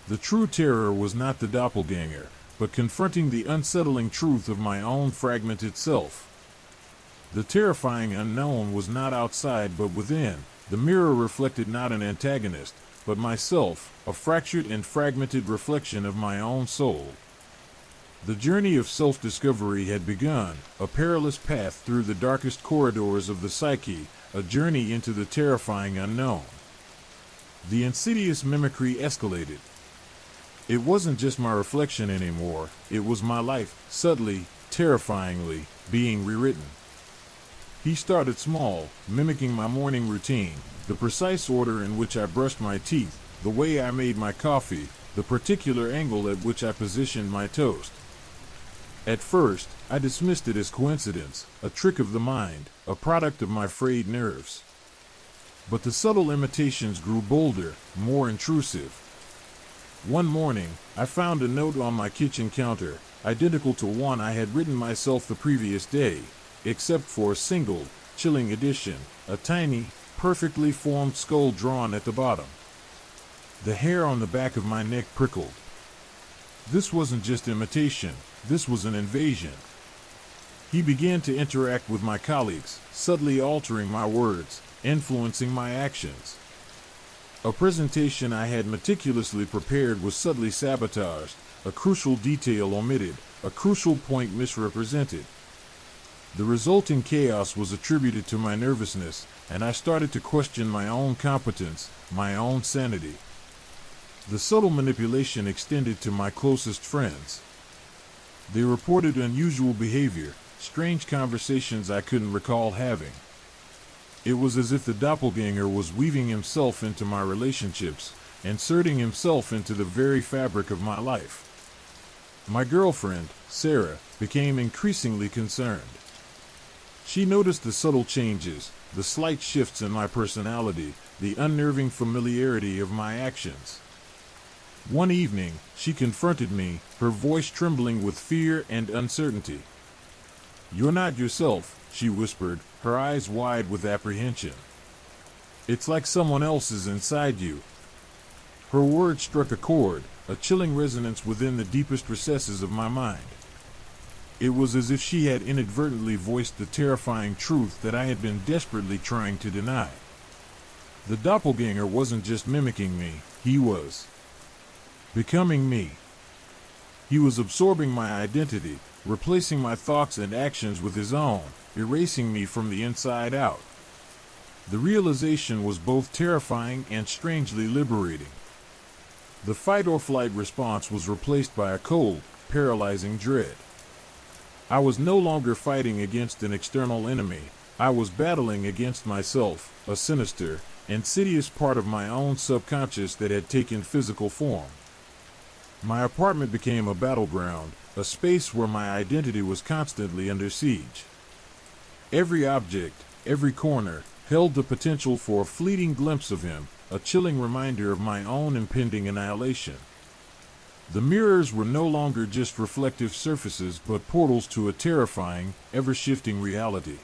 The true terror was not the doppelganger, but confronting the unsettling truth of my own fragmented self. The terrifying unknown was not outside but within. The mirror reflected not an antagonist, but myself, a fractured and fragmented reflection of my own soul. The journey of self-discovery had begun, a perilous path through the darkest corridors of the psyche, a journey into the terrifying unknown. The insidious mimicry escalated. It wasn't just my reflection anymore, it was my life, subtly, terrifyingly, being rewritten. He started small, mimicking my morning routine, the precise order in which I brushed my teeth, the way I made my coffee, the particular angle at which I positioned my toast. At first, I dismissed it as coincidence, a trick of the mind, a product of my frayed nerves. But the subtle imitations grew bolder, more intrusive. One morning, I found a note on my kitchen counter, identical to one I had written myself the previous day, except for a single, chilling addition, a tiny, perfectly formed skull drawn at the bottom. The hair on the back of my neck prickled. This wasn't just imitation, this was an invasion. He began to interact with my colleagues, subtly altering my words, influencing my actions. A presentation I had meticulously prepared was subtly sabotaged, a crucial detail omitted, a crucial point misrepresented. The resulting chaos was attributed to my nervousness, and I started to question my own competence, my own sanity. The subtle manipulation extended to my closest friends. They reported unusual behavior, strange conversations I couldn't recall having. It was as if the doppelganger was weaving himself into my relationships, inserting himself into the very fabric of my life. My girlfriend, Sarah, became increasingly concerned. She noticed the subtle changes, the slight shifts in my personality, the unnerving familiarity of my actions. One evening, she confronted me, her voice trembling with fear and uncertainty. "You're not yourself," she whispered, her eyes wide with apprehension. "It's like someone else is inside you." Her words struck a chord, a chilling resonance within the deepest recesses of my mind. It was as if she had inadvertently voiced the terrifying truth that I had been desperately trying to deny. The doppelganger wasn't just mimicking me, he was becoming me. He was absorbing my identity, replacing my thoughts and actions with his own, erasing me from the inside out. The realization was both terrifying and strangely liberating. The fight or flight response was replaced by a cold, paralyzing dread. I was no longer fighting against an external enemy. I was battling against myself, a sinister, insidious part of my own subconscious that had taken physical form. My apartment became a battleground, a space where my identity was constantly under siege. Every object, every corner, held the potential for a fleeting glimpse of him, a chilling reminder of my own impending annihilation. The mirrors were no longer just reflective surfaces but portals to a terrifying, ever-shifting reality.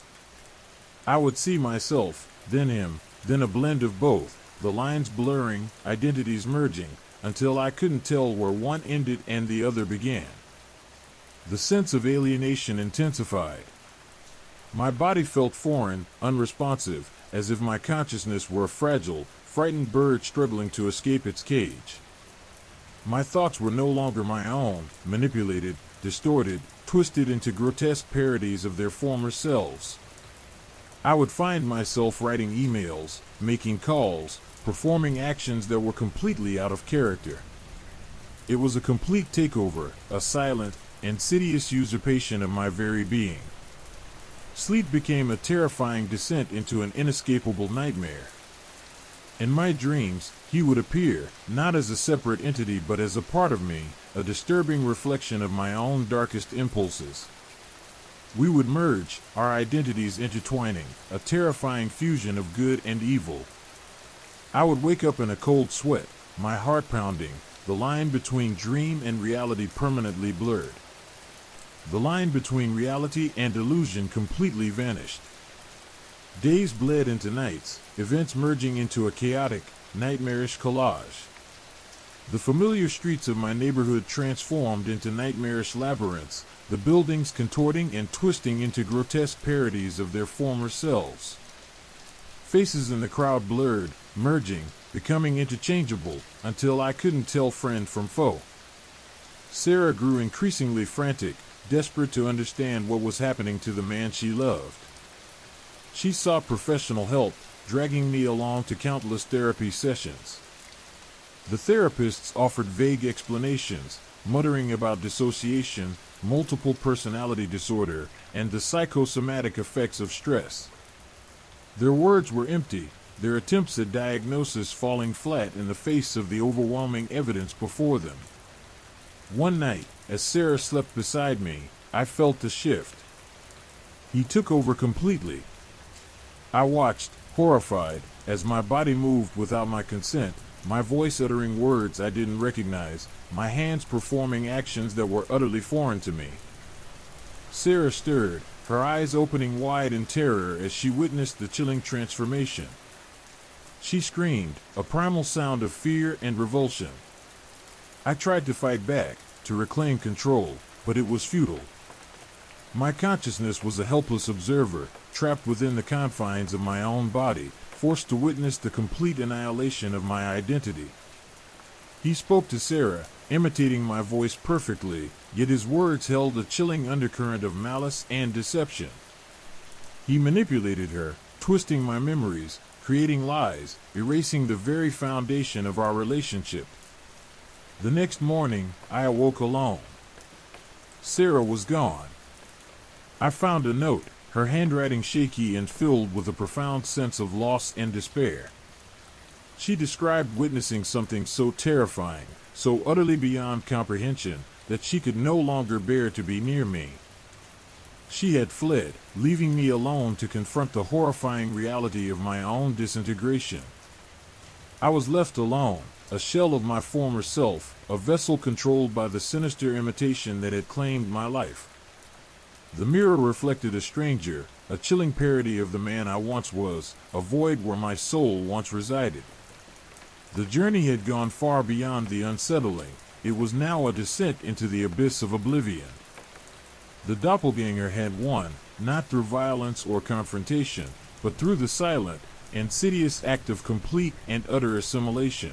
I would see myself, then him, then a blend of both, the lines blurring, identities merging, until I couldn't tell where one ended and the other began. The sense of alienation intensified. My body felt foreign, unresponsive, as if my consciousness were a fragile, frightened bird struggling to escape its cage. My thoughts were no longer my own, manipulated, distorted, twisted into grotesque parodies of their former selves. I would find myself writing emails, making calls, performing actions that were completely out of character. It was a complete takeover, a silent, insidious usurpation of my very being. Sleep became a terrifying descent into an inescapable nightmare. In my dreams, he would appear, not as a separate entity but as a part of me, a disturbing reflection of my own darkest impulses. We would merge, our identities intertwining, a terrifying fusion of good and evil. I would wake up in a cold sweat, my heart pounding, the line between dream and reality permanently blurred. The line between reality and illusion completely vanished. Days bled into nights, events merging into a chaotic, nightmarish collage. The familiar streets of my neighborhood transformed into nightmarish labyrinths, the buildings contorting and twisting into grotesque parodies of their former selves. Faces in the crowd blurred, merging, becoming interchangeable, until I couldn't tell friend from foe. Sarah grew increasingly frantic, desperate to understand what was happening to the man she loved. She sought professional help, dragging me along to countless therapy sessions. The therapists offered vague explanations, muttering about dissociation, multiple personality disorder, and the psychosomatic effects of stress. Their words were empty, their attempts at diagnosis falling flat in the face of the overwhelming evidence before them. One night, as Sarah slept beside me, I felt the shift. He took over completely. I watched, horrified, as my body moved without my consent, my voice uttering words I didn't recognize, my hands performing actions that were utterly foreign to me. Sarah stirred, her eyes opening wide in terror as she witnessed the chilling transformation. She screamed, a primal sound of fear and revulsion. I tried to fight back, to reclaim control, but it was futile. My consciousness was a helpless observer, trapped within the confines of my own body, forced to witness the complete annihilation of my identity. He spoke to Sarah, imitating my voice perfectly, yet his words held a chilling undercurrent of malice and deception. He manipulated her, twisting my memories, creating lies, erasing the very foundation of our relationship. The next morning, I awoke alone. Sarah was gone. I found a note, her handwriting shaky and filled with a profound sense of loss and despair. She described witnessing something so terrifying, so utterly beyond comprehension, that she could no longer bear to be near me. She had fled, leaving me alone to confront the horrifying reality of my own disintegration. I was left alone, a shell of my former self, a vessel controlled by the sinister imitation that had claimed my life. The mirror reflected a stranger, a chilling parody of the man I once was, a void where my soul once resided. The journey had gone far beyond the unsettling. It was now a descent into the abyss of oblivion. The doppelganger had won, not through violence or confrontation, but through the silent, insidious act of complete and utter assimilation.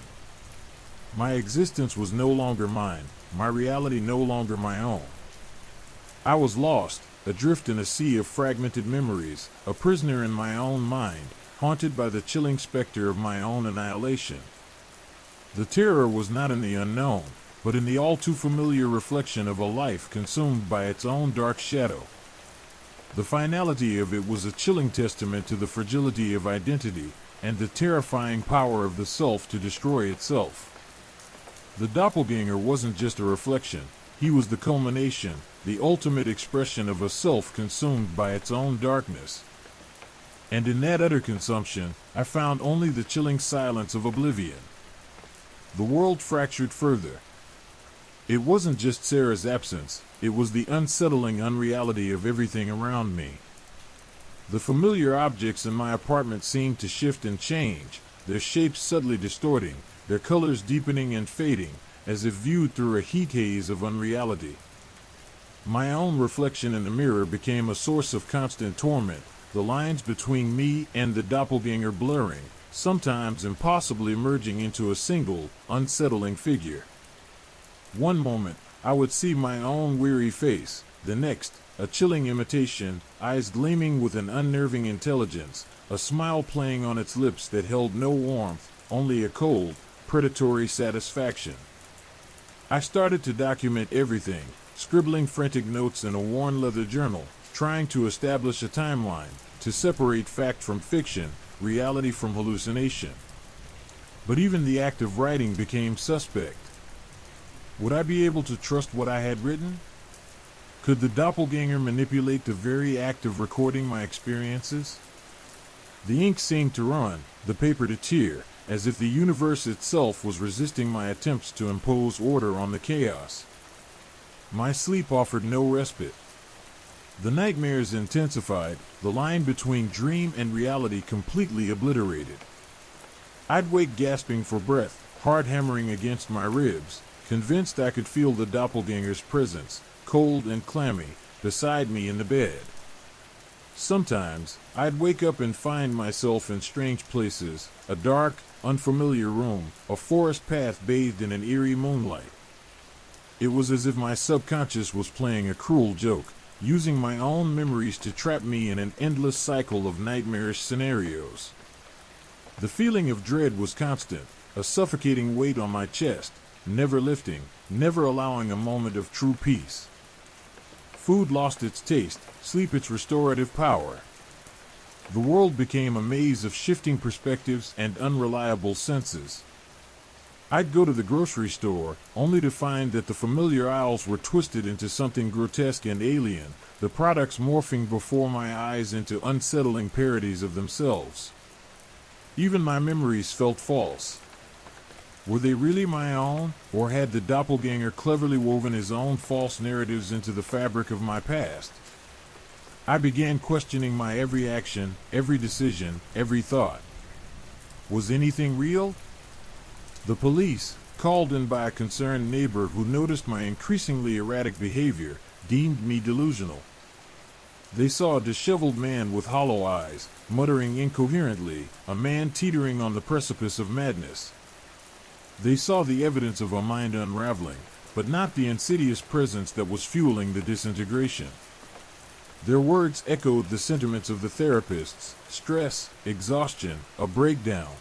My existence was no longer mine, my reality no longer my own. I was lost, adrift in a sea of fragmented memories, a prisoner in my own mind, haunted by the chilling specter of my own annihilation. The terror was not in the unknown, but in the all too familiar reflection of a life consumed by its own dark shadow. The finality of it was a chilling testament to the fragility of identity and the terrifying power of the self to destroy itself. The doppelganger wasn't just a reflection, he was the culmination, the ultimate expression of a self consumed by its own darkness. And in that utter consumption, I found only the chilling silence of oblivion. The world fractured further. It wasn't just Sarah's absence, it was the unsettling unreality of everything around me. The familiar objects in my apartment seemed to shift and change, their shapes subtly distorting, their colors deepening and fading, as if viewed through a heat haze of unreality. My own reflection in the mirror became a source of constant torment, the lines between me and the doppelganger blurring, sometimes impossibly merging into a single, unsettling figure. One moment, I would see my own weary face, the next, a chilling imitation, eyes gleaming with an unnerving intelligence, a smile playing on its lips that held no warmth, only a cold, predatory satisfaction. I started to document everything, scribbling frantic notes in a worn leather journal, trying to establish a timeline, to separate fact from fiction, reality from hallucination. But even the act of writing became suspect. Would I be able to trust what I had written? Could the doppelganger manipulate the very act of recording my experiences? The ink seemed to run, the paper to tear, as if the universe itself was resisting my attempts to impose order on the chaos. My sleep offered no respite. The nightmares intensified, the line between dream and reality completely obliterated. I'd wake gasping for breath, heart hammering against my ribs, convinced I could feel the doppelganger's presence, cold and clammy, beside me in the bed. Sometimes, I'd wake up and find myself in strange places, a dark, unfamiliar room, a forest path bathed in an eerie moonlight. It was as if my subconscious was playing a cruel joke, using my own memories to trap me in an endless cycle of nightmarish scenarios. The feeling of dread was constant, a suffocating weight on my chest, never lifting, never allowing a moment of true peace. Food lost its taste, sleep its restorative power. The world became a maze of shifting perspectives and unreliable senses. I'd go to the grocery store, only to find that the familiar aisles were twisted into something grotesque and alien, the products morphing before my eyes into unsettling parodies of themselves. Even my memories felt false. Were they really my own, or had the doppelganger cleverly woven his own false narratives into the fabric of my past? I began questioning my every action, every decision, every thought. Was anything real? The police, called in by a concerned neighbor who noticed my increasingly erratic behavior, deemed me delusional. They saw a disheveled man with hollow eyes, muttering incoherently, a man teetering on the precipice of madness. They saw the evidence of a mind unraveling, but not the insidious presence that was fueling the disintegration. Their words echoed the sentiments of the therapists: stress, exhaustion, a breakdown.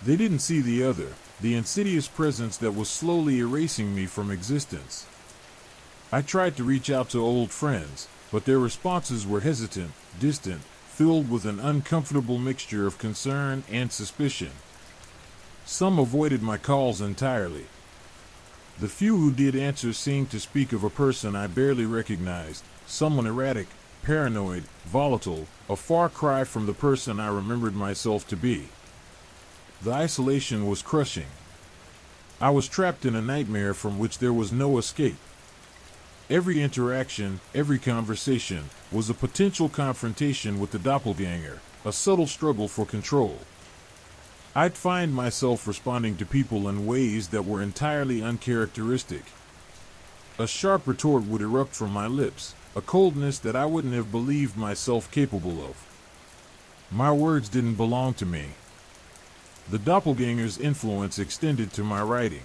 They didn't see the other, the insidious presence that was slowly erasing me from existence. I tried to reach out to old friends, but their responses were hesitant, distant, filled with an uncomfortable mixture of concern and suspicion. Some avoided my calls entirely. The few who did answer seemed to speak of a person I barely recognized, someone erratic, paranoid, volatile, a far cry from the person I remembered myself to be. The isolation was crushing. I was trapped in a nightmare from which there was no escape. Every interaction, every conversation, was a potential confrontation with the doppelganger, a subtle struggle for control. I'd find myself responding to people in ways that were entirely uncharacteristic. A sharp retort would erupt from my lips, a coldness that I wouldn't have believed myself capable of. My words didn't belong to me. The doppelganger's influence extended to my writing.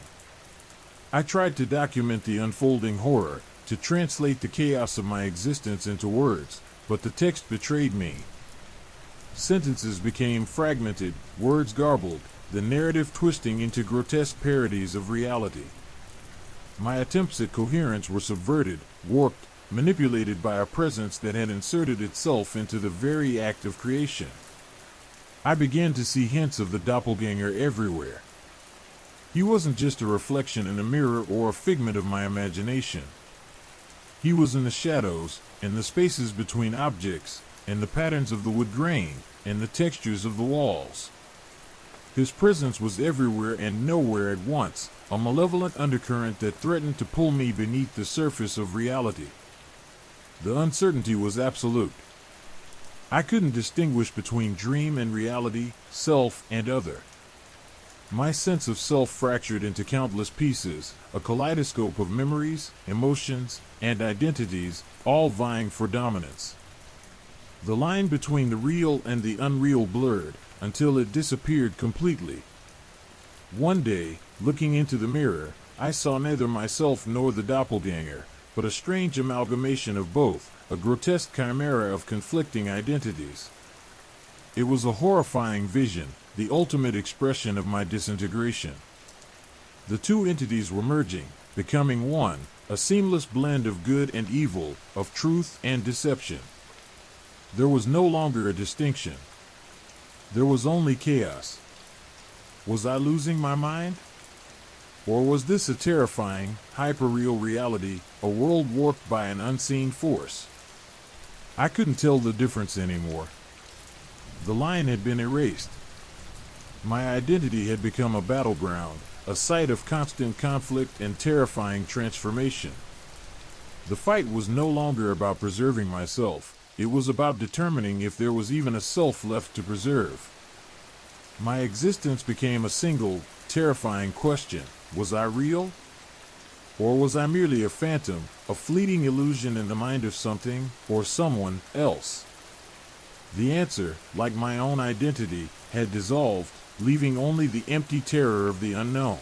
I tried to document the unfolding horror, to translate the chaos of my existence into words, but the text betrayed me. Sentences became fragmented, words garbled, the narrative twisting into grotesque parodies of reality. My attempts at coherence were subverted, warped, manipulated by a presence that had inserted itself into the very act of creation. I began to see hints of the doppelganger everywhere. He wasn't just a reflection in a mirror or a figment of my imagination. He was in the shadows, in the spaces between objects, in the patterns of the wood grain, in the textures of the walls. His presence was everywhere and nowhere at once, a malevolent undercurrent that threatened to pull me beneath the surface of reality. The uncertainty was absolute. I couldn't distinguish between dream and reality, self and other. My sense of self fractured into countless pieces, a kaleidoscope of memories, emotions, and identities, all vying for dominance. The line between the real and the unreal blurred, until it disappeared completely. One day, looking into the mirror, I saw neither myself nor the doppelganger, but a strange amalgamation of both, a grotesque chimera of conflicting identities. It was a horrifying vision, the ultimate expression of my disintegration. The two entities were merging, becoming one, a seamless blend of good and evil, of truth and deception. There was no longer a distinction. There was only chaos. Was I losing my mind? Or was this a terrifying, hyperreal reality, a world warped by an unseen force? I couldn't tell the difference anymore. The line had been erased. My identity had become a battleground, a site of constant conflict and terrifying transformation. The fight was no longer about preserving myself. It was about determining if there was even a self left to preserve. My existence became a single, terrifying question. Was I real? Or was I merely a phantom, a fleeting illusion in the mind of something or someone else? The answer, like my own identity, had dissolved, leaving only the empty terror of the unknown.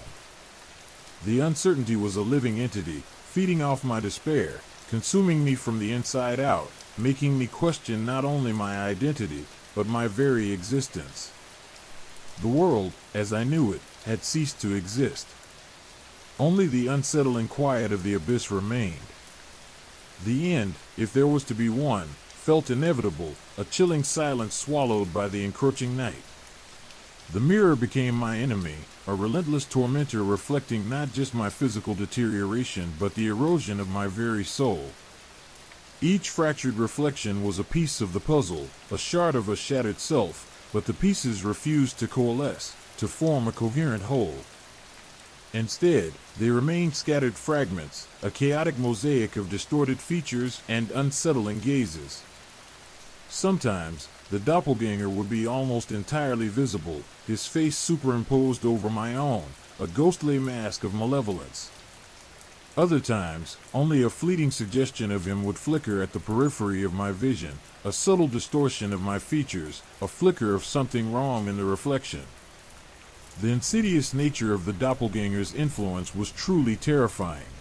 The uncertainty was a living entity, feeding off my despair, consuming me from the inside out, making me question not only my identity, but my very existence. The world, as I knew it, had ceased to exist. Only the unsettling quiet of the abyss remained. The end, if there was to be one, felt inevitable, a chilling silence swallowed by the encroaching night. The mirror became my enemy, a relentless tormentor reflecting not just my physical deterioration but the erosion of my very soul. Each fractured reflection was a piece of the puzzle, a shard of a shattered self, but the pieces refused to coalesce, to form a coherent whole. Instead, they remained scattered fragments, a chaotic mosaic of distorted features and unsettling gazes. Sometimes, the doppelganger would be almost entirely visible, his face superimposed over my own, a ghostly mask of malevolence. Other times, only a fleeting suggestion of him would flicker at the periphery of my vision, a subtle distortion of my features, a flicker of something wrong in the reflection. The insidious nature of the doppelganger's influence was truly terrifying.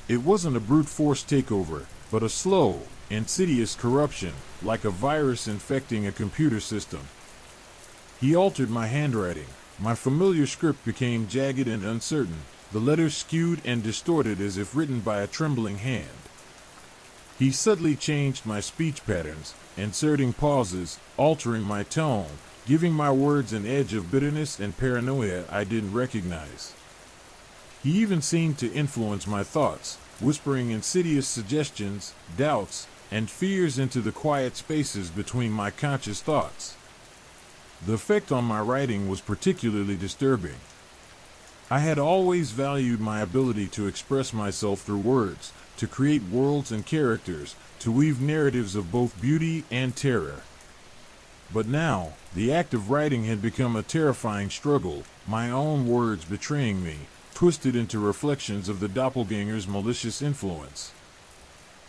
It wasn't a brute force takeover, but a slow, insidious corruption, like a virus infecting a computer system. He altered my handwriting. My familiar script became jagged and uncertain, the letters skewed and distorted as if written by a trembling hand. He subtly changed my speech patterns, inserting pauses, altering my tone, giving my words an edge of bitterness and paranoia I didn't recognize. He even seemed to influence my thoughts, whispering insidious suggestions, doubts, and fears into the quiet spaces between my conscious thoughts. The effect on my writing was particularly disturbing. I had always valued my ability to express myself through words, to create worlds and characters, to weave narratives of both beauty and terror. But now, the act of writing had become a terrifying struggle, my own words betraying me, twisted into reflections of the doppelganger's malicious influence.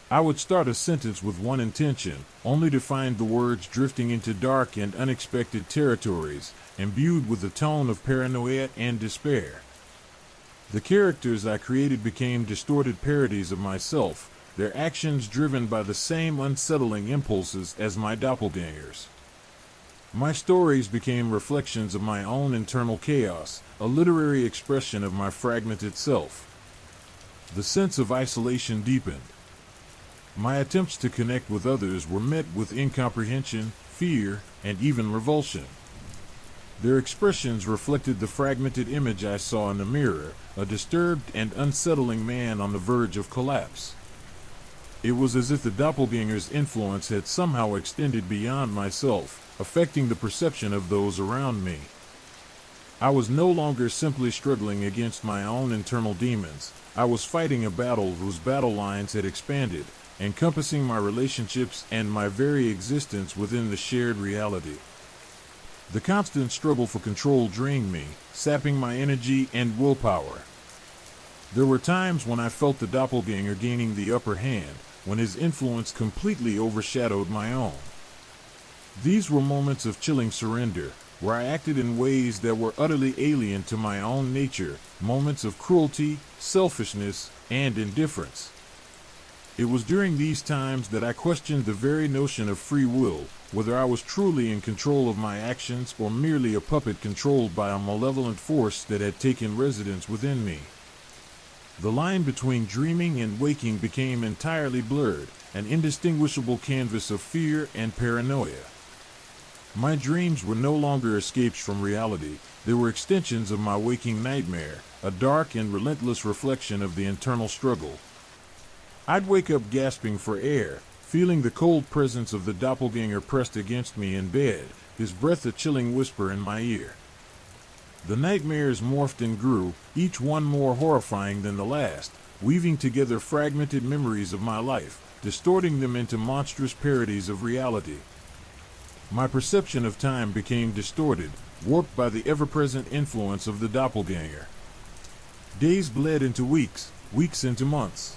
I would start a sentence with one intention, only to find the words drifting into dark and unexpected territories, imbued with a tone of paranoia and despair. The characters I created became distorted parodies of myself, their actions driven by the same unsettling impulses as my doppelgangers. My stories became reflections of my own internal chaos, a literary expression of my fragmented self. The sense of isolation deepened. My attempts to connect with others were met with incomprehension, fear, and even revulsion. Their expressions reflected the fragmented image I saw in the mirror, a disturbed and unsettling man on the verge of collapse. It was as if the doppelganger's influence had somehow extended beyond myself, affecting the perception of those around me. I was no longer simply struggling against my own internal demons. I was fighting a battle whose battle lines had expanded, encompassing my relationships and my very existence within the shared reality. The constant struggle for control drained me, sapping my energy and willpower. There were times when I felt the doppelganger gaining the upper hand, when his influence completely overshadowed my own. These were moments of chilling surrender, where I acted in ways that were utterly alien to my own nature, moments of cruelty, selfishness, and indifference. It was during these times that I questioned the very notion of free will, whether I was truly in control of my actions or merely a puppet controlled by a malevolent force that had taken residence within me. The line between dreaming and waking became entirely blurred, an indistinguishable canvas of fear and paranoia. My dreams were no longer escapes from reality. They were extensions of my waking nightmare, a dark and relentless reflection of the internal struggle. I'd wake up gasping for air, feeling the cold presence of the doppelganger pressed against me in bed, his breath a chilling whisper in my ear. The nightmares morphed and grew, each one more horrifying than the last, weaving together fragmented memories of my life, distorting them into monstrous parodies of reality. My perception of time became distorted, warped by the ever-present influence of the doppelganger. Days bled into weeks, weeks into months.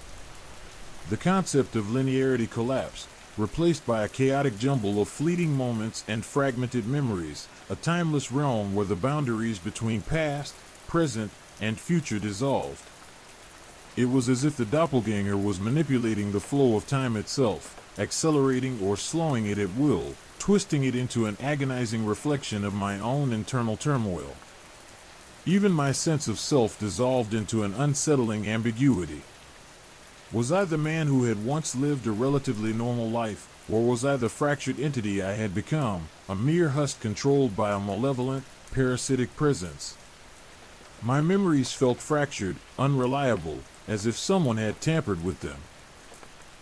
The concept of linearity collapsed, replaced by a chaotic jumble of fleeting moments and fragmented memories, a timeless realm where the boundaries between past, present, and future dissolved. It was as if the doppelganger was manipulating the flow of time itself, accelerating or slowing it at will, twisting it into an agonizing reflection of my own internal turmoil. Even my sense of self dissolved into an unsettling ambiguity. Was I the man who had once lived a relatively normal life, or was I the fractured entity I had become, a mere husk controlled by a malevolent, parasitic presence? My memories felt fractured, unreliable, as if someone had tampered with them.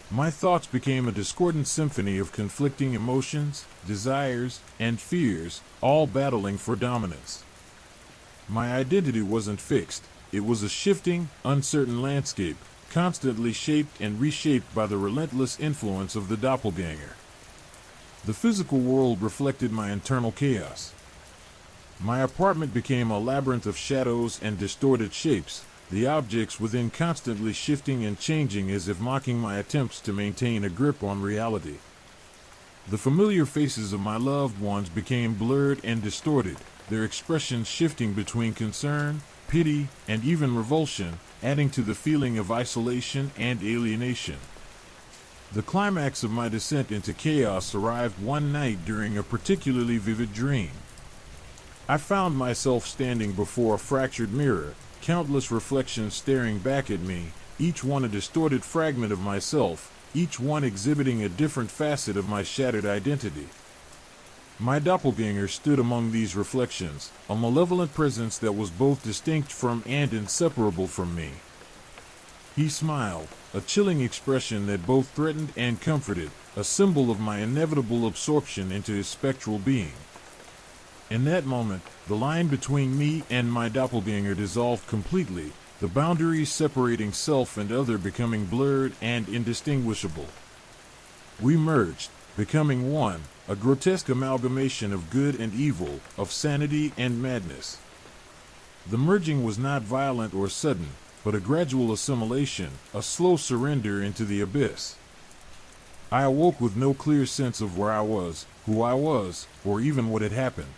My thoughts became a discordant symphony of conflicting emotions, desires, and fears, all battling for dominance. My identity wasn't fixed. It was a shifting, uncertain landscape, constantly shaped and reshaped by the relentless influence of the doppelganger. The physical world reflected my internal chaos. My apartment became a labyrinth of shadows and distorted shapes, the objects within constantly shifting and changing as if mocking my attempts to maintain a grip on reality. The familiar faces of my loved ones became blurred and distorted, their expressions shifting between concern, pity, and even revulsion, adding to the feeling of isolation and alienation. The climax of my descent into chaos arrived one night during a particularly vivid dream. I found myself standing before a fractured mirror, countless reflections staring back at me, each one a distorted fragment of myself, each one exhibiting a different facet of my shattered identity. My doppelganger stood among these reflections, a malevolent presence that was both distinct from and inseparable from me. He smiled, a chilling expression that both threatened and comforted, a symbol of my inevitable absorption into his spectral being. In that moment, the line between me and my doppelganger dissolved completely, the boundaries separating self and other becoming blurred and indistinguishable. We merged, becoming one, a grotesque amalgamation of good and evil, of sanity and madness. The merging was not violent or sudden, but a gradual assimilation, a slow surrender into the abyss. I awoke with no clear sense of where I was, who I was, or even what had happened.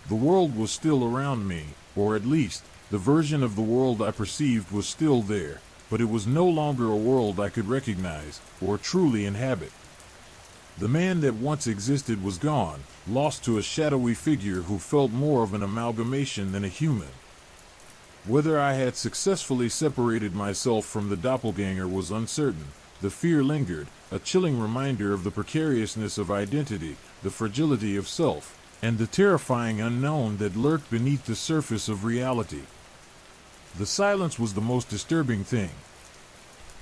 The world was still around me, or at least, the version of the world I perceived was still there, but it was no longer a world I could recognize, or truly inhabit. The man that once existed was gone, lost to a shadowy figure who felt more of an amalgamation than a human. Whether I had successfully separated myself from the doppelganger was uncertain. The fear lingered, a chilling reminder of the precariousness of identity, the fragility of self, and the terrifying unknown that lurked beneath the surface of reality. The silence was the most disturbing thing.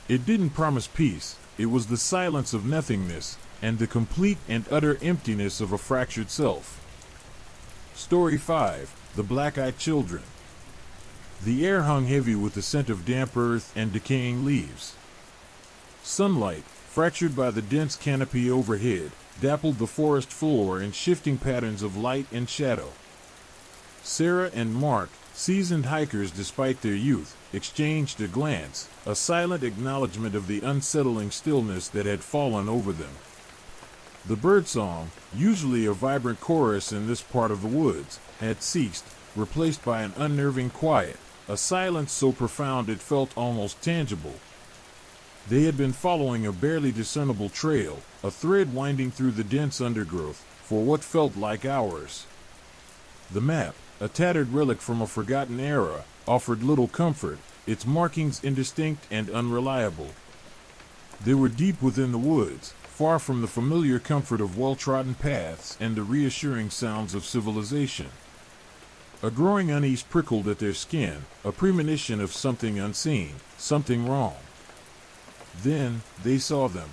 It didn't promise peace, it was the silence of nothingness, and the complete and utter emptiness of a fractured self. Story 5: The Black-Eyed Children. The air hung heavy with the scent of damp earth and decaying leaves. Sunlight, fractured by the dense canopy overhead, dappled the forest floor in shifting patterns of light and shadow. Sarah and Mark, seasoned hikers despite their youth, exchanged a glance, a silent acknowledgement of the unsettling stillness that had fallen over them. The birdsong, usually a vibrant chorus in this part of the woods, had ceased, replaced by an unnerving quiet, a silence so profound it felt almost tangible. They had been following a barely discernible trail, a thread winding through the dense undergrowth, for what felt like hours. The map, a tattered relic from a forgotten era, offered little comfort, its markings indistinct and unreliable. They were deep within the woods, far from the familiar comfort of well-trodden paths and the reassuring sounds of civilization. A growing unease prickled at their skin, a premonition of something unseen, something wrong. Then, they saw them.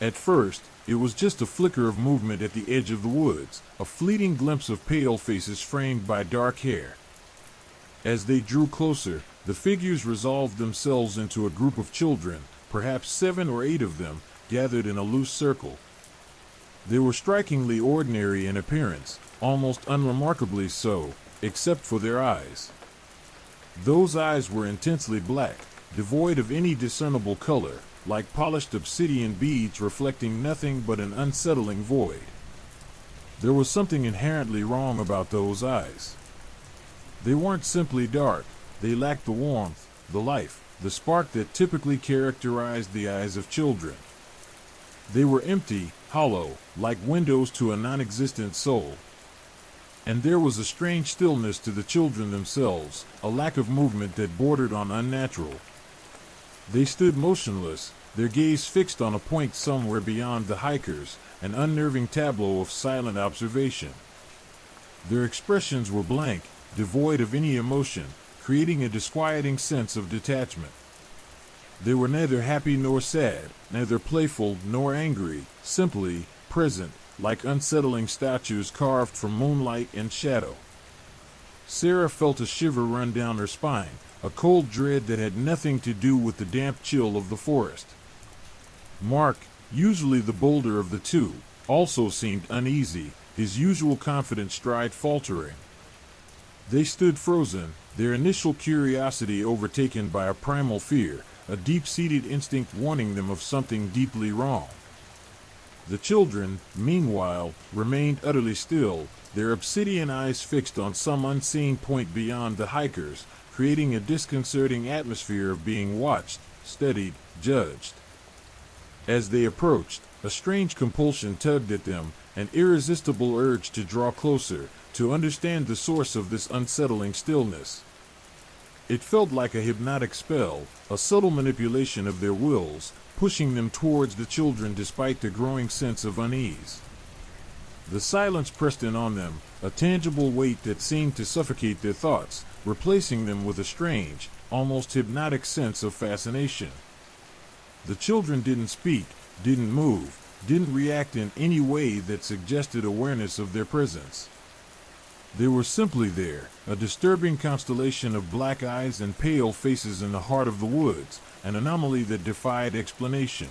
At first, it was just a flicker of movement at the edge of the woods, a fleeting glimpse of pale faces framed by dark hair. As they drew closer, the figures resolved themselves into a group of children, perhaps 7 or 8 of them, gathered in a loose circle. They were strikingly ordinary in appearance, almost unremarkably so, except for their eyes. Those eyes were intensely black, devoid of any discernible color, like polished obsidian beads reflecting nothing but an unsettling void. There was something inherently wrong about those eyes. They weren't simply dark, they lacked the warmth, the life, the spark that typically characterized the eyes of children. They were empty, hollow, like windows to a non-existent soul. And there was a strange stillness to the children themselves, a lack of movement that bordered on unnatural. They stood motionless, their gaze fixed on a point somewhere beyond the hikers, an unnerving tableau of silent observation. Their expressions were blank, devoid of any emotion, creating a disquieting sense of detachment. They were neither happy nor sad, neither playful nor angry, simply present, like unsettling statues carved from moonlight and shadow. Sarah felt a shiver run down her spine, a cold dread that had nothing to do with the damp chill of the forest. Mark, usually the bolder of the two, also seemed uneasy, his usual confident stride faltering. They stood frozen, their initial curiosity overtaken by a primal fear, a deep-seated instinct warning them of something deeply wrong. The children, meanwhile, remained utterly still, their obsidian eyes fixed on some unseen point beyond the hikers, creating a disconcerting atmosphere of being watched, studied, judged. As they approached, a strange compulsion tugged at them, an irresistible urge to draw closer, to understand the source of this unsettling stillness. It felt like a hypnotic spell, a subtle manipulation of their wills, pushing them towards the children despite the growing sense of unease. The silence pressed in on them, a tangible weight that seemed to suffocate their thoughts, replacing them with a strange, almost hypnotic sense of fascination. The children didn't speak, didn't move, didn't react in any way that suggested awareness of their presence. They were simply there, a disturbing constellation of black eyes and pale faces in the heart of the woods, an anomaly that defied explanation.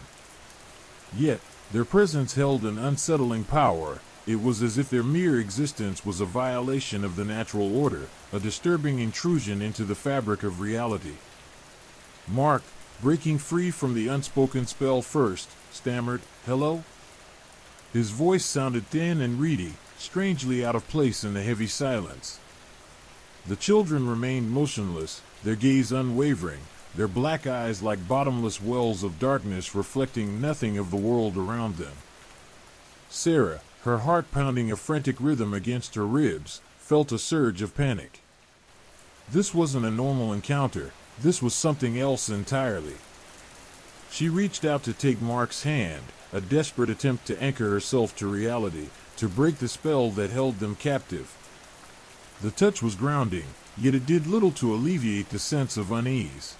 Yet, their presence held an unsettling power. It was as if their mere existence was a violation of the natural order, a disturbing intrusion into the fabric of reality. Mark, breaking free from the unspoken spell first, stammered, "Hello?" His voice sounded thin and reedy, strangely out of place in the heavy silence. The children remained motionless, their gaze unwavering, their black eyes like bottomless wells of darkness reflecting nothing of the world around them. Sarah, her heart pounding a frantic rhythm against her ribs, felt a surge of panic. This wasn't a normal encounter, this was something else entirely. She reached out to take Mark's hand, a desperate attempt to anchor herself to reality, to break the spell that held them captive. The touch was grounding, yet it did little to alleviate the sense of unease.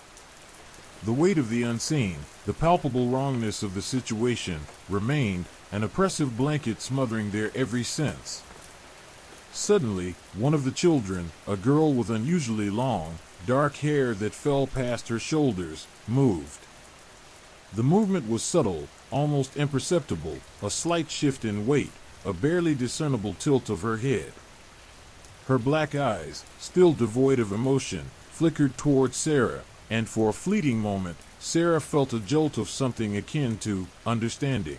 The weight of the unseen, the palpable wrongness of the situation, remained, an oppressive blanket smothering their every sense. Suddenly, one of the children, a girl with unusually long, dark hair that fell past her shoulders, moved. The movement was subtle, almost imperceptible, a slight shift in weight, a barely discernible tilt of her head. Her black eyes, still devoid of emotion, flickered toward Sarah, and for a fleeting moment, Sarah felt a jolt of something akin to understanding.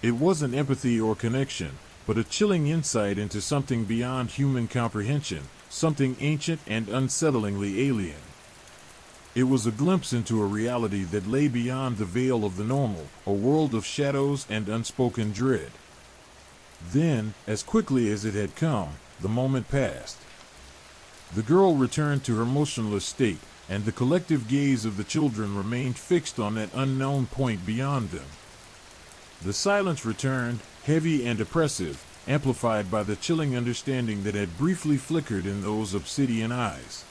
It wasn't empathy or connection, but a chilling insight into something beyond human comprehension, something ancient and unsettlingly alien. It was a glimpse into a reality that lay beyond the veil of the normal, a world of shadows and unspoken dread. Then, as quickly as it had come, the moment passed. The girl returned to her motionless state, and the collective gaze of the children remained fixed on that unknown point beyond them. The silence returned, heavy and oppressive, amplified by the chilling understanding that had briefly flickered in those obsidian eyes.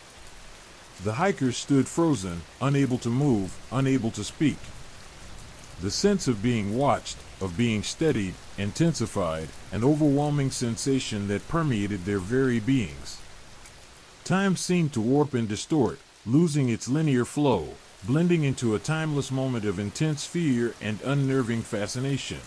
The hikers stood frozen, unable to move, unable to speak. The sense of being watched, of being studied, intensified, an overwhelming sensation that permeated their very beings. Time seemed to warp and distort, losing its linear flow, blending into a timeless moment of intense fear and unnerving fascination.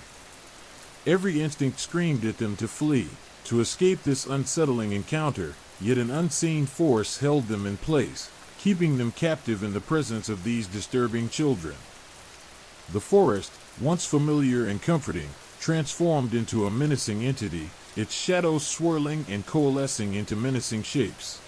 Every instinct screamed at them to flee, to escape this unsettling encounter, yet an unseen force held them in place, keeping them captive in the presence of these disturbing children. The forest, once familiar and comforting, transformed into a menacing entity, its shadows swirling and coalescing into menacing shapes.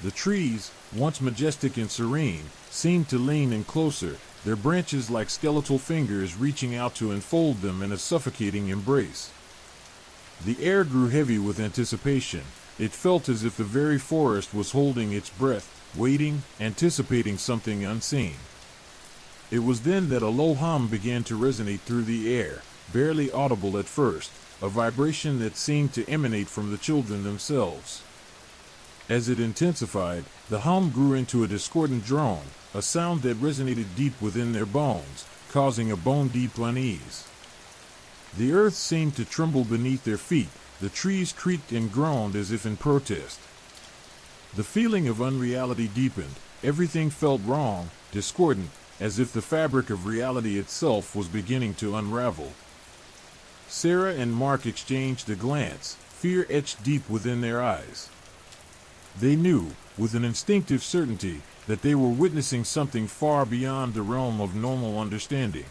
The trees, once majestic and serene, seemed to lean in closer, their branches like skeletal fingers reaching out to enfold them in a suffocating embrace. The air grew heavy with anticipation. It felt as if the very forest was holding its breath, waiting, anticipating something unseen. It was then that a low hum began to resonate through the air, barely audible at first, a vibration that seemed to emanate from the children themselves. As it intensified, the hum grew into a discordant drone, a sound that resonated deep within their bones, causing a bone-deep unease. The earth seemed to tremble beneath their feet, the trees creaked and groaned as if in protest. The feeling of unreality deepened, everything felt wrong, discordant, as if the fabric of reality itself was beginning to unravel. Sarah and Mark exchanged a glance, fear etched deep within their eyes. They knew, with an instinctive certainty, that they were witnessing something far beyond the realm of normal understanding.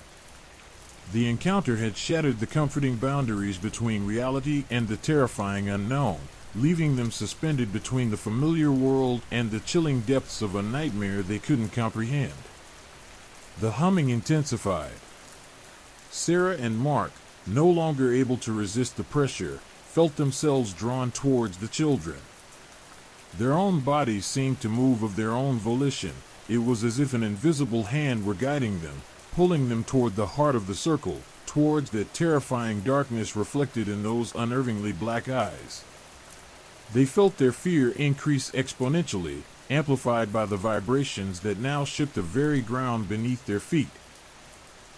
The encounter had shattered the comforting boundaries between reality and the terrifying unknown, leaving them suspended between the familiar world and the chilling depths of a nightmare they couldn't comprehend. The humming intensified. Sarah and Mark, no longer able to resist the pressure, felt themselves drawn towards the children. Their own bodies seemed to move of their own volition. It was as if an invisible hand were guiding them, pulling them toward the heart of the circle, towards that terrifying darkness reflected in those unnervingly black eyes. They felt their fear increase exponentially, amplified by the vibrations that now shook the very ground beneath their feet.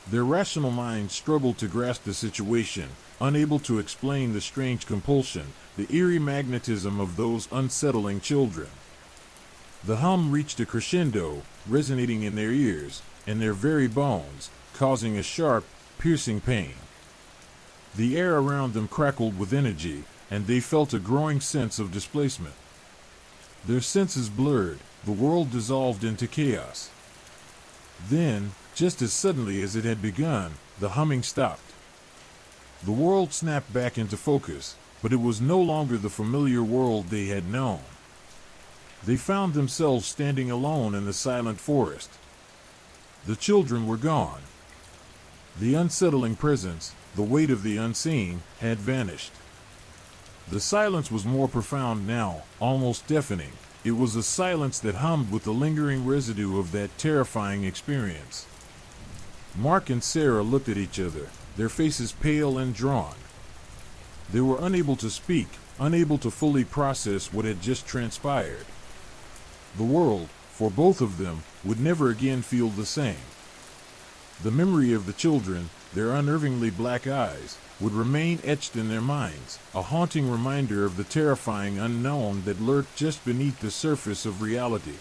Their rational minds struggled to grasp the situation, unable to explain the strange compulsion, the eerie magnetism of those unsettling children. The hum reached a crescendo, resonating in their ears, in their very bones, causing a sharp, piercing pain. The air around them crackled with energy, and they felt a growing sense of displacement. Their senses blurred, the world dissolved into chaos. Then, just as suddenly as it had begun, the humming stopped. The world snapped back into focus, but it was no longer the familiar world they had known. They found themselves standing alone in the silent forest. The children were gone. The unsettling presence, the weight of the unseen, had vanished. The silence was more profound now, almost deafening. It was a silence that hummed with the lingering residue of that terrifying experience. Mark and Sarah looked at each other, their faces pale and drawn. They were unable to speak, unable to fully process what had just transpired. The world, for both of them, would never again feel the same. The memory of the children, their unnervingly black eyes, would remain etched in their minds, a haunting reminder of the terrifying unknown that lurked just beneath the surface of reality.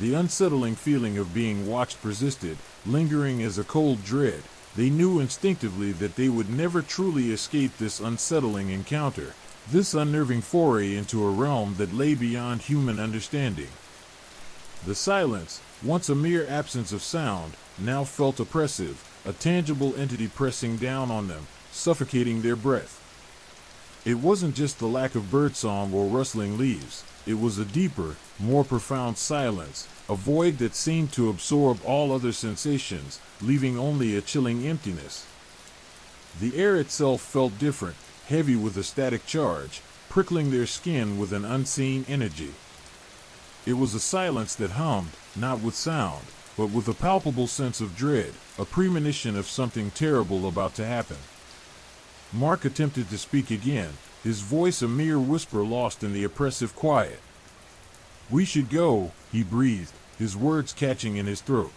The unsettling feeling of being watched persisted, lingering as a cold dread. They knew instinctively that they would never truly escape this unsettling encounter, this unnerving foray into a realm that lay beyond human understanding. The silence, once a mere absence of sound, now felt oppressive, a tangible entity pressing down on them, suffocating their breath. It wasn't just the lack of birdsong or rustling leaves, it was a deeper, more profound silence, a void that seemed to absorb all other sensations, leaving only a chilling emptiness. The air itself felt different, heavy with a static charge, prickling their skin with an unseen energy. It was a silence that hummed, not with sound, but with a palpable sense of dread, a premonition of something terrible about to happen. Mark attempted to speak again, his voice a mere whisper lost in the oppressive quiet. "We should go," he breathed, his words catching in his throat.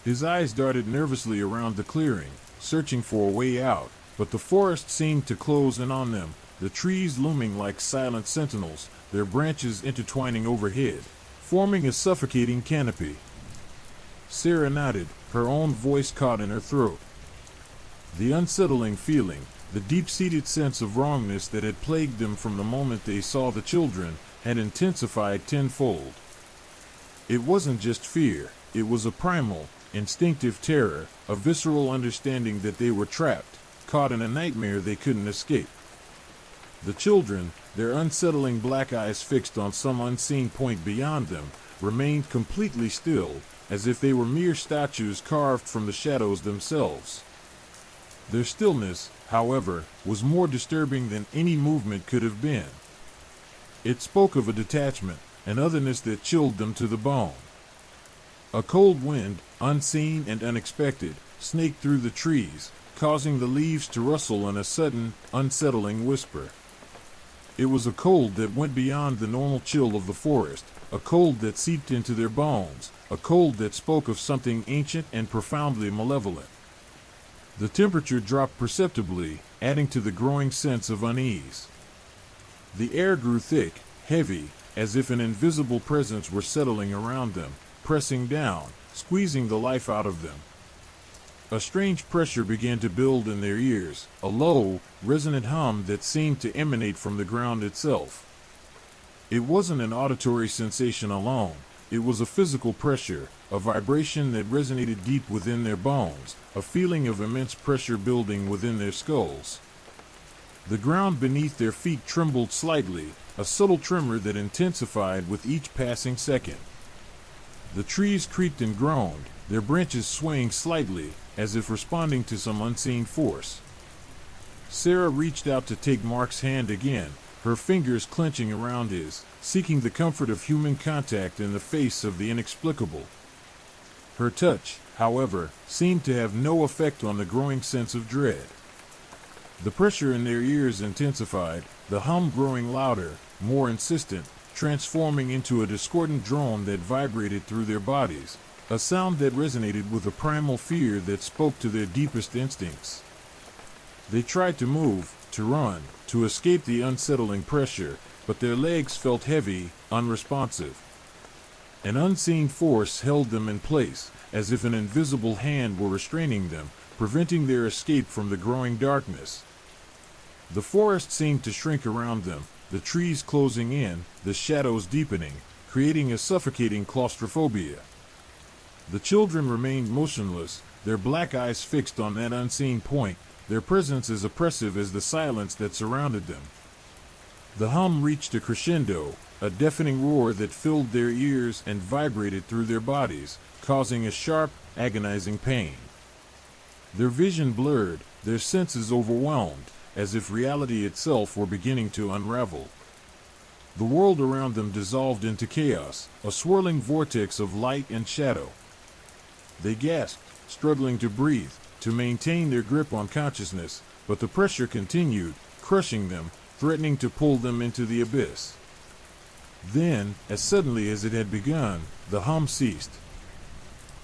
His eyes darted nervously around the clearing, searching for a way out, but the forest seemed to close in on them, the trees looming like silent sentinels, their branches intertwining overhead, forming a suffocating canopy. Sarah nodded, her own voice caught in her throat. The unsettling feeling, the deep-seated sense of wrongness that had plagued them from the moment they saw the children, had intensified tenfold. It wasn't just fear, it was a primal, instinctive terror, a visceral understanding that they were trapped, caught in a nightmare they couldn't escape. The children, their unsettling black eyes fixed on some unseen point beyond them, remained completely still, as if they were mere statues carved from the shadows themselves. Their stillness, however, was more disturbing than any movement could have been. It spoke of a detachment, an otherness that chilled them to the bone. A cold wind, unseen and unexpected, snaked through the trees, causing the leaves to rustle in a sudden, unsettling whisper. It was a cold that went beyond the normal chill of the forest, a cold that seeped into their bones, a cold that spoke of something ancient and profoundly malevolent. The temperature dropped perceptibly, adding to the growing sense of unease. The air grew thick, heavy, as if an invisible presence were settling around them, pressing down, squeezing the life out of them. A strange pressure began to build in their ears, a low, resonant hum that seemed to emanate from the ground itself. It wasn't an auditory sensation alone, it was a physical pressure, a vibration that resonated deep within their bones, a feeling of immense pressure building within their skulls. The ground beneath their feet trembled slightly, a subtle tremor that intensified with each passing second. The trees creaked and groaned, their branches swaying slightly, as if responding to some unseen force. Sarah reached out to take Mark's hand again, her fingers clenching around his, seeking the comfort of human contact in the face of the inexplicable. Her touch, however, seemed to have no effect on the growing sense of dread. The pressure in their ears intensified, the hum growing louder, more insistent, transforming into a discordant drone that vibrated through their bodies, a sound that resonated with a primal fear that spoke to their deepest instincts. They tried to move, to run, to escape the unsettling pressure, but their legs felt heavy, unresponsive. An unseen force held them in place, as if an invisible hand were restraining them, preventing their escape from the growing darkness. The forest seemed to shrink around them, the trees closing in, the shadows deepening, creating a suffocating claustrophobia. The children remained motionless, their black eyes fixed on that unseen point, their presence as oppressive as the silence that surrounded them. The hum reached a crescendo, a deafening roar that filled their ears and vibrated through their bodies, causing a sharp, agonizing pain. Their vision blurred, their senses overwhelmed, as if reality itself were beginning to unravel. The world around them dissolved into chaos, a swirling vortex of light and shadow. They gasped, struggling to breathe, to maintain their grip on consciousness, but the pressure continued, crushing them, threatening to pull them into the abyss. Then, as suddenly as it had begun, the hum ceased.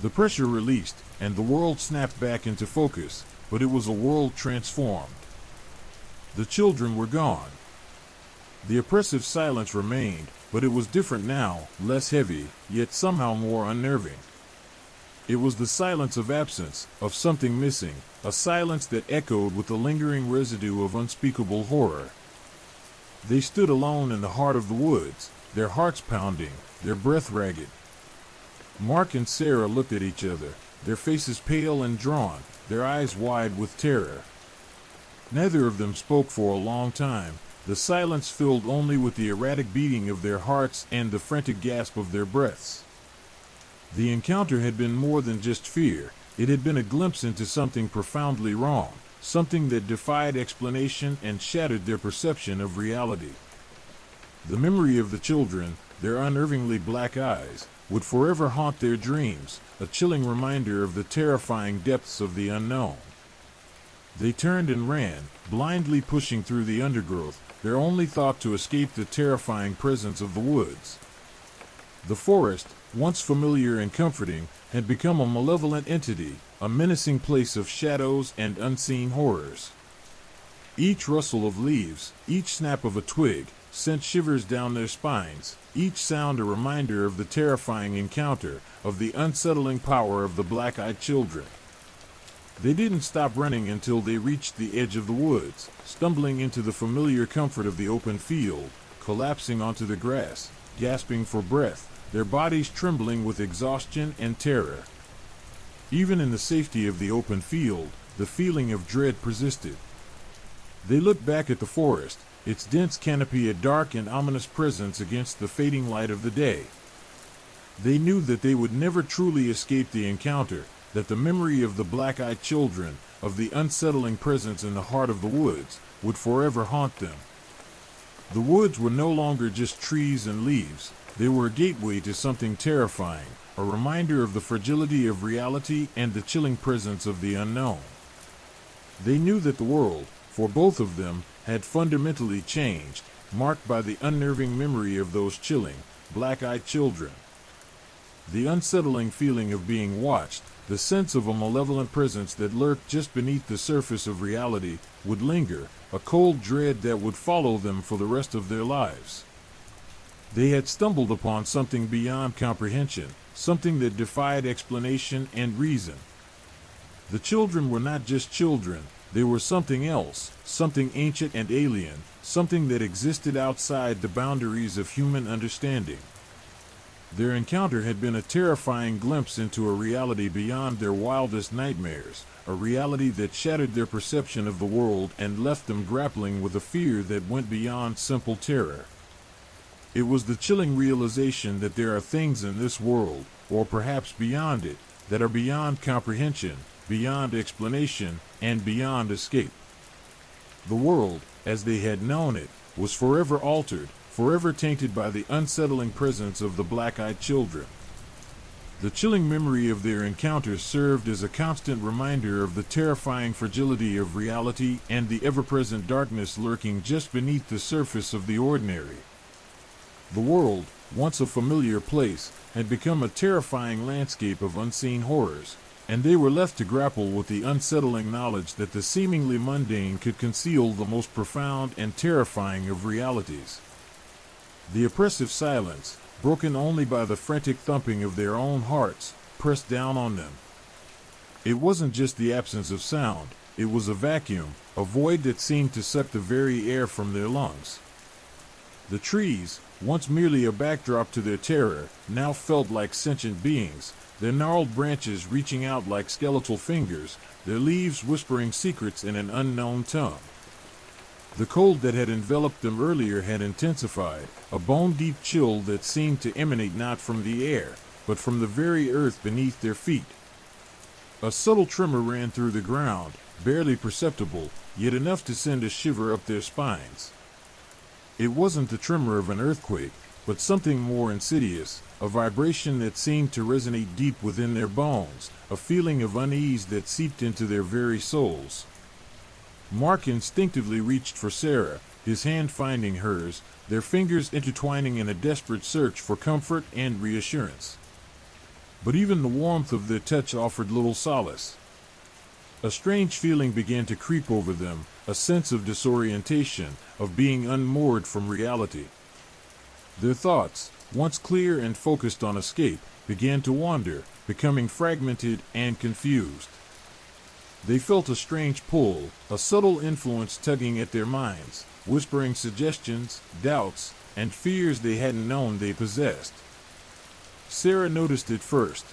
The pressure released, and the world snapped back into focus, but it was a world transformed. The children were gone. The oppressive silence remained, but it was different now, less heavy, yet somehow more unnerving. It was the silence of absence, of something missing, a silence that echoed with a lingering residue of unspeakable horror. They stood alone in the heart of the woods, their hearts pounding, their breath ragged. Mark and Sarah looked at each other, their faces pale and drawn, their eyes wide with terror. Neither of them spoke for a long time, the silence filled only with the erratic beating of their hearts and the frantic gasp of their breaths. The encounter had been more than just fear, it had been a glimpse into something profoundly wrong, something that defied explanation and shattered their perception of reality. The memory of the children, their unnervingly black eyes, would forever haunt their dreams, a chilling reminder of the terrifying depths of the unknown. They turned and ran, blindly pushing through the undergrowth, their only thought to escape the terrifying presence of the woods. The forest, once familiar and comforting, had become a malevolent entity, a menacing place of shadows and unseen horrors. Each rustle of leaves, each snap of a twig, sent shivers down their spines, each sound a reminder of the terrifying encounter, of the unsettling power of the black-eyed children. They didn't stop running until they reached the edge of the woods, stumbling into the familiar comfort of the open field, collapsing onto the grass, gasping for breath, their bodies trembling with exhaustion and terror. Even in the safety of the open field, the feeling of dread persisted. They looked back at the forest, its dense canopy a dark and ominous presence against the fading light of the day. They knew that they would never truly escape the encounter, that the memory of the black-eyed children, of the unsettling presence in the heart of the woods, would forever haunt them. The woods were no longer just trees and leaves, they were a gateway to something terrifying, a reminder of the fragility of reality and the chilling presence of the unknown. They knew that the world, for both of them, had fundamentally changed, marked by the unnerving memory of those chilling, black-eyed children. The unsettling feeling of being watched, the sense of a malevolent presence that lurked just beneath the surface of reality, would linger, a cold dread that would follow them for the rest of their lives. They had stumbled upon something beyond comprehension, something that defied explanation and reason. The children were not just children, they were something else, something ancient and alien, something that existed outside the boundaries of human understanding. Their encounter had been a terrifying glimpse into a reality beyond their wildest nightmares, a reality that shattered their perception of the world and left them grappling with a fear that went beyond simple terror. It was the chilling realization that there are things in this world, or perhaps beyond it, that are beyond comprehension, beyond explanation, and beyond escape. The world, as they had known it, was forever altered, forever tainted by the unsettling presence of the black-eyed children. The chilling memory of their encounter served as a constant reminder of the terrifying fragility of reality and the ever-present darkness lurking just beneath the surface of the ordinary. The world, once a familiar place, had become a terrifying landscape of unseen horrors, and they were left to grapple with the unsettling knowledge that the seemingly mundane could conceal the most profound and terrifying of realities. The oppressive silence, broken only by the frantic thumping of their own hearts, pressed down on them. It wasn't just the absence of sound, it was a vacuum, a void that seemed to suck the very air from their lungs. The trees, once merely a backdrop to their terror, now felt like sentient beings, their gnarled branches reaching out like skeletal fingers, their leaves whispering secrets in an unknown tongue. The cold that had enveloped them earlier had intensified, a bone-deep chill that seemed to emanate not from the air, but from the very earth beneath their feet. A subtle tremor ran through the ground, barely perceptible, yet enough to send a shiver up their spines. It wasn't the tremor of an earthquake, but something more insidious, a vibration that seemed to resonate deep within their bones, a feeling of unease that seeped into their very souls. Mark instinctively reached for Sarah, his hand finding hers, their fingers intertwining in a desperate search for comfort and reassurance. But even the warmth of their touch offered little solace. A strange feeling began to creep over them, a sense of disorientation, of being unmoored from reality. Their thoughts, once clear and focused on escape, began to wander, becoming fragmented and confused. They felt a strange pull, a subtle influence tugging at their minds, whispering suggestions, doubts, and fears they hadn't known they possessed. Sarah noticed it first.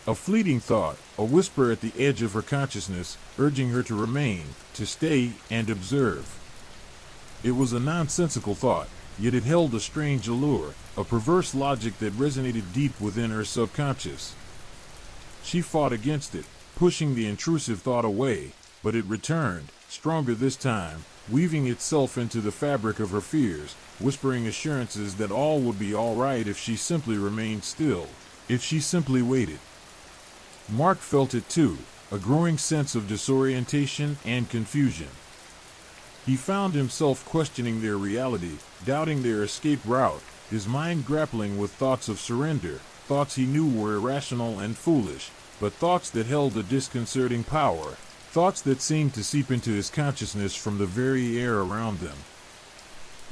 A fleeting thought, a whisper at the edge of her consciousness, urging her to remain, to stay and observe. It was a nonsensical thought, yet it held a strange allure, a perverse logic that resonated deep within her subconscious. She fought against it, pushing the intrusive thought away, but it returned, stronger this time, weaving itself into the fabric of her fears, whispering assurances that all would be all right if she simply remained still, if she simply waited. Mark felt it too, a growing sense of disorientation and confusion. He found himself questioning their reality, doubting their escape route, his mind grappling with thoughts of surrender, thoughts he knew were irrational and foolish, but thoughts that held a disconcerting power, thoughts that seemed to seep into his consciousness from the very air around them.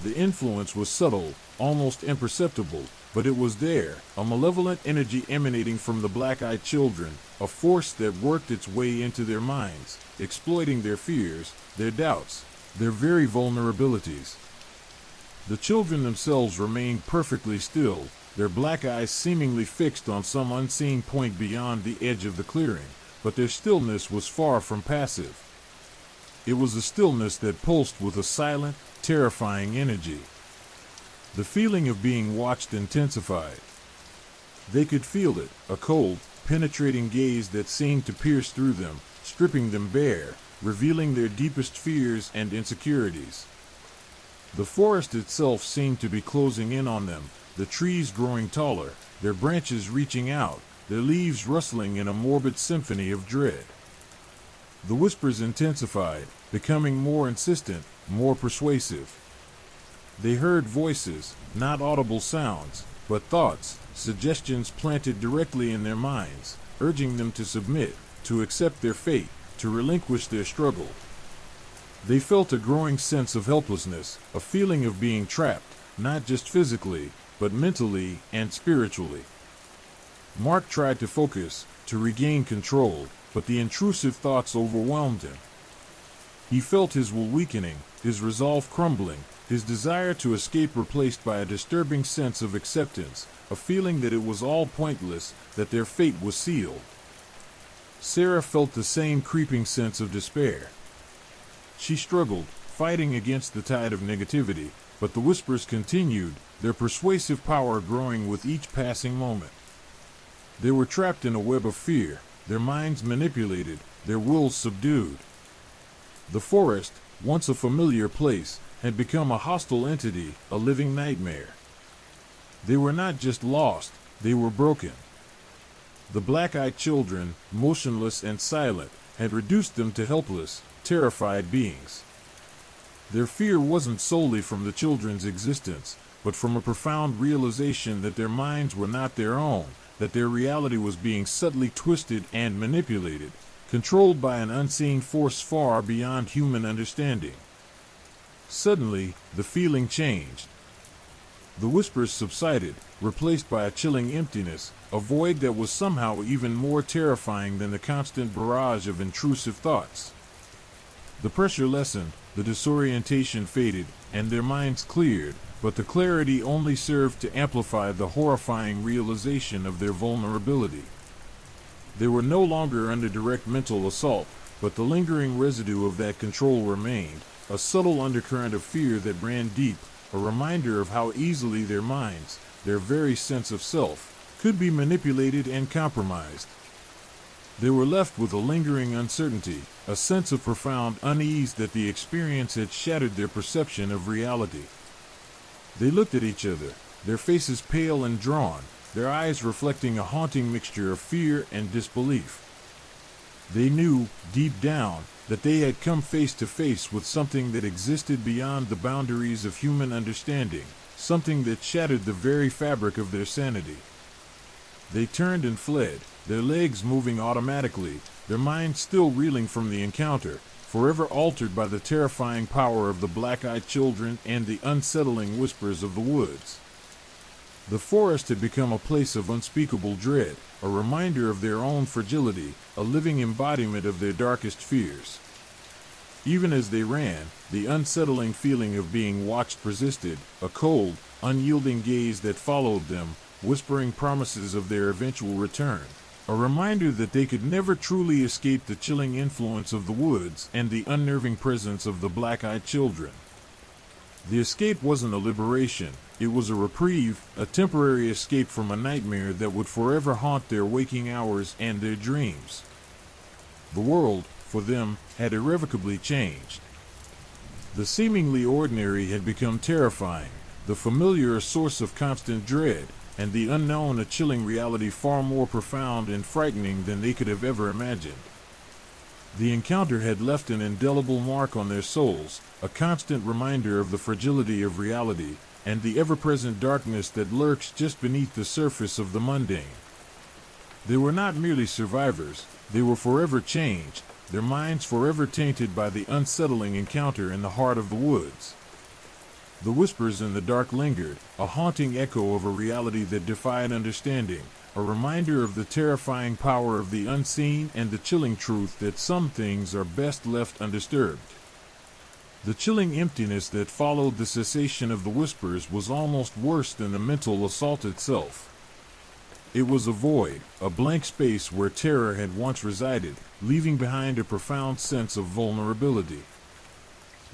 The influence was subtle, almost imperceptible, but it was there, a malevolent energy emanating from the black-eyed children, a force that worked its way into their minds, exploiting their fears, their doubts, their very vulnerabilities. The children themselves remained perfectly still, their black eyes seemingly fixed on some unseen point beyond the edge of the clearing, but their stillness was far from passive. It was a stillness that pulsed with a silent, terrifying energy. The feeling of being watched intensified. They could feel it, a cold, penetrating gaze that seemed to pierce through them, stripping them bare, revealing their deepest fears and insecurities. The forest itself seemed to be closing in on them, the trees growing taller, their branches reaching out, their leaves rustling in a morbid symphony of dread. The whispers intensified, becoming more insistent, more persuasive. They heard voices, not audible sounds, but thoughts, suggestions planted directly in their minds, urging them to submit, to accept their fate, to relinquish their struggle. They felt a growing sense of helplessness, a feeling of being trapped, not just physically, but mentally and spiritually. Mark tried to focus, to regain control, but the intrusive thoughts overwhelmed him. He felt his will weakening, his resolve crumbling, his desire to escape replaced by a disturbing sense of acceptance, a feeling that it was all pointless, that their fate was sealed. Sarah felt the same creeping sense of despair. She struggled, fighting against the tide of negativity, but the whispers continued, their persuasive power growing with each passing moment. They were trapped in a web of fear, their minds manipulated, their wills subdued. The forest, once a familiar place, had become a hostile entity, a living nightmare. They were not just lost, they were broken. The black-eyed children, motionless and silent, had reduced them to helpless, terrified beings. Their fear wasn't solely from the children's existence, but from a profound realization that their minds were not their own, that their reality was being subtly twisted and manipulated, controlled by an unseen force far beyond human understanding. Suddenly, the feeling changed. The whispers subsided, replaced by a chilling emptiness, a void that was somehow even more terrifying than the constant barrage of intrusive thoughts. The pressure lessened, the disorientation faded, and their minds cleared, but the clarity only served to amplify the horrifying realization of their vulnerability. They were no longer under direct mental assault, but the lingering residue of that control remained, a subtle undercurrent of fear that ran deep, a reminder of how easily their minds, their very sense of self, could be manipulated and compromised. They were left with a lingering uncertainty, a sense of profound unease that the experience had shattered their perception of reality. They looked at each other, their faces pale and drawn, their eyes reflecting a haunting mixture of fear and disbelief. They knew, deep down, that they had come face to face with something that existed beyond the boundaries of human understanding, something that shattered the very fabric of their sanity. They turned and fled, their legs moving automatically, their minds still reeling from the encounter, forever altered by the terrifying power of the black-eyed children and the unsettling whispers of the woods. The forest had become a place of unspeakable dread, a reminder of their own fragility, a living embodiment of their darkest fears. Even as they ran, the unsettling feeling of being watched persisted, a cold, unyielding gaze that followed them, whispering promises of their eventual return, a reminder that they could never truly escape the chilling influence of the woods and the unnerving presence of the black-eyed children. The escape wasn't a liberation, it was a reprieve, a temporary escape from a nightmare that would forever haunt their waking hours and their dreams. The world, for them, had irrevocably changed. The seemingly ordinary had become terrifying, the familiar a source of constant dread, and the unknown a chilling reality far more profound and frightening than they could have ever imagined. The encounter had left an indelible mark on their souls, a constant reminder of the fragility of reality, and the ever-present darkness that lurks just beneath the surface of the mundane. They were not merely survivors, they were forever changed, their minds forever tainted by the unsettling encounter in the heart of the woods. The whispers in the dark lingered, a haunting echo of a reality that defied understanding, a reminder of the terrifying power of the unseen and the chilling truth that some things are best left undisturbed. The chilling emptiness that followed the cessation of the whispers was almost worse than the mental assault itself. It was a void, a blank space where terror had once resided, leaving behind a profound sense of vulnerability.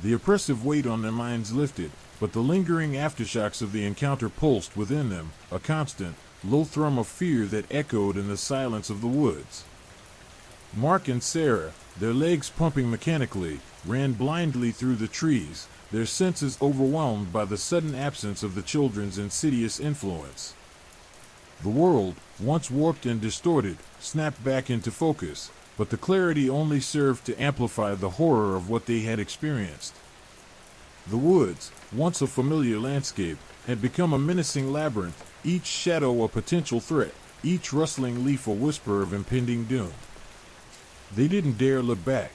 The oppressive weight on their minds lifted, but the lingering aftershocks of the encounter pulsed within them, a constant, low thrum of fear that echoed in the silence of the woods. Mark and Sarah, their legs pumping mechanically, ran blindly through the trees, their senses overwhelmed by the sudden absence of the children's insidious influence. The world, once warped and distorted, snapped back into focus, but the clarity only served to amplify the horror of what they had experienced. The woods, once a familiar landscape, had become a menacing labyrinth, each shadow a potential threat, each rustling leaf a whisper of impending doom. They didn't dare look back.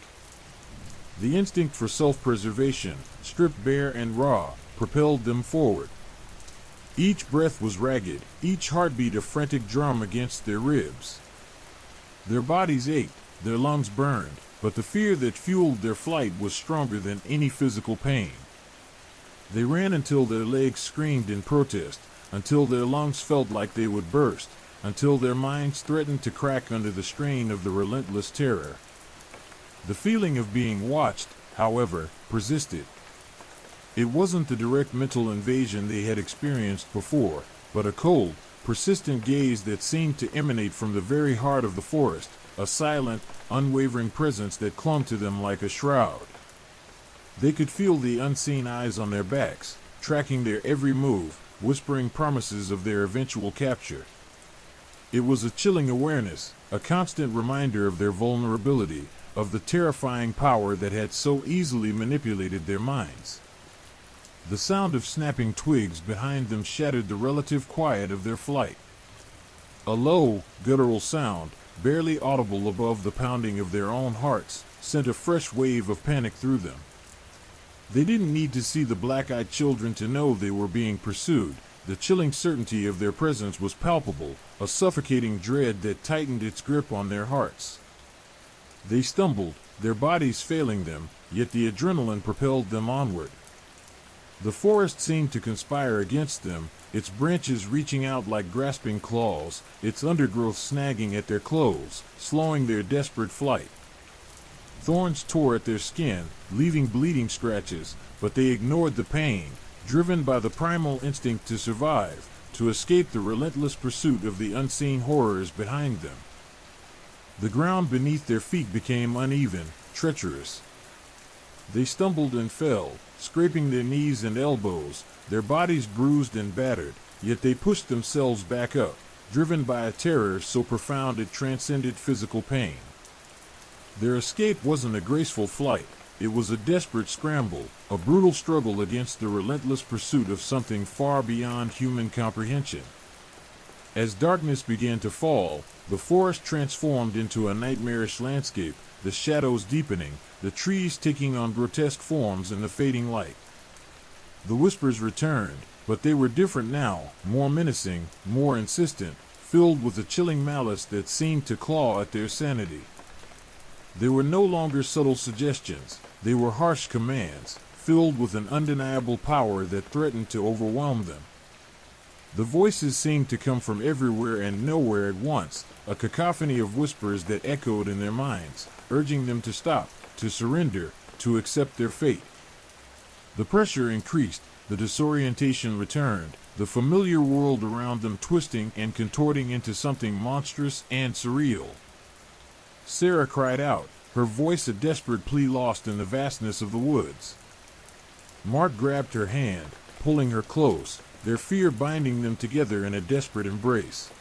The instinct for self-preservation, stripped bare and raw, propelled them forward. Each breath was ragged, each heartbeat a frantic drum against their ribs. Their bodies ached, their lungs burned, but the fear that fueled their flight was stronger than any physical pain. They ran until their legs screamed in protest, until their lungs felt like they would burst, until their minds threatened to crack under the strain of the relentless terror. The feeling of being watched, however, persisted. It wasn't the direct mental invasion they had experienced before, but a cold, persistent gaze that seemed to emanate from the very heart of the forest, a silent, unwavering presence that clung to them like a shroud. They could feel the unseen eyes on their backs, tracking their every move, whispering promises of their eventual capture. It was a chilling awareness, a constant reminder of their vulnerability, of the terrifying power that had so easily manipulated their minds. The sound of snapping twigs behind them shattered the relative quiet of their flight. A low, guttural sound, barely audible above the pounding of their own hearts, sent a fresh wave of panic through them. They didn't need to see the black-eyed children to know they were being pursued. The chilling certainty of their presence was palpable, a suffocating dread that tightened its grip on their hearts. They stumbled, their bodies failing them, yet the adrenaline propelled them onward. The forest seemed to conspire against them, its branches reaching out like grasping claws, its undergrowth snagging at their clothes, slowing their desperate flight. Thorns tore at their skin, leaving bleeding scratches, but they ignored the pain, driven by the primal instinct to survive, to escape the relentless pursuit of the unseen horrors behind them. The ground beneath their feet became uneven, treacherous. They stumbled and fell, scraping their knees and elbows, their bodies bruised and battered, yet they pushed themselves back up, driven by a terror so profound it transcended physical pain. Their escape wasn't a graceful flight. It was a desperate scramble, a brutal struggle against the relentless pursuit of something far beyond human comprehension. As darkness began to fall, the forest transformed into a nightmarish landscape, the shadows deepening, the trees taking on grotesque forms in the fading light. The whispers returned, but they were different now, more menacing, more insistent, filled with a chilling malice that seemed to claw at their sanity. They were no longer subtle suggestions, they were harsh commands, filled with an undeniable power that threatened to overwhelm them. The voices seemed to come from everywhere and nowhere at once, a cacophony of whispers that echoed in their minds, urging them to stop, to surrender, to accept their fate. The pressure increased, the disorientation returned, the familiar world around them twisting and contorting into something monstrous and surreal. Sarah cried out, her voice a desperate plea lost in the vastness of the woods. Mark grabbed her hand, pulling her close, their fear binding them together in a desperate embrace.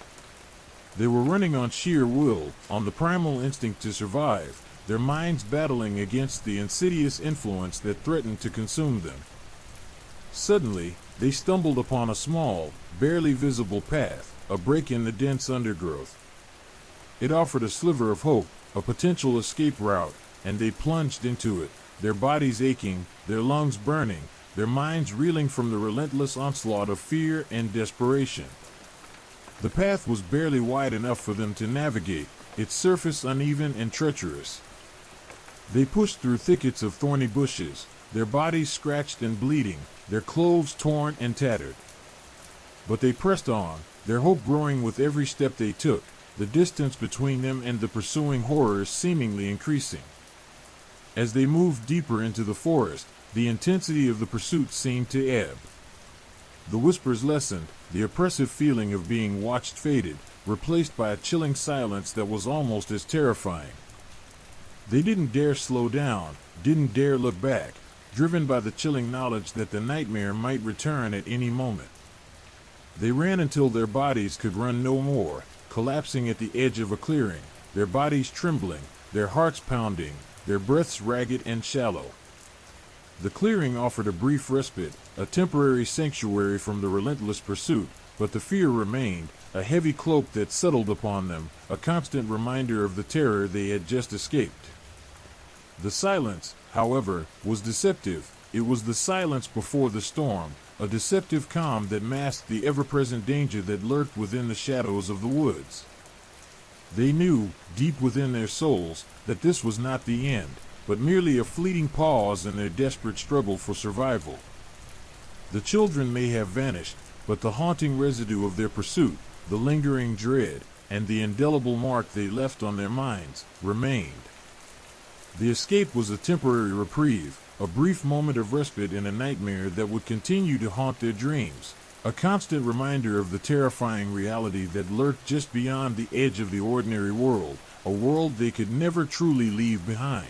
They were running on sheer will, on the primal instinct to survive, their minds battling against the insidious influence that threatened to consume them. Suddenly, they stumbled upon a small, barely visible path, a break in the dense undergrowth. It offered a sliver of hope, a potential escape route, and they plunged into it, their bodies aching, their lungs burning, their minds reeling from the relentless onslaught of fear and desperation. The path was barely wide enough for them to navigate, its surface uneven and treacherous. They pushed through thickets of thorny bushes, their bodies scratched and bleeding, their clothes torn and tattered. But they pressed on, their hope growing with every step they took, the distance between them and the pursuing horrors seemingly increasing. As they moved deeper into the forest, the intensity of the pursuit seemed to ebb. The whispers lessened, the oppressive feeling of being watched faded, replaced by a chilling silence that was almost as terrifying. They didn't dare slow down, didn't dare look back, driven by the chilling knowledge that the nightmare might return at any moment. They ran until their bodies could run no more, collapsing at the edge of a clearing, their bodies trembling, their hearts pounding, their breaths ragged and shallow. The clearing offered a brief respite, a temporary sanctuary from the relentless pursuit, but the fear remained, a heavy cloak that settled upon them, a constant reminder of the terror they had just escaped. The silence, however, was deceptive. It was the silence before the storm, a deceptive calm that masked the ever-present danger that lurked within the shadows of the woods. They knew, deep within their souls, that this was not the end, but merely a fleeting pause in their desperate struggle for survival. The children may have vanished, but the haunting residue of their pursuit, the lingering dread, and the indelible mark they left on their minds, remained. The escape was a temporary reprieve, a brief moment of respite in a nightmare that would continue to haunt their dreams, a constant reminder of the terrifying reality that lurked just beyond the edge of the ordinary world, a world they could never truly leave behind.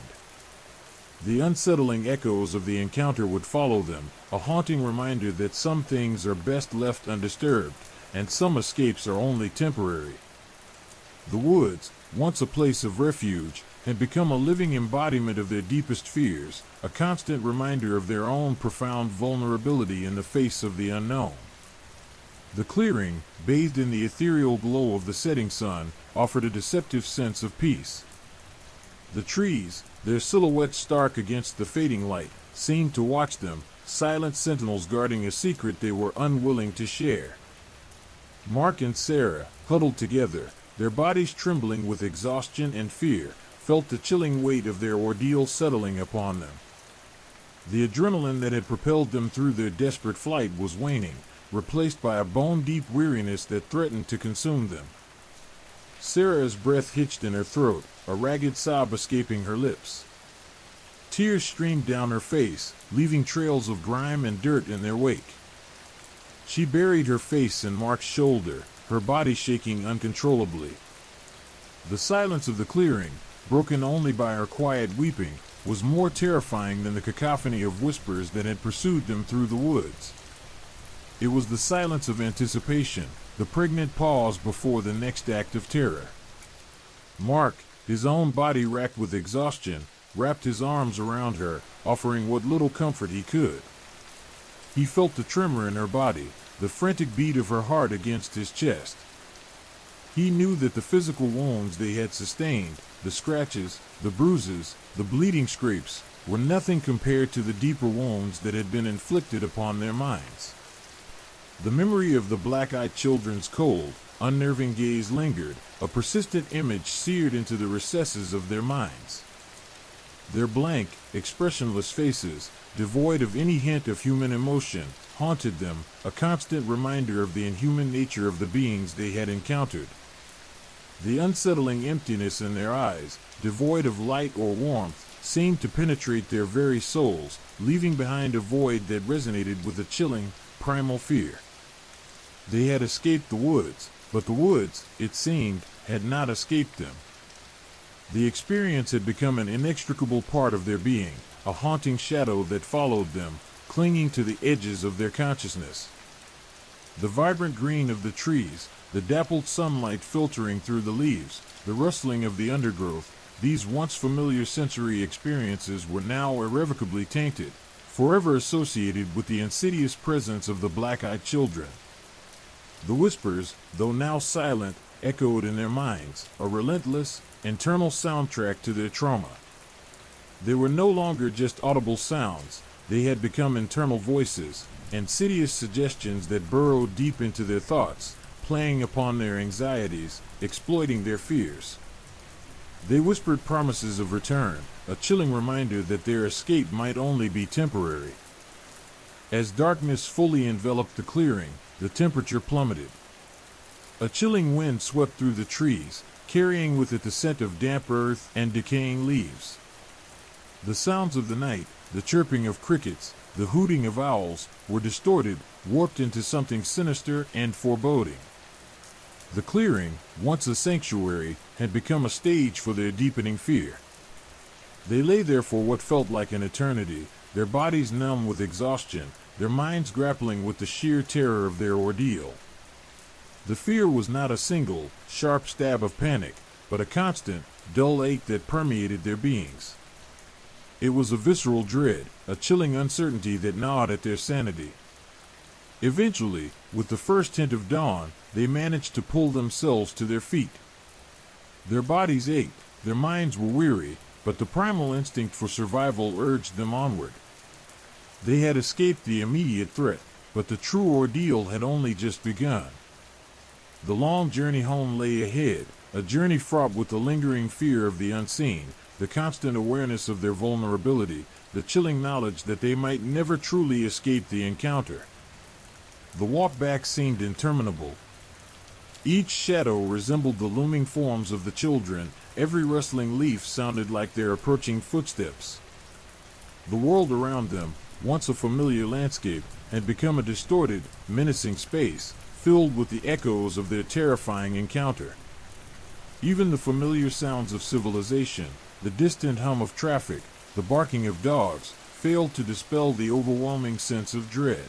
The unsettling echoes of the encounter would follow them, a haunting reminder that some things are best left undisturbed, and some escapes are only temporary. The woods, once a place of refuge, had become a living embodiment of their deepest fears, a constant reminder of their own profound vulnerability in the face of the unknown. The clearing, bathed in the ethereal glow of the setting sun, offered a deceptive sense of peace. The trees, their silhouettes stark against the fading light, seemed to watch them, silent sentinels guarding a secret they were unwilling to share. Mark and Sarah, huddled together, their bodies trembling with exhaustion and fear, felt the chilling weight of their ordeal settling upon them. The adrenaline that had propelled them through their desperate flight was waning, replaced by a bone-deep weariness that threatened to consume them. Sarah's breath hitched in her throat, a ragged sob escaping her lips. Tears streamed down her face, leaving trails of grime and dirt in their wake. She buried her face in Mark's shoulder, her body shaking uncontrollably. The silence of the clearing, broken only by her quiet weeping, was more terrifying than the cacophony of whispers that had pursued them through the woods. It was the silence of anticipation, the pregnant pause before the next act of terror. Mark, his own body racked with exhaustion, wrapped his arms around her, offering what little comfort he could. He felt the tremor in her body, the frantic beat of her heart against his chest. He knew that the physical wounds they had sustained, the scratches, the bruises, the bleeding scrapes, were nothing compared to the deeper wounds that had been inflicted upon their minds. The memory of the black-eyed children's cold, unnerving gaze lingered, a persistent image seared into the recesses of their minds. Their blank, expressionless faces, devoid of any hint of human emotion, haunted them, a constant reminder of the inhuman nature of the beings they had encountered. The unsettling emptiness in their eyes, devoid of light or warmth, seemed to penetrate their very souls, leaving behind a void that resonated with a chilling, primal fear. They had escaped the woods, but the woods, it seemed, had not escaped them. The experience had become an inextricable part of their being, a haunting shadow that followed them, clinging to the edges of their consciousness. The vibrant green of the trees, the dappled sunlight filtering through the leaves, the rustling of the undergrowth, these once familiar sensory experiences were now irrevocably tainted, forever associated with the insidious presence of the black-eyed children. The whispers, though now silent, echoed in their minds, a relentless, internal soundtrack to their trauma. They were no longer just audible sounds, they had become internal voices, insidious suggestions that burrowed deep into their thoughts, playing upon their anxieties, exploiting their fears. They whispered promises of return, a chilling reminder that their escape might only be temporary. As darkness fully enveloped the clearing, the temperature plummeted. A chilling wind swept through the trees, carrying with it the scent of damp earth and decaying leaves. The sounds of the night, the chirping of crickets, the hooting of owls, were distorted, warped into something sinister and foreboding. The clearing, once a sanctuary, had become a stage for their deepening fear. They lay there for what felt like an eternity, their bodies numb with exhaustion, their minds grappling with the sheer terror of their ordeal. The fear was not a single, sharp stab of panic, but a constant, dull ache that permeated their beings. It was a visceral dread, a chilling uncertainty that gnawed at their sanity. Eventually, with the first hint of dawn, they managed to pull themselves to their feet. Their bodies ached, their minds were weary, but the primal instinct for survival urged them onward. They had escaped the immediate threat, but the true ordeal had only just begun. The long journey home lay ahead, a journey fraught with the lingering fear of the unseen, the constant awareness of their vulnerability, the chilling knowledge that they might never truly escape the encounter. The walk back seemed interminable. Each shadow resembled the looming forms of the children, every rustling leaf sounded like their approaching footsteps. The world around them, once a familiar landscape, had become a distorted, menacing space, filled with the echoes of their terrifying encounter. Even the familiar sounds of civilization, the distant hum of traffic, the barking of dogs, failed to dispel the overwhelming sense of dread.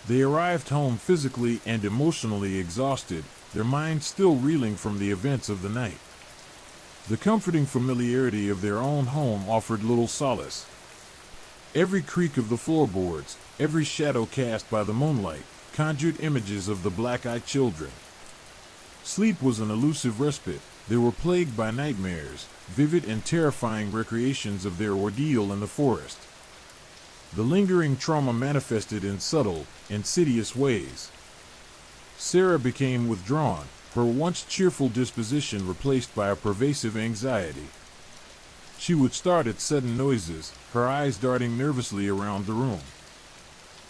They arrived home physically and emotionally exhausted, their minds still reeling from the events of the night. The comforting familiarity of their own home offered little solace. Every creak of the floorboards, every shadow cast by the moonlight, conjured images of the black-eyed children. Sleep was an elusive respite. They were plagued by nightmares, vivid and terrifying recreations of their ordeal in the forest. The lingering trauma manifested in subtle, insidious ways. Sarah became withdrawn, her once cheerful disposition replaced by a pervasive anxiety. She would start at sudden noises, her eyes darting nervously around the room.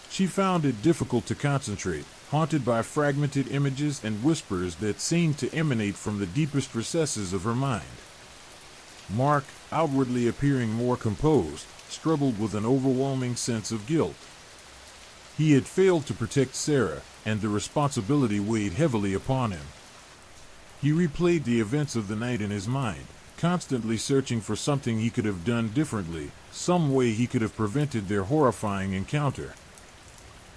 She found it difficult to concentrate, haunted by fragmented images and whispers that seemed to emanate from the deepest recesses of her mind. Mark, outwardly appearing more composed, struggled with an overwhelming sense of guilt. He had failed to protect Sarah, and the responsibility weighed heavily upon him. He replayed the events of the night in his mind, constantly searching for something he could have done differently, some way he could have prevented their horrifying encounter.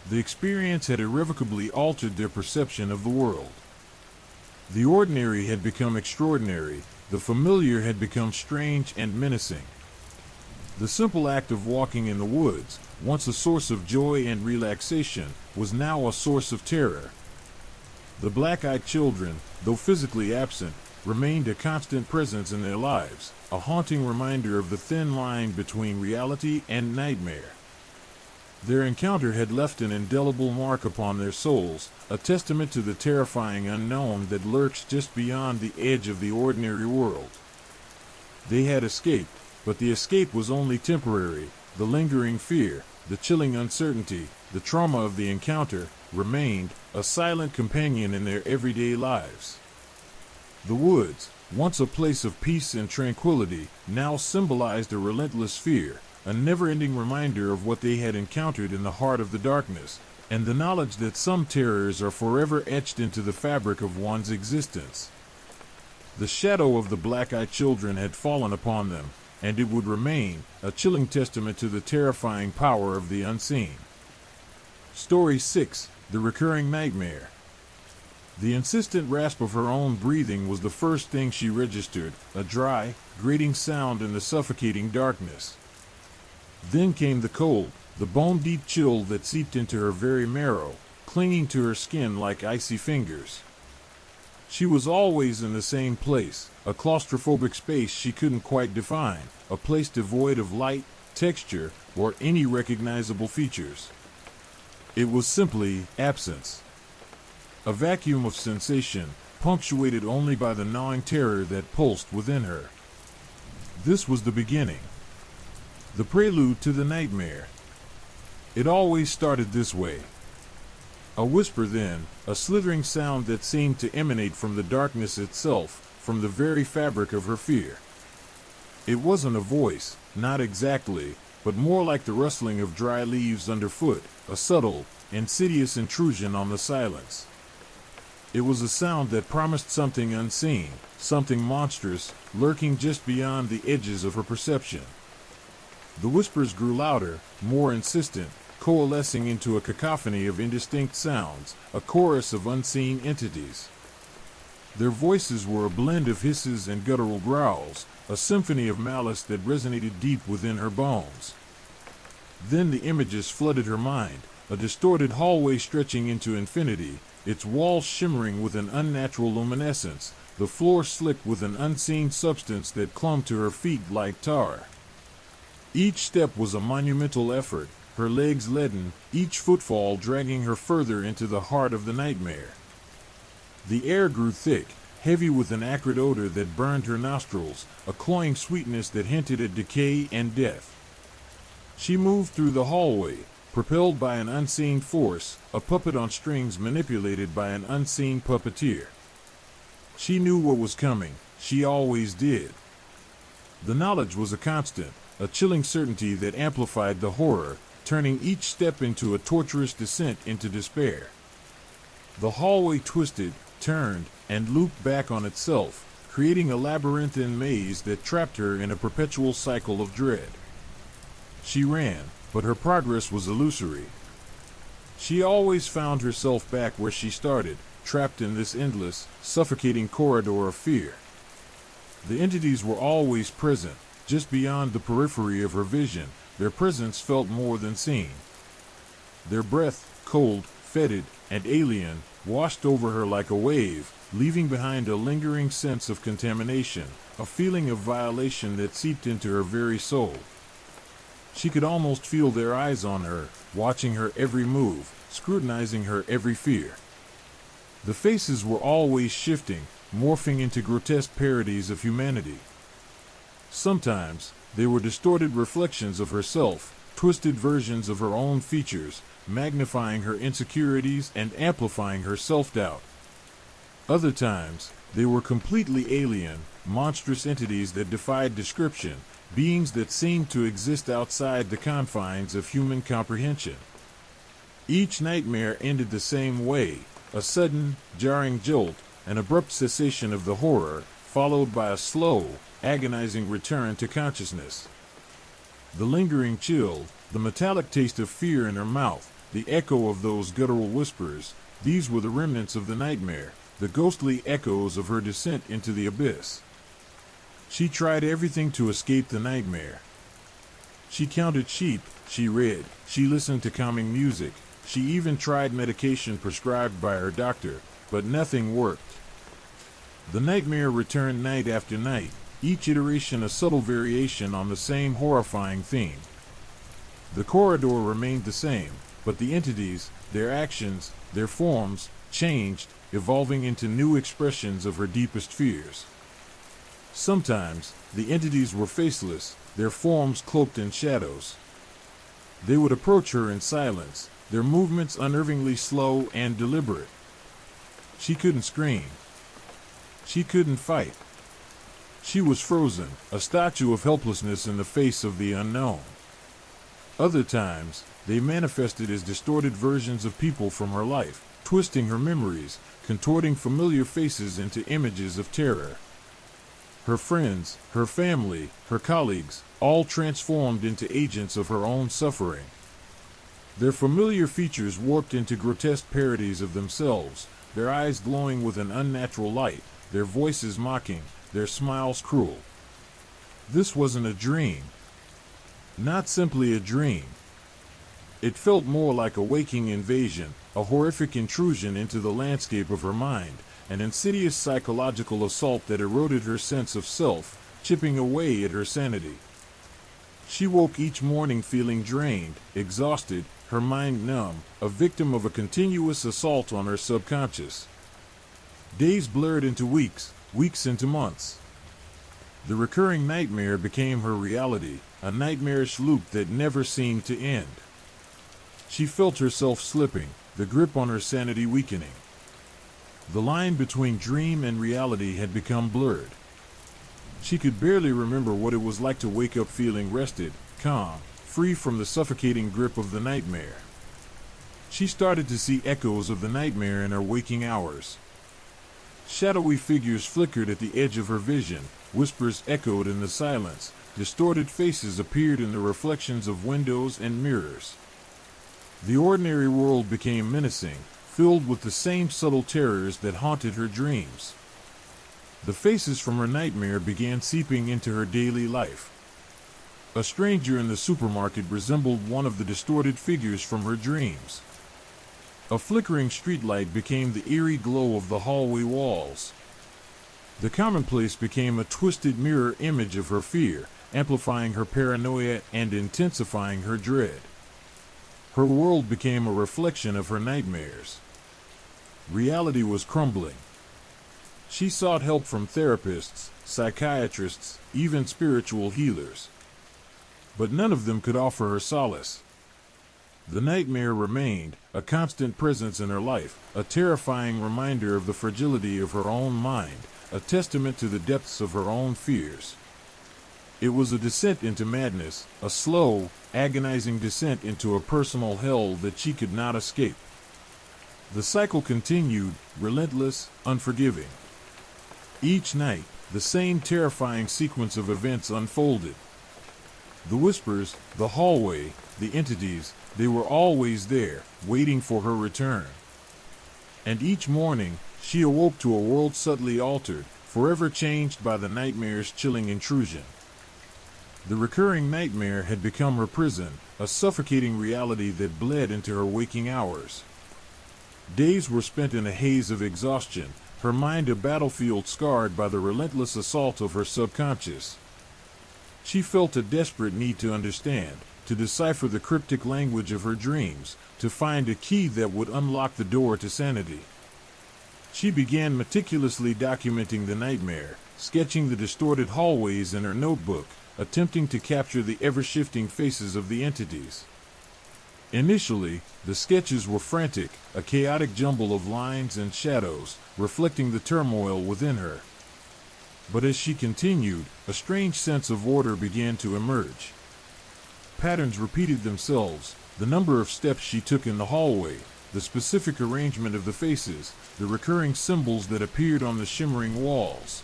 The experience had irrevocably altered their perception of the world. The ordinary had become extraordinary, the familiar had become strange and menacing. The simple act of walking in the woods, once a source of joy and relaxation, was now a source of terror. The black-eyed children, though physically absent, remained a constant presence in their lives, a haunting reminder of the thin line between reality and nightmare. Their encounter had left an indelible mark upon their souls, a testament to the terrifying unknown that lurks just beyond the edge of the ordinary world. They had escaped, but the escape was only temporary. The lingering fear, the chilling uncertainty, the trauma of the encounter remained, a silent companion in their everyday lives. The woods, once a place of peace and tranquility, now symbolized a relentless fear, a never-ending reminder of what they had encountered in the heart of the darkness, and the knowledge that some terrors are forever etched into the fabric of one's existence. The shadow of the black-eyed children had fallen upon them, and it would remain, a chilling testament to the terrifying power of the unseen. Story 6. The Recurring Nightmare. The insistent rasp of her own breathing was the first thing she registered, a dry, grating sound in the suffocating darkness. Then came the cold, the bone-deep chill that seeped into her very marrow, clinging to her skin like icy fingers. She was always in the same place, a claustrophobic space she couldn't quite define, a place devoid of light, texture, or any recognizable features. It was simply absence. A vacuum of sensation, punctuated only by the gnawing terror that pulsed within her. This was the beginning. The prelude to the nightmare. It always started this way. A whisper then, a slithering sound that seemed to emanate from the darkness itself, from the very fabric of her fear. It wasn't a voice, not exactly, but more like the rustling of dry leaves underfoot, a subtle, insidious intrusion on the silence. It was a sound that promised something unseen, something monstrous, lurking just beyond the edges of her perception. The whispers grew louder, more insistent, coalescing into a cacophony of indistinct sounds, a chorus of unseen entities. Their voices were a blend of hisses and guttural growls, a symphony of malice that resonated deep within her bones. Then the images flooded her mind, a distorted hallway stretching into infinity, its walls shimmering with an unnatural luminescence, the floor slick with an unseen substance that clung to her feet like tar. Each step was a monumental effort, her legs leaden, each footfall dragging her further into the heart of the nightmare. The air grew thick, heavy with an acrid odor that burned her nostrils, a cloying sweetness that hinted at decay and death. She moved through the hallway, propelled by an unseen force, a puppet on strings manipulated by an unseen puppeteer. She knew what was coming, she always did. The knowledge was a constant, a chilling certainty that amplified the horror, turning each step into a torturous descent into despair. The hallway twisted, turned, and looped back on itself, creating a labyrinthine maze that trapped her in a perpetual cycle of dread. She ran, but her progress was illusory. She always found herself back where she started, trapped in this endless, suffocating corridor of fear. The entities were always present, just beyond the periphery of her vision. Their presence felt more than seen. Their breath, cold, fetid, and alien, washed over her like a wave, leaving behind a lingering sense of contamination, a feeling of violation that seeped into her very soul. She could almost feel their eyes on her, watching her every move, scrutinizing her every fear. The faces were always shifting, morphing into grotesque parodies of humanity. Sometimes, they were distorted reflections of herself, twisted versions of her own features, magnifying her insecurities and amplifying her self-doubt. Other times, they were completely alien, monstrous entities that defied description, beings that seemed to exist outside the confines of human comprehension. Each nightmare ended the same way, a sudden, jarring jolt, an abrupt cessation of the horror, followed by a slow, agonizing return to consciousness. The lingering chill, the metallic taste of fear in her mouth, the echo of those guttural whispers, these were the remnants of the nightmare, the ghostly echoes of her descent into the abyss. She tried everything to escape the nightmare. She counted sheep, she read, she listened to calming music, she even tried medication prescribed by her doctor, but nothing worked. The nightmare returned night after night, each iteration a subtle variation on the same horrifying theme. The corridor remained the same, but the entities, their actions, their forms, changed, evolving into new expressions of her deepest fears. Sometimes, the entities were faceless, their forms cloaked in shadows. They would approach her in silence, their movements unnervingly slow and deliberate. She couldn't scream. She couldn't fight. She was frozen, a statue of helplessness in the face of the unknown. Other times, they manifested as distorted versions of people from her life, twisting her memories, contorting familiar faces into images of terror. Her friends, her family, her colleagues, all transformed into agents of her own suffering. Their familiar features warped into grotesque parodies of themselves, their eyes glowing with an unnatural light, their voices mocking, their smiles cruel. This wasn't a dream. Not simply a dream. It felt more like a waking invasion, a horrific intrusion into the landscape of her mind, an insidious psychological assault that eroded her sense of self, chipping away at her sanity. She woke each morning feeling drained, exhausted, her mind numb, a victim of a continuous assault on her subconscious. Days blurred into weeks, weeks into months. The recurring nightmare became her reality, a nightmarish loop that never seemed to end. She felt herself slipping, the grip on her sanity weakening. The line between dream and reality had become blurred. She could barely remember what it was like to wake up feeling rested, calm, free from the suffocating grip of the nightmare. She started to see echoes of the nightmare in her waking hours. Shadowy figures flickered at the edge of her vision, whispers echoed in the silence, distorted faces appeared in the reflections of windows and mirrors. The ordinary world became menacing, filled with the same subtle terrors that haunted her dreams. The faces from her nightmare began seeping into her daily life. A stranger in the supermarket resembled one of the distorted figures from her dreams. A flickering streetlight became the eerie glow of the hallway walls. The commonplace became a twisted mirror image of her fear, amplifying her paranoia and intensifying her dread. Her world became a reflection of her nightmares. Reality was crumbling. She sought help from therapists, psychiatrists, even spiritual healers. But none of them could offer her solace. The nightmare remained, a constant presence in her life, a terrifying reminder of the fragility of her own mind, a testament to the depths of her own fears. It was a descent into madness, a slow, agonizing descent into a personal hell that she could not escape. The cycle continued, relentless, unforgiving. Each night, the same terrifying sequence of events unfolded. The whispers, the hallway, the entities, they were always there, waiting for her return. And each morning, she awoke to a world subtly altered, forever changed by the nightmare's chilling intrusion. The recurring nightmare had become her prison, a suffocating reality that bled into her waking hours. Days were spent in a haze of exhaustion, her mind a battlefield scarred by the relentless assault of her subconscious. She felt a desperate need to understand, to decipher the cryptic language of her dreams, to find a key that would unlock the door to sanity. She began meticulously documenting the nightmare, sketching the distorted hallways in her notebook, attempting to capture the ever-shifting faces of the entities. Initially, the sketches were frantic, a chaotic jumble of lines and shadows, reflecting the turmoil within her. But as she continued, a strange sense of order began to emerge. Patterns repeated themselves, the number of steps she took in the hallway, the specific arrangement of the faces, the recurring symbols that appeared on the shimmering walls.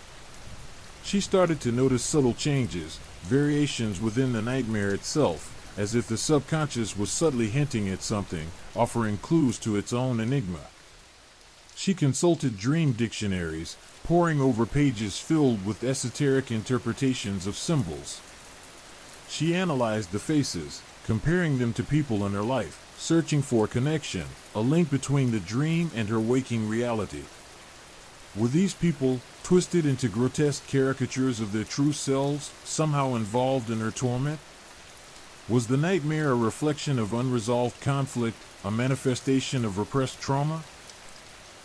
She started to notice subtle changes, variations within the nightmare itself, as if the subconscious was subtly hinting at something, offering clues to its own enigma. She consulted dream dictionaries, poring over pages filled with esoteric interpretations of symbols. She analyzed the faces, comparing them to people in her life, searching for a connection, a link between the dream and her waking reality. Were these people, twisted into grotesque caricatures of their true selves, somehow involved in her torment? Was the nightmare a reflection of unresolved conflict, a manifestation of repressed trauma?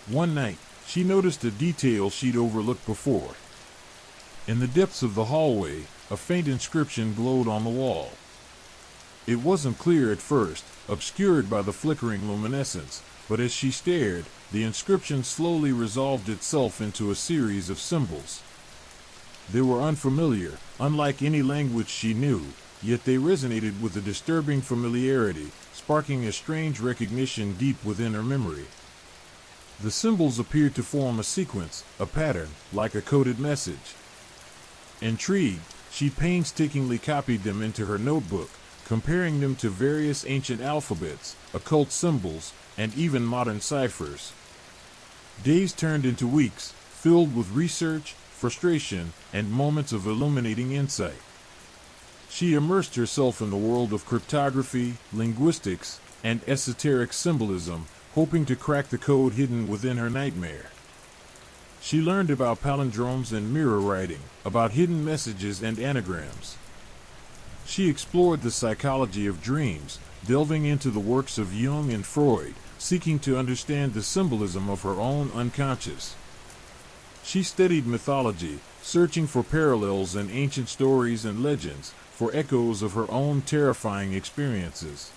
One night, she noticed a detail she'd overlooked before. In the depths of the hallway, a faint inscription glowed on the wall. It wasn't clear at first, obscured by the flickering luminescence, but as she stared, the inscription slowly resolved itself into a series of symbols. They were unfamiliar, unlike any language she knew, yet they resonated with a disturbing familiarity, sparking a strange recognition deep within her memory. The symbols appeared to form a sequence, a pattern, like a coded message. Intrigued, she painstakingly copied them into her notebook, comparing them to various ancient alphabets, occult symbols, and even modern ciphers. Days turned into weeks, filled with research, frustration, and moments of illuminating insight. She immersed herself in the world of cryptography, linguistics, and esoteric symbolism, hoping to crack the code hidden within her nightmare. She learned about palindromes and mirror writing, about hidden messages and anagrams. She explored the psychology of dreams, delving into the works of Jung and Freud, seeking to understand the symbolism of her own unconscious. She studied mythology, searching for parallels in ancient stories and legends, for echoes of her own terrifying experiences.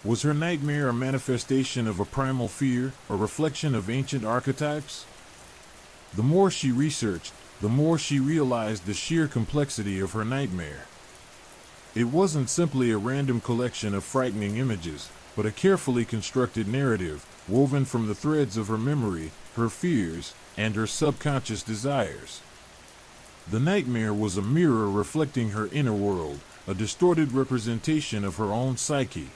Was her nightmare a manifestation of a primal fear, a reflection of ancient archetypes? The more she researched, the more she realized the sheer complexity of her nightmare. It wasn't simply a random collection of frightening images, but a carefully constructed narrative, woven from the threads of her memory, her fears, and her subconscious desires. The nightmare was a mirror reflecting her inner world, a distorted representation of her own psyche.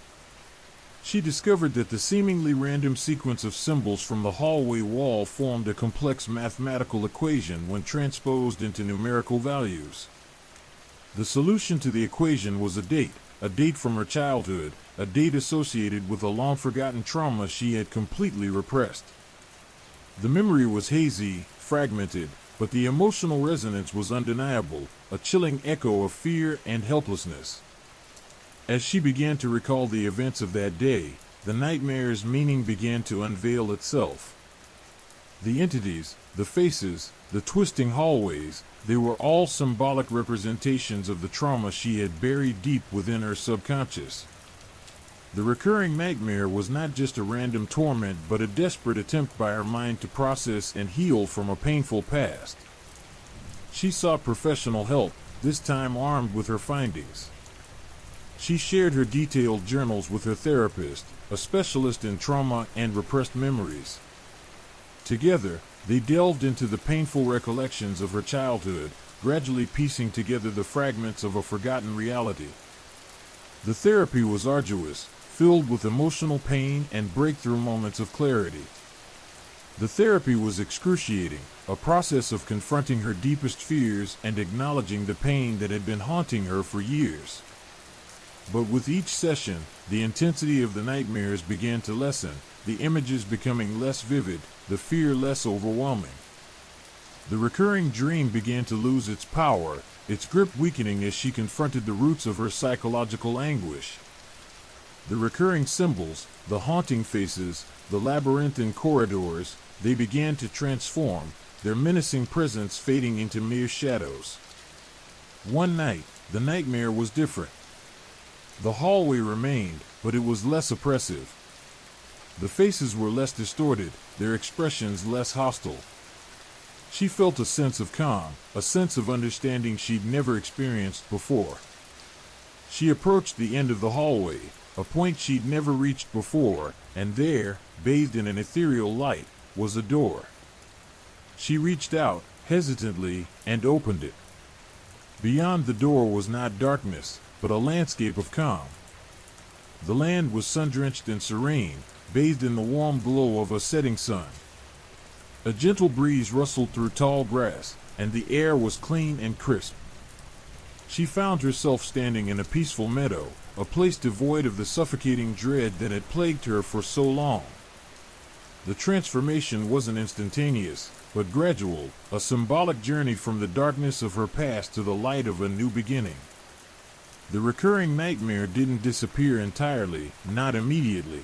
She discovered that the seemingly random sequence of symbols from the hallway wall formed a complex mathematical equation when transposed into numerical values. The solution to the equation was a date from her childhood, a date associated with a long-forgotten trauma she had completely repressed. The memory was hazy, fragmented, but the emotional resonance was undeniable, a chilling echo of fear and helplessness. As she began to recall the events of that day, the nightmare's meaning began to unveil itself. The entities, the faces, the twisting hallways, they were all symbolic representations of the trauma she had buried deep within her subconscious. The recurring nightmare was not just a random torment but a desperate attempt by her mind to process and heal from a painful past. She sought professional help, this time armed with her findings. She shared her detailed journals with her therapist, a specialist in trauma and repressed memories. Together, they delved into the painful recollections of her childhood, gradually piecing together the fragments of a forgotten reality. The therapy was arduous, filled with emotional pain and breakthrough moments of clarity. The therapy was excruciating, a process of confronting her deepest fears and acknowledging the pain that had been haunting her for years. But with each session, the intensity of the nightmares began to lessen, the images becoming less vivid, the fear less overwhelming. The recurring dream began to lose its power, its grip weakening as she confronted the roots of her psychological anguish. The recurring symbols, the haunting faces, the labyrinthine corridors, they began to transform, their menacing presence fading into mere shadows. One night, the nightmare was different. The hallway remained, but it was less oppressive. The faces were less distorted, their expressions less hostile. She felt a sense of calm, a sense of understanding she'd never experienced before. She approached the end of the hallway, a point she'd never reached before, and there, bathed in an ethereal light, was a door. She reached out, hesitantly, and opened it. Beyond the door was not darkness, but a landscape of calm. The land was sun-drenched and serene, bathed in the warm glow of a setting sun. A gentle breeze rustled through tall grass, and the air was clean and crisp. She found herself standing in a peaceful meadow, a place devoid of the suffocating dread that had plagued her for so long. The transformation wasn't instantaneous, but gradual, a symbolic journey from the darkness of her past to the light of a new beginning. The recurring nightmare didn't disappear entirely, not immediately.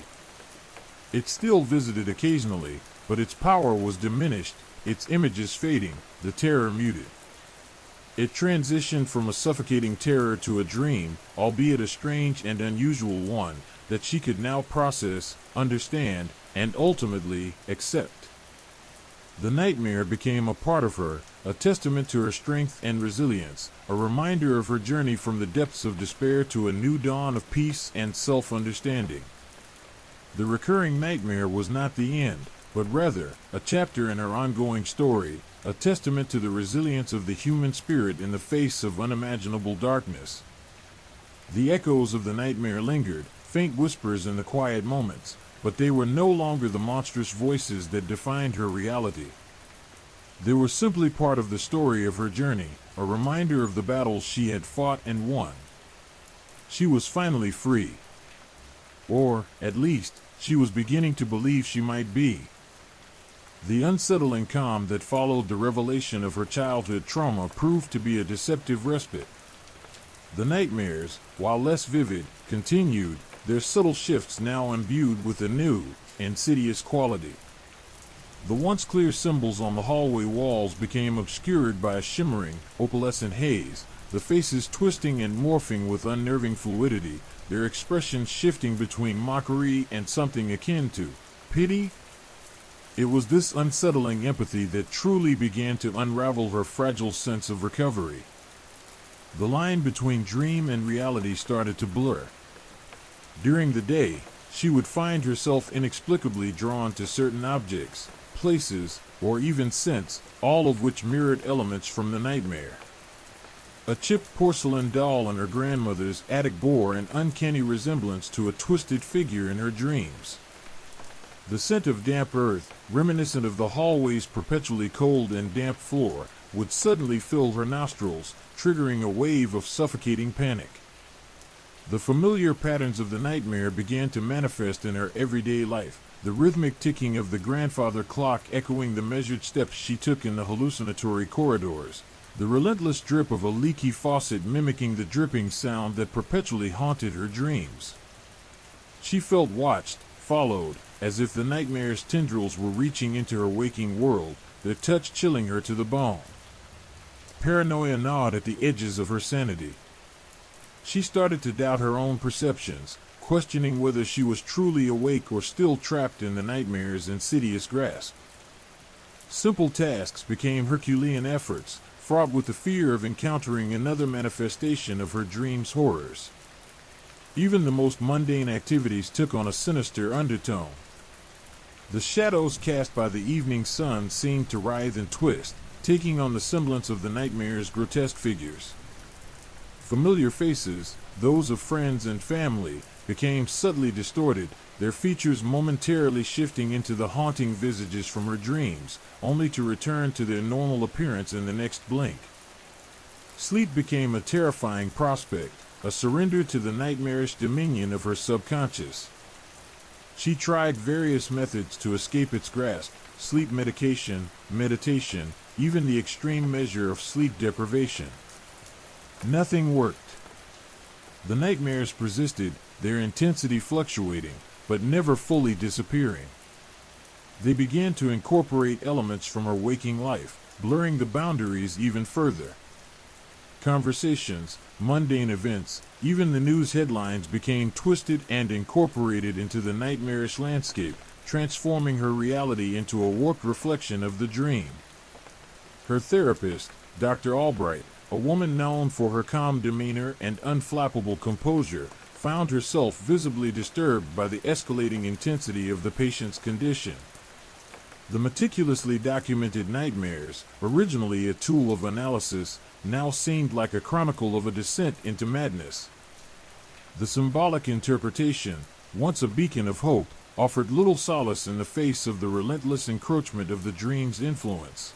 It still visited occasionally, but its power was diminished, its images fading, the terror muted. It transitioned from a suffocating terror to a dream, albeit a strange and unusual one, that she could now process, understand, and ultimately accept. The nightmare became a part of her, a testament to her strength and resilience, a reminder of her journey from the depths of despair to a new dawn of peace and self-understanding. The recurring nightmare was not the end, but rather a chapter in her ongoing story, a testament to the resilience of the human spirit in the face of unimaginable darkness. The echoes of the nightmare lingered, faint whispers in the quiet moments, but they were no longer the monstrous voices that defined her reality. They were simply part of the story of her journey, a reminder of the battles she had fought and won. She was finally free. Or, at least, she was beginning to believe she might be. The unsettling calm that followed the revelation of her childhood trauma proved to be a deceptive respite. The nightmares, while less vivid, continued, their subtle shifts now imbued with a new, insidious quality. The once clear symbols on the hallway walls became obscured by a shimmering, opalescent haze, the faces twisting and morphing with unnerving fluidity, their expressions shifting between mockery and something akin to pity. It was this unsettling empathy that truly began to unravel her fragile sense of recovery. The line between dream and reality started to blur. During the day, she would find herself inexplicably drawn to certain objects, places, or even scents, all of which mirrored elements from the nightmare. A chipped porcelain doll in her grandmother's attic bore an uncanny resemblance to a twisted figure in her dreams. The scent of damp earth, reminiscent of the hallway's perpetually cold and damp floor, would suddenly fill her nostrils, triggering a wave of suffocating panic. The familiar patterns of the nightmare began to manifest in her everyday life, the rhythmic ticking of the grandfather clock echoing the measured steps she took in the hallucinatory corridors, the relentless drip of a leaky faucet mimicking the dripping sound that perpetually haunted her dreams. She felt watched, followed, as if the nightmare's tendrils were reaching into her waking world, their touch chilling her to the bone. Paranoia gnawed at the edges of her sanity. She started to doubt her own perceptions, questioning whether she was truly awake or still trapped in the nightmare's insidious grasp. Simple tasks became Herculean efforts, fraught with the fear of encountering another manifestation of her dream's horrors. Even the most mundane activities took on a sinister undertone. The shadows cast by the evening sun seemed to writhe and twist, taking on the semblance of the nightmare's grotesque figures. Familiar faces, those of friends and family, became subtly distorted, their features momentarily shifting into the haunting visages from her dreams, only to return to their normal appearance in the next blink. Sleep became a terrifying prospect, a surrender to the nightmarish dominion of her subconscious. She tried various methods to escape its grasp: sleep medication, meditation, even the extreme measure of sleep deprivation. Nothing worked. The nightmares persisted, their intensity fluctuating, but never fully disappearing. They began to incorporate elements from her waking life, blurring the boundaries even further. Conversations, mundane events, even the news headlines became twisted and incorporated into the nightmarish landscape, transforming her reality into a warped reflection of the dream. Her therapist, Dr. Albright, a woman known for her calm demeanor and unflappable composure, found herself visibly disturbed by the escalating intensity of the patient's condition. The meticulously documented nightmares, originally a tool of analysis, now seemed like a chronicle of a descent into madness. The symbolic interpretation, once a beacon of hope, offered little solace in the face of the relentless encroachment of the dream's influence.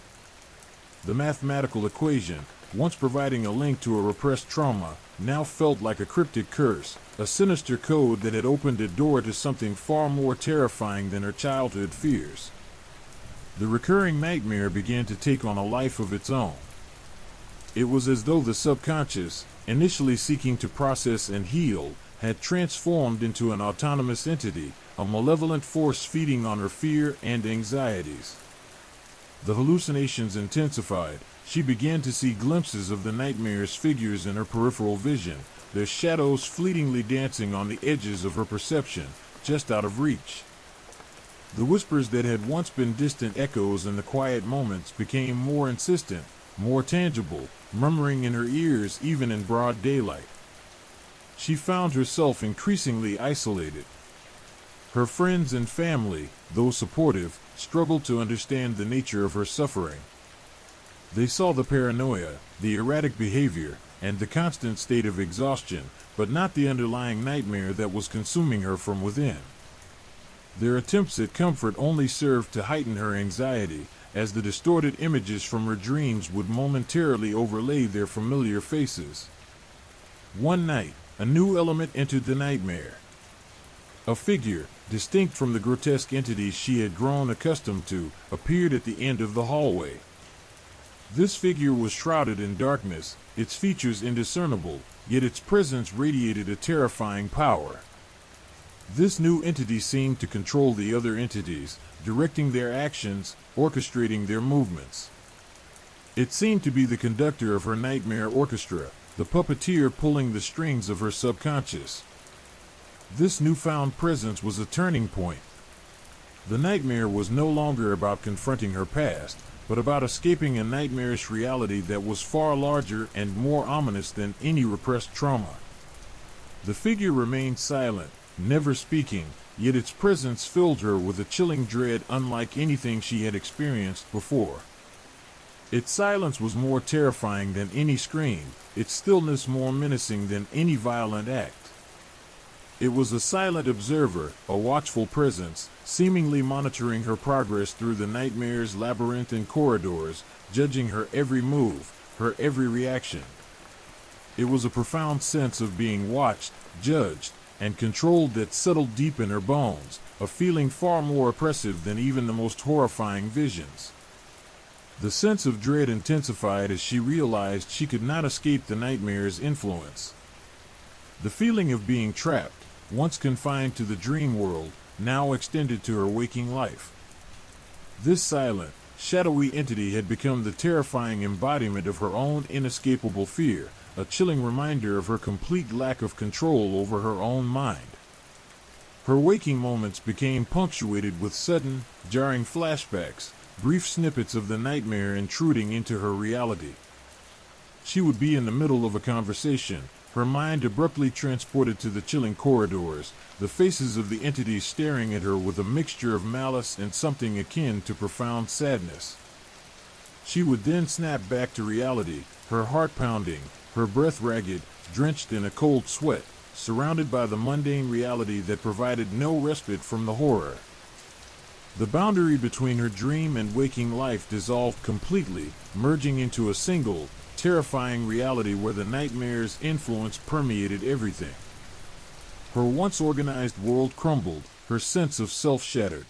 The mathematical equation, once providing a link to a repressed trauma, now felt like a cryptic curse, a sinister code that had opened a door to something far more terrifying than her childhood fears. The recurring nightmare began to take on a life of its own. It was as though the subconscious, initially seeking to process and heal, had transformed into an autonomous entity, a malevolent force feeding on her fear and anxieties. The hallucinations intensified. She began to see glimpses of the nightmare's figures in her peripheral vision, their shadows fleetingly dancing on the edges of her perception, just out of reach. The whispers that had once been distant echoes in the quiet moments became more insistent, more tangible, murmuring in her ears even in broad daylight. She found herself increasingly isolated. Her friends and family, though supportive, struggled to understand the nature of her suffering. They saw the paranoia, the erratic behavior, and the constant state of exhaustion, but not the underlying nightmare that was consuming her from within. Their attempts at comfort only served to heighten her anxiety, as the distorted images from her dreams would momentarily overlay their familiar faces. One night, a new element entered the nightmare. A figure, distinct from the grotesque entities she had grown accustomed to, appeared at the end of the hallway. This figure was shrouded in darkness, its features indiscernible, yet its presence radiated a terrifying power. This new entity seemed to control the other entities, directing their actions, orchestrating their movements. It seemed to be the conductor of her nightmare orchestra, the puppeteer pulling the strings of her subconscious. This newfound presence was a turning point. The nightmare was no longer about confronting her past, but about escaping a nightmarish reality that was far larger and more ominous than any repressed trauma. The figure remained silent, never speaking, yet its presence filled her with a chilling dread unlike anything she had experienced before. Its silence was more terrifying than any scream, its stillness more menacing than any violent act. It was a silent observer, a watchful presence, seemingly monitoring her progress through the nightmare's labyrinthine corridors, judging her every move, her every reaction. It was a profound sense of being watched, judged, and controlled that settled deep in her bones, a feeling far more oppressive than even the most horrifying visions. The sense of dread intensified as she realized she could not escape the nightmare's influence. The feeling of being trapped, once confined to the dream world, now extended to her waking life. This silent, shadowy entity had become the terrifying embodiment of her own inescapable fear, a chilling reminder of her complete lack of control over her own mind. Her waking moments became punctuated with sudden, jarring flashbacks, brief snippets of the nightmare intruding into her reality. She would be in the middle of a conversation, her mind abruptly transported to the chilling corridors, the faces of the entities staring at her with a mixture of malice and something akin to profound sadness. She would then snap back to reality, her heart pounding, her breath ragged, drenched in a cold sweat, surrounded by the mundane reality that provided no respite from the horror. The boundary between her dream and waking life dissolved completely, merging into a single, terrifying reality where the nightmare's influence permeated everything. Her once organized world crumbled, her sense of self shattered.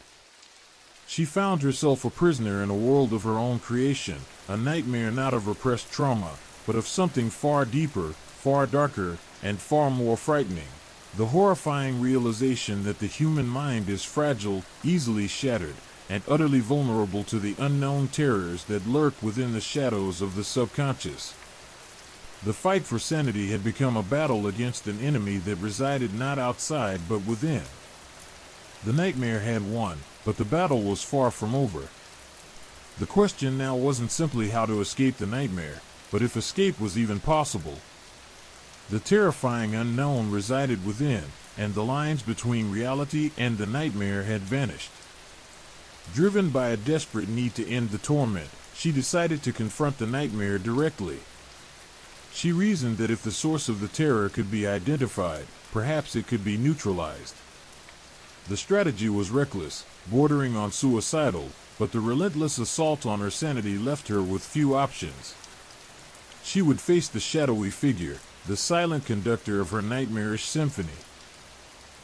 She found herself a prisoner in a world of her own creation, a nightmare not of repressed trauma, but of something far deeper, far darker, and far more frightening. The horrifying realization that the human mind is fragile, easily shattered, and utterly vulnerable to the unknown terrors that lurk within the shadows of the subconscious. The fight for sanity had become a battle against an enemy that resided not outside but within. The nightmare had won, but the battle was far from over. The question now wasn't simply how to escape the nightmare, but if escape was even possible. The terrifying unknown resided within, and the lines between reality and the nightmare had vanished. Driven by a desperate need to end the torment, she decided to confront the nightmare directly. She reasoned that if the source of the terror could be identified, perhaps it could be neutralized. The strategy was reckless, bordering on suicidal, but the relentless assault on her sanity left her with few options. She would face the shadowy figure, the silent conductor of her nightmarish symphony.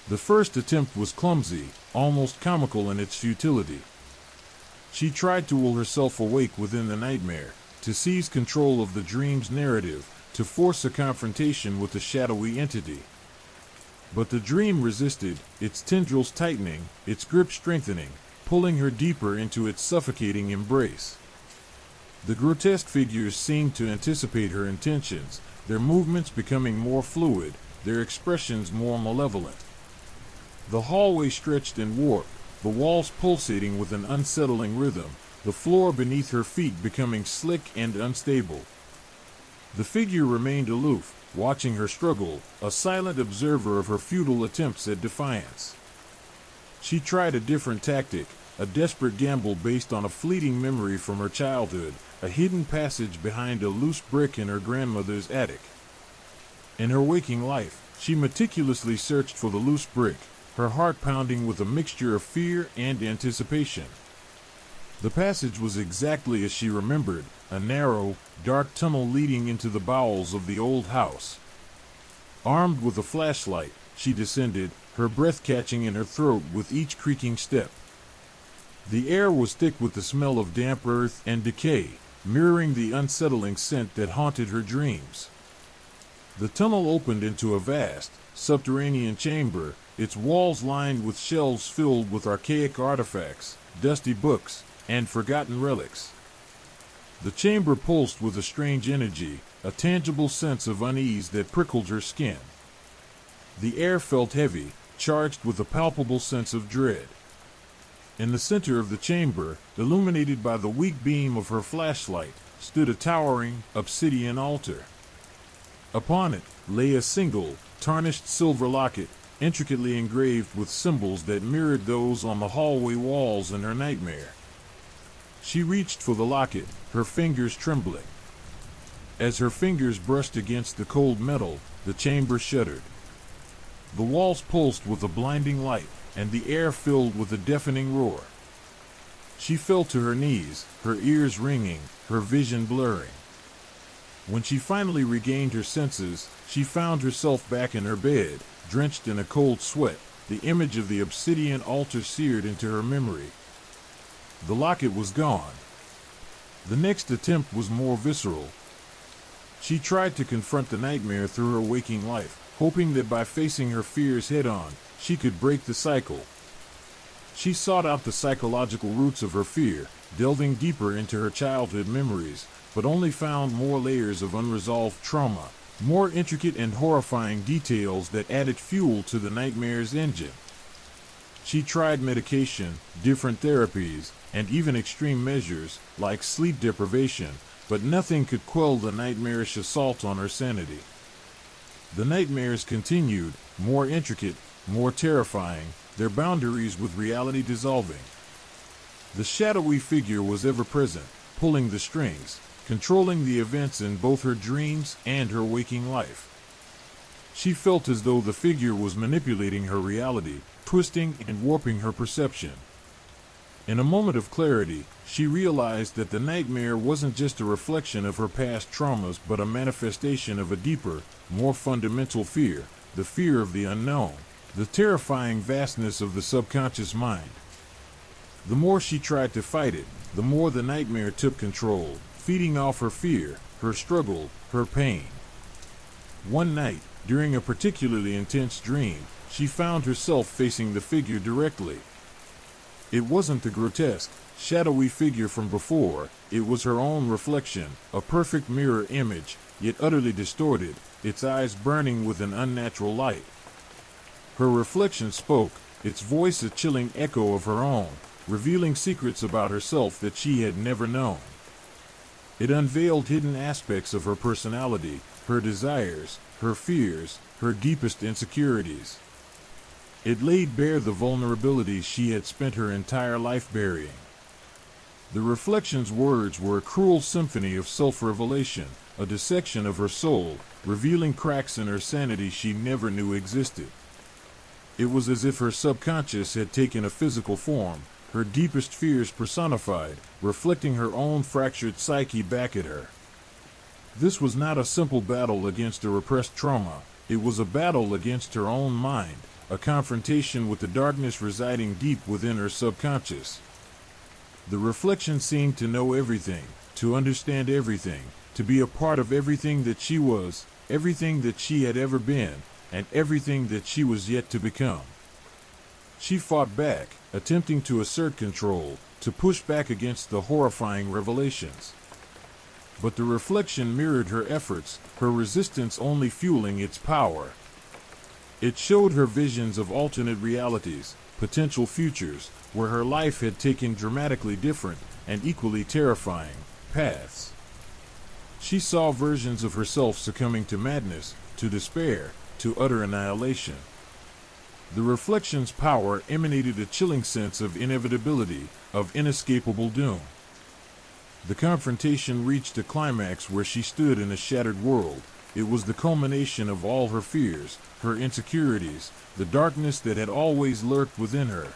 The first attempt was clumsy, almost comical in its futility. She tried to will herself awake within the nightmare, to seize control of the dream's narrative, to force a confrontation with the shadowy entity. But the dream resisted, its tendrils tightening, its grip strengthening, pulling her deeper into its suffocating embrace. The grotesque figures seemed to anticipate her intentions, their movements becoming more fluid, their expressions more malevolent. The hallway stretched and warped, the walls pulsating with an unsettling rhythm, the floor beneath her feet becoming slick and unstable. The figure remained aloof, watching her struggle, a silent observer of her futile attempts at defiance. She tried a different tactic, a desperate gamble based on a fleeting memory from her childhood, a hidden passage behind a loose brick in her grandmother's attic. In her waking life, she meticulously searched for the loose brick, her heart pounding with a mixture of fear and anticipation. The passage was exactly as she remembered, a narrow, dark tunnel leading into the bowels of the old house. Armed with a flashlight, she descended, her breath catching in her throat with each creaking step. The air was thick with the smell of damp earth and decay, mirroring the unsettling scent that haunted her dreams. The tunnel opened into a vast, subterranean chamber, its walls lined with shelves filled with archaic artifacts, dusty books, and forgotten relics. The chamber pulsed with a strange energy, a tangible sense of unease that prickled her skin. The air felt heavy, charged with a palpable sense of dread. In the center of the chamber, illuminated by the weak beam of her flashlight, stood a towering, obsidian altar. Upon it lay a single, tarnished silver locket, intricately engraved with symbols that mirrored those on the hallway walls in her nightmare. She reached for the locket, her fingers trembling. As her fingers brushed against the cold metal, the chamber shuddered. The walls pulsed with a blinding light, and the air filled with a deafening roar. She fell to her knees, her ears ringing, her vision blurring. When she finally regained her senses, she found herself back in her bed, drenched in a cold sweat, the image of the obsidian altar seared into her memory. The locket was gone. The next attempt was more visceral. She tried to confront the nightmare through her waking life, hoping that by facing her fears head-on, she could break the cycle. She sought out the psychological roots of her fear, delving deeper into her childhood memories, but only found more layers of unresolved trauma, more intricate and horrifying details that added fuel to the nightmare's engine. She tried medication, different therapies, and even extreme measures, like sleep deprivation, but nothing could quell the nightmarish assault on her sanity. The nightmares continued, more intricate, more terrifying, their boundaries with reality dissolving. The shadowy figure was ever present, pulling the strings, controlling the events in both her dreams and her waking life. She felt as though the figure was manipulating her reality, twisting and warping her perception. In a moment of clarity, she realized that the nightmare wasn't just a reflection of her past traumas but a manifestation of a deeper, more fundamental fear, the fear of the unknown, the terrifying vastness of the subconscious mind. The more she tried to fight it, the more the nightmare took control, feeding off her fear, her struggle, her pain. One night, during a particularly intense dream, she found herself facing the figure directly. It wasn't the grotesque, shadowy figure from before, it was her own reflection, a perfect mirror image, yet utterly distorted, its eyes burning with an unnatural light. Her reflection spoke, its voice a chilling echo of her own, revealing secrets about herself that she had never known. It unveiled hidden aspects of her personality, her desires, her fears, her deepest insecurities. It laid bare the vulnerabilities she had spent her entire life burying. The reflection's words were a cruel symphony of self-revelation, a dissection of her soul, revealing cracks in her sanity she never knew existed. It was as if her subconscious had taken a physical form, her deepest fears personified, reflecting her own fractured psyche back at her. This was not a simple battle against a repressed trauma. It was a battle against her own mind, a confrontation with the darkness residing deep within her subconscious. The reflection seemed to know everything, to understand everything, to be a part of everything that she was, everything that she had ever been, and everything that she was yet to become. She fought back, attempting to assert control, to push back against the horrifying revelations. But the reflection mirrored her efforts, her resistance only fueling its power. It showed her visions of alternate realities, potential futures, where her life had taken dramatically different and equally terrifying paths. She saw versions of herself succumbing to madness, to despair, to utter annihilation. The reflection's power emanated a chilling sense of inevitability, of inescapable doom. The confrontation reached a climax where she stood in a shattered world. It was the culmination of all her fears, her insecurities, the darkness that had always lurked within her.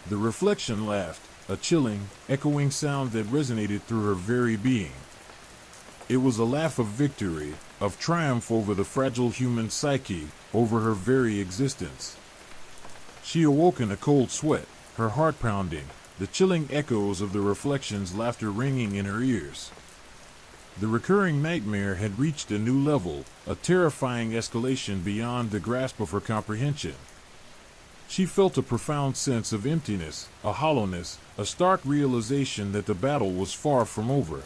The reflection laughed, a chilling, echoing sound that resonated through her very being. It was a laugh of victory, of triumph over the fragile human psyche, over her very existence. She awoke in a cold sweat, her heart pounding, the chilling echoes of the reflection's laughter ringing in her ears. The recurring nightmare had reached a new level, a terrifying escalation beyond the grasp of her comprehension. She felt a profound sense of emptiness, a hollowness, a stark realization that the battle was far from over.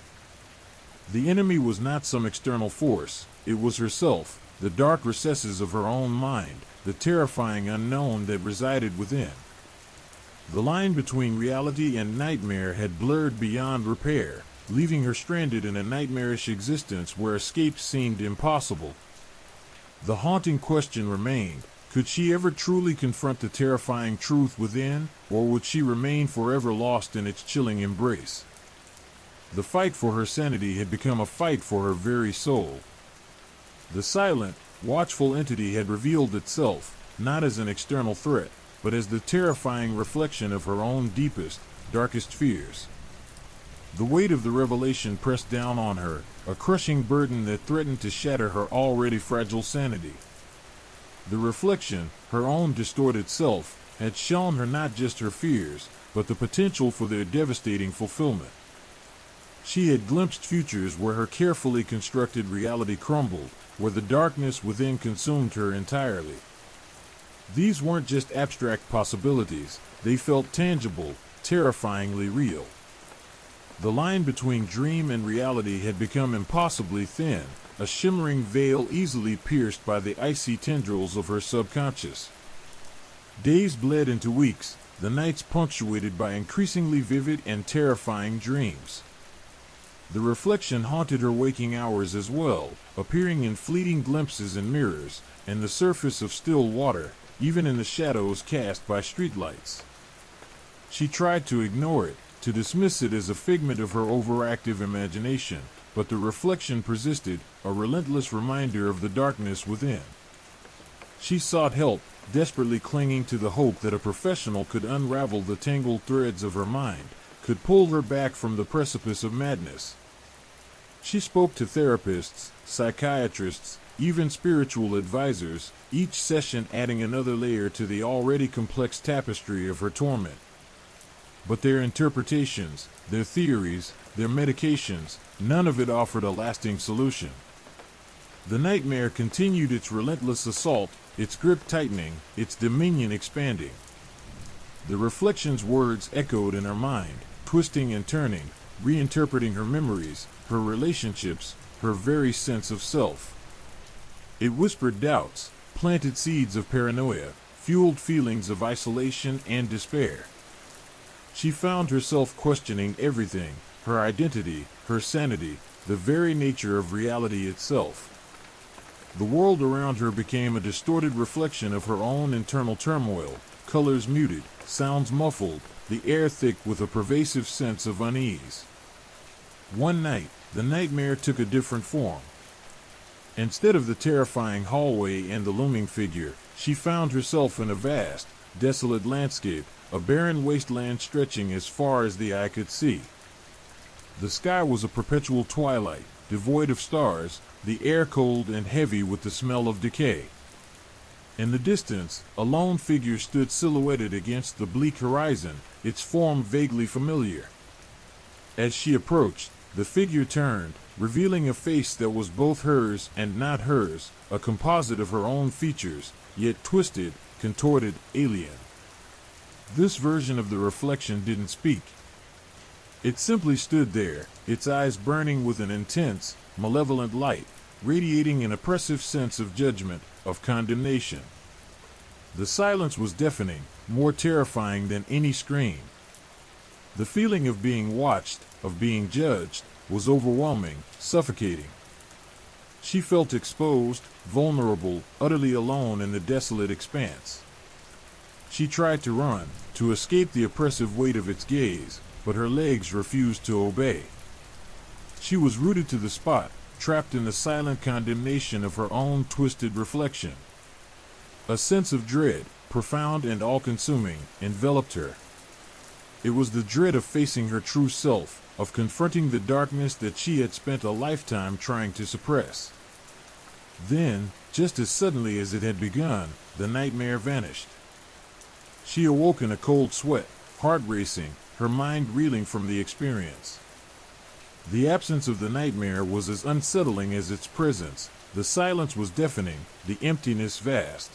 The enemy was not some external force, it was herself, the dark recesses of her own mind, the terrifying unknown that resided within. The line between reality and nightmare had blurred beyond repair, leaving her stranded in a nightmarish existence where escape seemed impossible. The haunting question remained, could she ever truly confront the terrifying truth within, or would she remain forever lost in its chilling embrace? The fight for her sanity had become a fight for her very soul. The silent, watchful entity had revealed itself, not as an external threat, but as the terrifying reflection of her own deepest, darkest fears. The weight of the revelation pressed down on her, a crushing burden that threatened to shatter her already fragile sanity. The reflection, her own distorted self, had shown her not just her fears, but the potential for their devastating fulfillment. She had glimpsed futures where her carefully constructed reality crumbled, where the darkness within consumed her entirely. These weren't just abstract possibilities, they felt tangible, terrifyingly real. The line between dream and reality had become impossibly thin, a shimmering veil easily pierced by the icy tendrils of her subconscious. Days bled into weeks, the nights punctuated by increasingly vivid and terrifying dreams. The reflection haunted her waking hours as well, appearing in fleeting glimpses in mirrors, and the surface of still water, even in the shadows cast by streetlights. She tried to ignore it, to dismiss it as a figment of her overactive imagination, but the reflection persisted, a relentless reminder of the darkness within. She sought help, desperately clinging to the hope that a professional could unravel the tangled threads of her mind, could pull her back from the precipice of madness. She spoke to therapists, psychiatrists, even spiritual advisors, each session adding another layer to the already complex tapestry of her torment. But their interpretations, their theories, their medications, none of it offered a lasting solution. The nightmare continued its relentless assault, its grip tightening, its dominion expanding. The reflection's words echoed in her mind, twisting and turning, reinterpreting her memories, her relationships, her very sense of self. It whispered doubts, planted seeds of paranoia, fueled feelings of isolation and despair. She found herself questioning everything, her identity, her sanity, the very nature of reality itself. The world around her became a distorted reflection of her own internal turmoil, colors muted, sounds muffled, the air thick with a pervasive sense of unease. One night, the nightmare took a different form. Instead of the terrifying hallway and the looming figure, she found herself in a vast, desolate landscape, a barren wasteland stretching as far as the eye could see. The sky was a perpetual twilight, devoid of stars, the air cold and heavy with the smell of decay. In the distance, a lone figure stood silhouetted against the bleak horizon, its form vaguely familiar. As she approached, the figure turned, revealing a face that was both hers and not hers, a composite of her own features, yet twisted, contorted, alien. This version of the reflection didn't speak. It simply stood there, its eyes burning with an intense, malevolent light, radiating an oppressive sense of judgment, of condemnation. The silence was deafening, more terrifying than any scream. The feeling of being watched, of being judged, was overwhelming, suffocating. She felt exposed, vulnerable, utterly alone in the desolate expanse. She tried to run, to escape the oppressive weight of its gaze, but her legs refused to obey. She was rooted to the spot, trapped in the silent condemnation of her own twisted reflection. A sense of dread, profound and all-consuming, enveloped her. It was the dread of facing her true self, of confronting the darkness that she had spent a lifetime trying to suppress. Then, just as suddenly as it had begun, the nightmare vanished. She awoke in a cold sweat, heart racing, her mind reeling from the experience. The absence of the nightmare was as unsettling as its presence. The silence was deafening, the emptiness vast.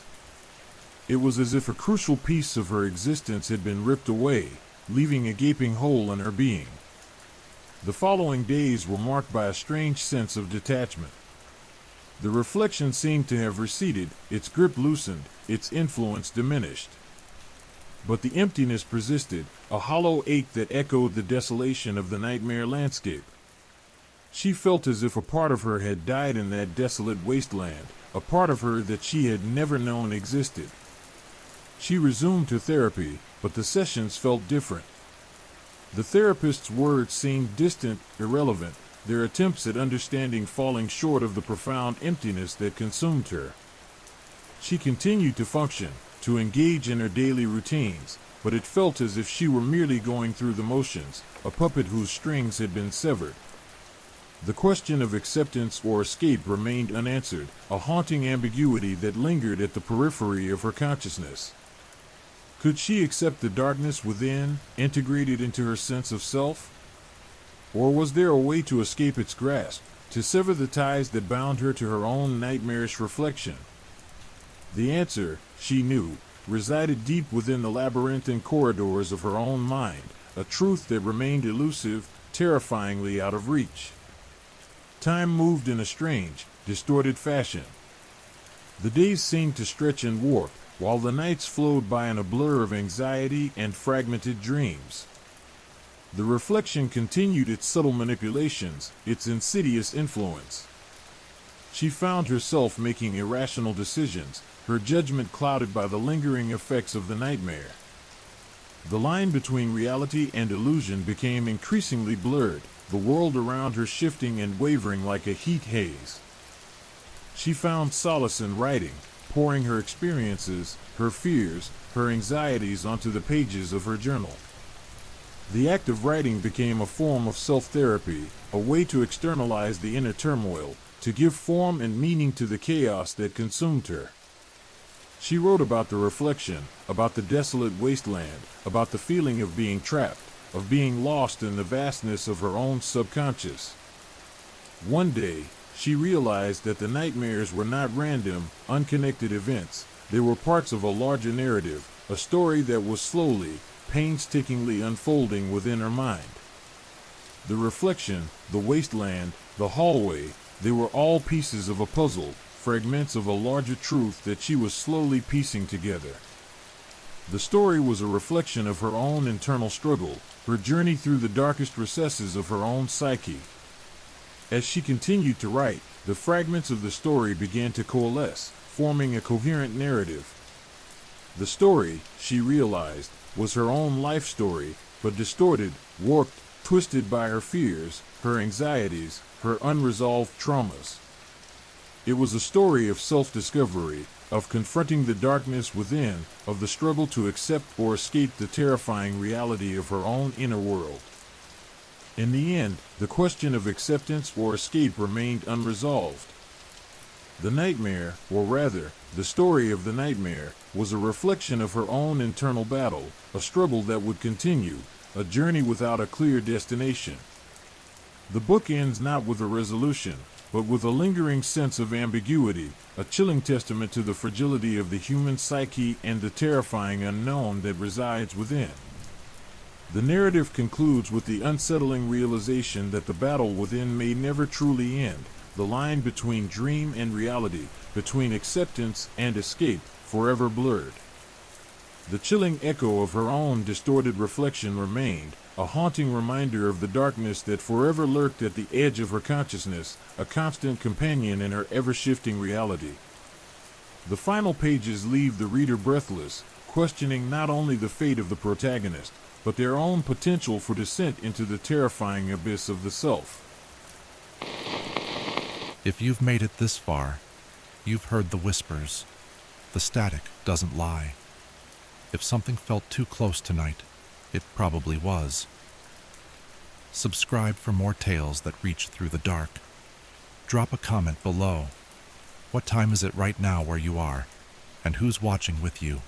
It was as if a crucial piece of her existence had been ripped away, leaving a gaping hole in her being. The following days were marked by a strange sense of detachment. The reflection seemed to have receded, its grip loosened, its influence diminished. But the emptiness persisted, a hollow ache that echoed the desolation of the nightmare landscape. She felt as if a part of her had died in that desolate wasteland, a part of her that she had never known existed. She resumed her therapy, but the sessions felt different. The therapist's words seemed distant, irrelevant, their attempts at understanding falling short of the profound emptiness that consumed her. She continued to function, to engage in her daily routines, but it felt as if she were merely going through the motions, a puppet whose strings had been severed. The question of acceptance or escape remained unanswered, a haunting ambiguity that lingered at the periphery of her consciousness. Could she accept the darkness within, integrated into her sense of self? Or was there a way to escape its grasp, to sever the ties that bound her to her own nightmarish reflection? The answer, she knew, resided deep within the labyrinthine corridors of her own mind, a truth that remained elusive, terrifyingly out of reach. Time moved in a strange, distorted fashion. The days seemed to stretch and warp, while the nights flowed by in a blur of anxiety and fragmented dreams. The reflection continued its subtle manipulations, its insidious influence. She found herself making irrational decisions, her judgment clouded by the lingering effects of the nightmare. The line between reality and illusion became increasingly blurred, the world around her shifting and wavering like a heat haze. She found solace in writing, pouring her experiences, her fears, her anxieties onto the pages of her journal. The act of writing became a form of self-therapy, a way to externalize the inner turmoil, to give form and meaning to the chaos that consumed her. She wrote about the reflection, about the desolate wasteland, about the feeling of being trapped, of being lost in the vastness of her own subconscious. One day, she realized that the nightmares were not random, unconnected events. They were parts of a larger narrative, a story that was slowly, painstakingly unfolding within her mind. The reflection, the wasteland, the hallway, they were all pieces of a puzzle, fragments of a larger truth that she was slowly piecing together. The story was a reflection of her own internal struggle, her journey through the darkest recesses of her own psyche. As she continued to write, the fragments of the story began to coalesce, forming a coherent narrative. The story, she realized, was her own life story, but distorted, warped, twisted by her fears, her anxieties, her unresolved traumas. It was a story of self-discovery, of confronting the darkness within, of the struggle to accept or escape the terrifying reality of her own inner world. In the end, the question of acceptance or escape remained unresolved. The nightmare, or rather, the story of the nightmare, was a reflection of her own internal battle, a struggle that would continue, a journey without a clear destination. The book ends not with a resolution, but with a lingering sense of ambiguity, a chilling testament to the fragility of the human psyche and the terrifying unknown that resides within. The narrative concludes with the unsettling realization that the battle within may never truly end, the line between dream and reality, between acceptance and escape, forever blurred. The chilling echo of her own distorted reflection remained, a haunting reminder of the darkness that forever lurked at the edge of her consciousness, a constant companion in her ever-shifting reality. The final pages leave the reader breathless, questioning not only the fate of the protagonist, but their own potential for descent into the terrifying abyss of the self. If you've made it this far, you've heard the whispers. The static doesn't lie. If something felt too close tonight, it probably was. Subscribe for more tales that reach through the dark. Drop a comment below. What time is it right now where you are? And who's watching with you?